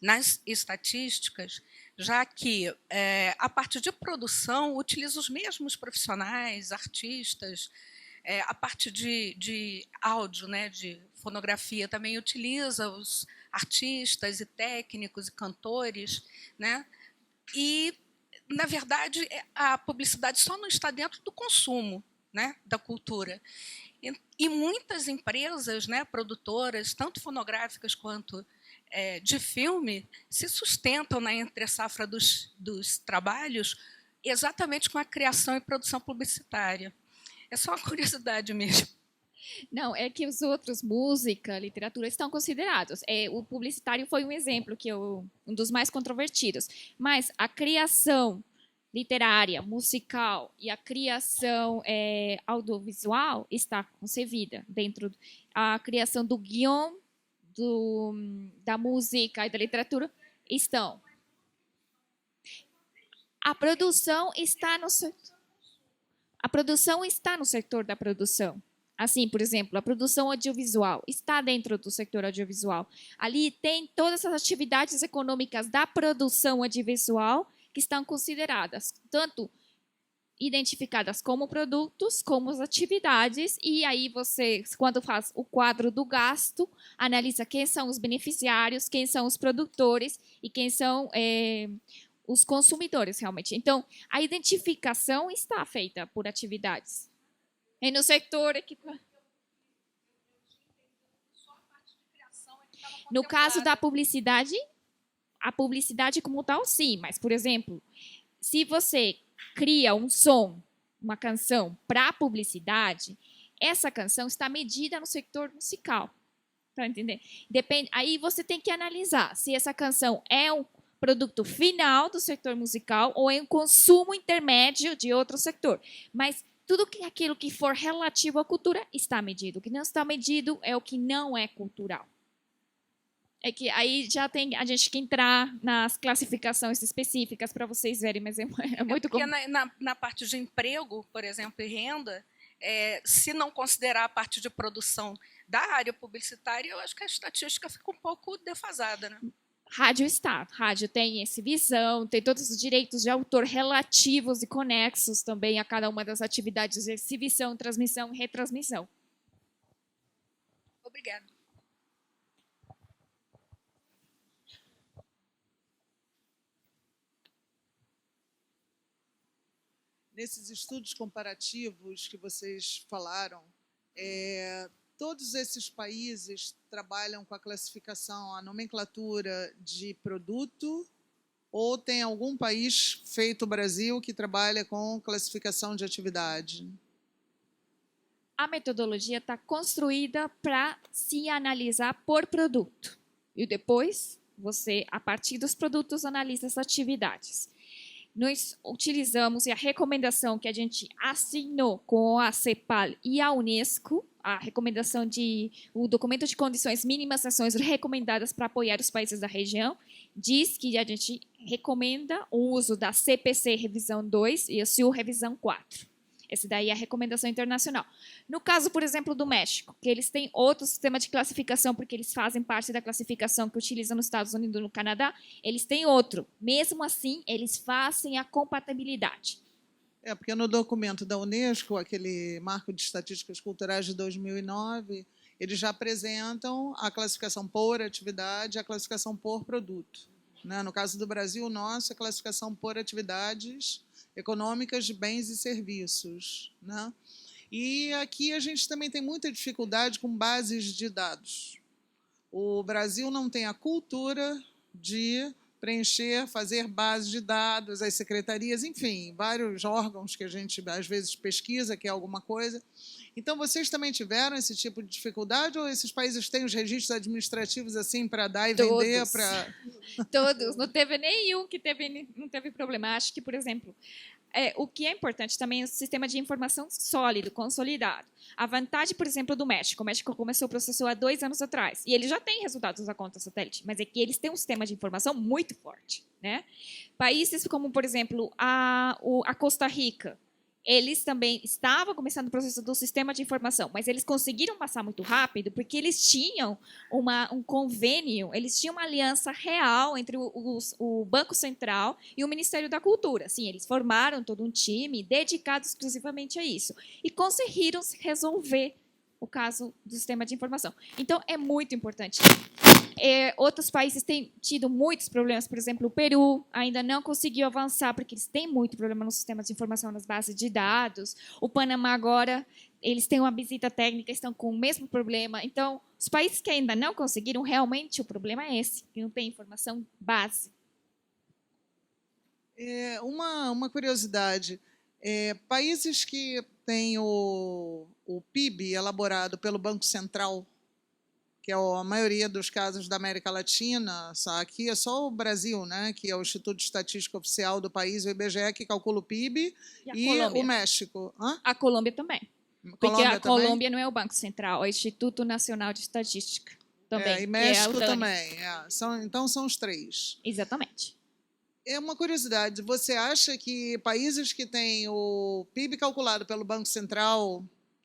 nas estatísticas, já que a parte de produção utiliza os mesmos profissionais, artistas, a parte de áudio, né, de fonografia, também utiliza os artistas e técnicos e cantores, né? E, na verdade, a publicidade só não está dentro do consumo, né, da cultura. E muitas empresas, né, produtoras, tanto fonográficas quanto de filme, se sustentam na entre-safra dos trabalhos exatamente com a criação e produção publicitária. É só uma curiosidade mesmo. Não, é que os outros, música, literatura, estão considerados. O publicitário foi um exemplo, um dos mais controvertidos. Mas a criação literária, musical e a criação audiovisual está concebida dentro a criação do guion, da música e da literatura estão. A produção está no setor. A produção está no setor da produção. Assim, por exemplo, a produção audiovisual está dentro do setor audiovisual. Ali tem todas as atividades econômicas da produção audiovisual que estão consideradas, tanto identificadas como produtos, como as atividades, e aí você, quando faz o quadro do gasto, analisa quem são os beneficiários, quem são os produtores e quem são os consumidores, realmente. Então, a identificação está feita por atividades. E no setor... No caso da publicidade, a publicidade como tal, sim. Mas, por exemplo, se você cria um som, uma canção para publicidade, essa canção está medida no setor musical. Tá entendendo? Aí você tem que analisar se essa canção é um produto final do setor musical ou é um consumo intermédio de outro setor. Mas tudo aquilo que for relativo à cultura está medido. O que não está medido é o que não é cultural. É que aí já tem a gente que entrar nas classificações específicas para vocês verem, mas é muito porque na parte de emprego, por exemplo, e renda, se não considerar a parte de produção da área publicitária, eu acho que a estatística fica um pouco defasada, né? Rádio tem exibção, tem todos os direitos de autor relativos e conexos também a cada uma das atividades de exibição, transmissão e retransmissão. Obrigada. Nesses estudos comparativos que vocês falaram, todos esses países trabalham com a classificação, a nomenclatura de produto, ou tem algum país, feito o Brasil, que trabalha com classificação de atividade? A metodologia está construída para se analisar por produto. E depois, você, a partir dos produtos, analisa as atividades. Nós utilizamos, e a recomendação que a gente assinou com a CEPAL e a Unesco, a recomendação o documento de condições mínimas ações recomendadas para apoiar os países da região, diz que a gente recomenda o uso da CPC revisão 2 e a CIU revisão 4. Essa daí é a recomendação internacional. No caso, por exemplo, do México, que eles têm outro sistema de classificação, porque eles fazem parte da classificação que utilizam nos Estados Unidos e no Canadá, eles têm outro. Mesmo assim, eles fazem a compatibilidade. Porque no documento da Unesco, aquele Marco de Estatísticas Culturais de 2009, eles já apresentam a classificação por atividade e a classificação por produto. No caso do Brasil, nosso é a classificação por atividades econômicas de bens e serviços. E aqui a gente também tem muita dificuldade com bases de dados. O Brasil não tem a cultura de preencher, fazer bases de dados, as secretarias, enfim, vários órgãos que a gente, às vezes, pesquisa, que é alguma coisa. Então, vocês também tiveram esse tipo de dificuldade ou esses países têm os registros administrativos assim para dar e vender? Todos. Não teve nenhum que não teve problema. Acho que, por exemplo, o que é importante também é o sistema de informação sólido, consolidado. A vantagem, por exemplo, do México. O México começou o processo há 2 anos atrás. E ele já tem resultados da conta satélite, mas é que eles têm um sistema de informação muito forte, né? Países como, por exemplo, a Costa Rica, eles também estavam começando o processo do sistema de informação, mas eles conseguiram passar muito rápido porque eles tinham um convênio, eles tinham uma aliança real entre o Banco Central e o Ministério da Cultura. Sim, eles formaram todo um time dedicado exclusivamente a isso e conseguiram resolver o caso do sistema de informação. Então, é muito importante. Outros países têm tido muitos problemas, por exemplo, o Peru ainda não conseguiu avançar porque eles têm muito problema no sistema de informação, nas bases de dados. O Panamá agora, eles têm uma visita técnica, estão com o mesmo problema. Então, os países que ainda não conseguiram, realmente o problema é esse, que não tem informação base. Uma curiosidade, países que têm o PIB elaborado pelo Banco Central, que é a maioria dos casos da América Latina, aqui é só o Brasil, né, que é o Instituto de Estatística Oficial do país, o IBGE, que calcula o PIB, e o México. A Colômbia também. Porque a Colômbia não é o Banco Central, é o Instituto Nacional de Estatística também. E México também. Então, são os 3. Exatamente. É uma curiosidade, você acha que países que têm o PIB calculado pelo Banco Central,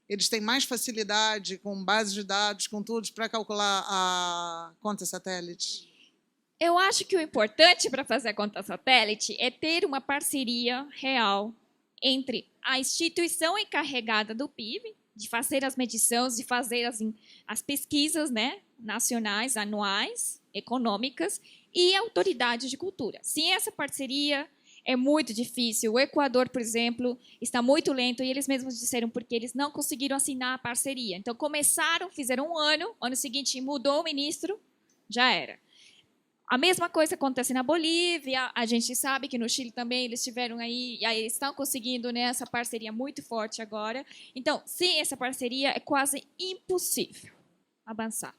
eles têm mais facilidade com bases de dados, com tudo, para calcular a conta satélite? Eu acho que o importante para fazer a conta satélite é ter uma parceria real entre a instituição encarregada do PIB, de fazer as medições, de fazer as pesquisas, né, nacionais, anuais, econômicas, e a autoridade de cultura. Sem essa parceria, é muito difícil. O Equador, por exemplo, está muito lento e eles mesmos disseram porque eles não conseguiram assinar a parceria. Então, fizeram um ano seguinte mudou o ministro, já era. A mesma coisa acontece na Bolívia, a gente sabe que no Chile também eles tiveram aí, e aí eles estão conseguindo, né, essa parceria muito forte agora. Então, sem essa parceria, é quase impossível avançar.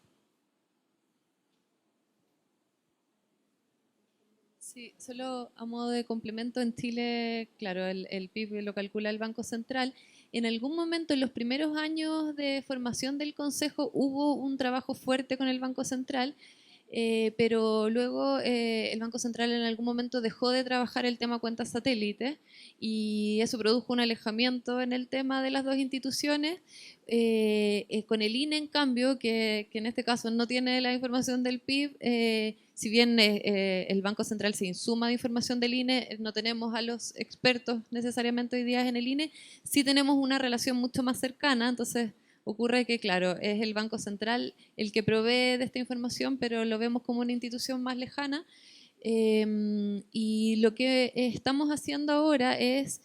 Sí, solo a modo de complemento, en Chile, claro, el PIB lo calcula el Banco Central. En algún momento, en los primeros años de formación del Consejo, hubo un trabajo fuerte con el Banco Central, pero luego el Banco Central en algún momento dejó de trabajar el tema cuentas satélite y eso produjo un alejamiento en el tema de las dos instituciones. Con el INE, en cambio, que en este caso no tiene la información del PIB, si bien el Banco Central se insuma de información del INE, no tenemos a los expertos necesariamente hoy día en el INE, sí tenemos una relación mucho más cercana, entonces ocurre que, claro, es el Banco Central el que provee de esta información, pero lo vemos como una institución más lejana. Y lo que estamos haciendo ahora es,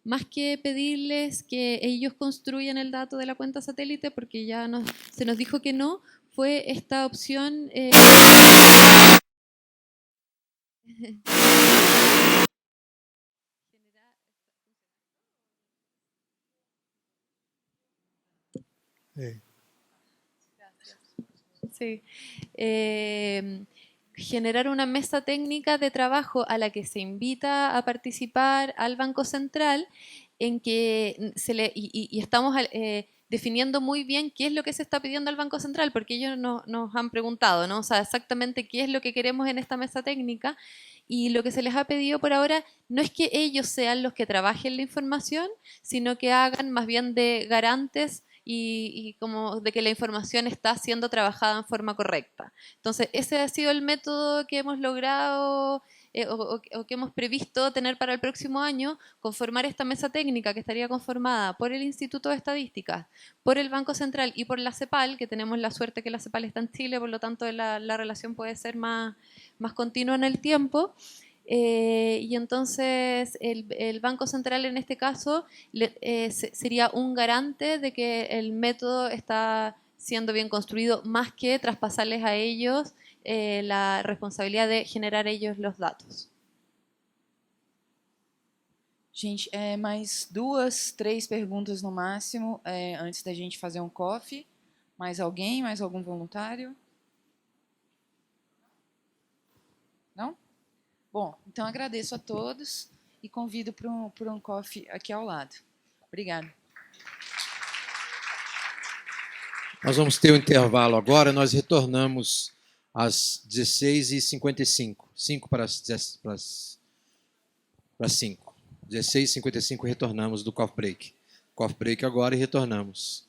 más que pedirles que ellos construyan el dato de la cuenta satélite, porque ya se nos dijo que no, fue esta opción... Sí. Generar una mesa técnica de trabajo a la que se invita a participar al Banco Central, en que y estamos definiendo muy bien qué es lo que se está pidiendo al Banco Central, porque ellos nos han preguntado, ¿no? O sea, exactamente qué es lo que queremos en esta mesa técnica, y lo que se les ha pedido por ahora no es que ellos sean los que trabajen la información, sino que hagan más bien de garantes y como de que la información está siendo trabajada en forma correcta. Entonces, ese ha sido el método que hemos logrado o que hemos previsto tener para el próximo año, conformar esta mesa técnica que estaría conformada por el Instituto de Estadísticas, por el Banco Central y por la CEPAL, que tenemos la suerte que la CEPAL está en Chile, por lo tanto la relación puede ser más continua en el tiempo. Y entonces el Banco Central en este caso sería un garante de que el método está siendo bien construido, más que traspasarles a ellos la responsabilidad de generar ellos los datos. Gente, mais 2, 3 perguntas no máximo, antes da gente fazer um coffee. Mais alguém? Mais algum voluntário? Não? Bom, então agradeço a todos e convido para um coffee aqui ao lado. Obrigada. Nós vamos ter um intervalo agora, nós retornamos às 16h55. 5 para as 5. 16h55 retornamos do coffee break. Coffee break agora e retornamos.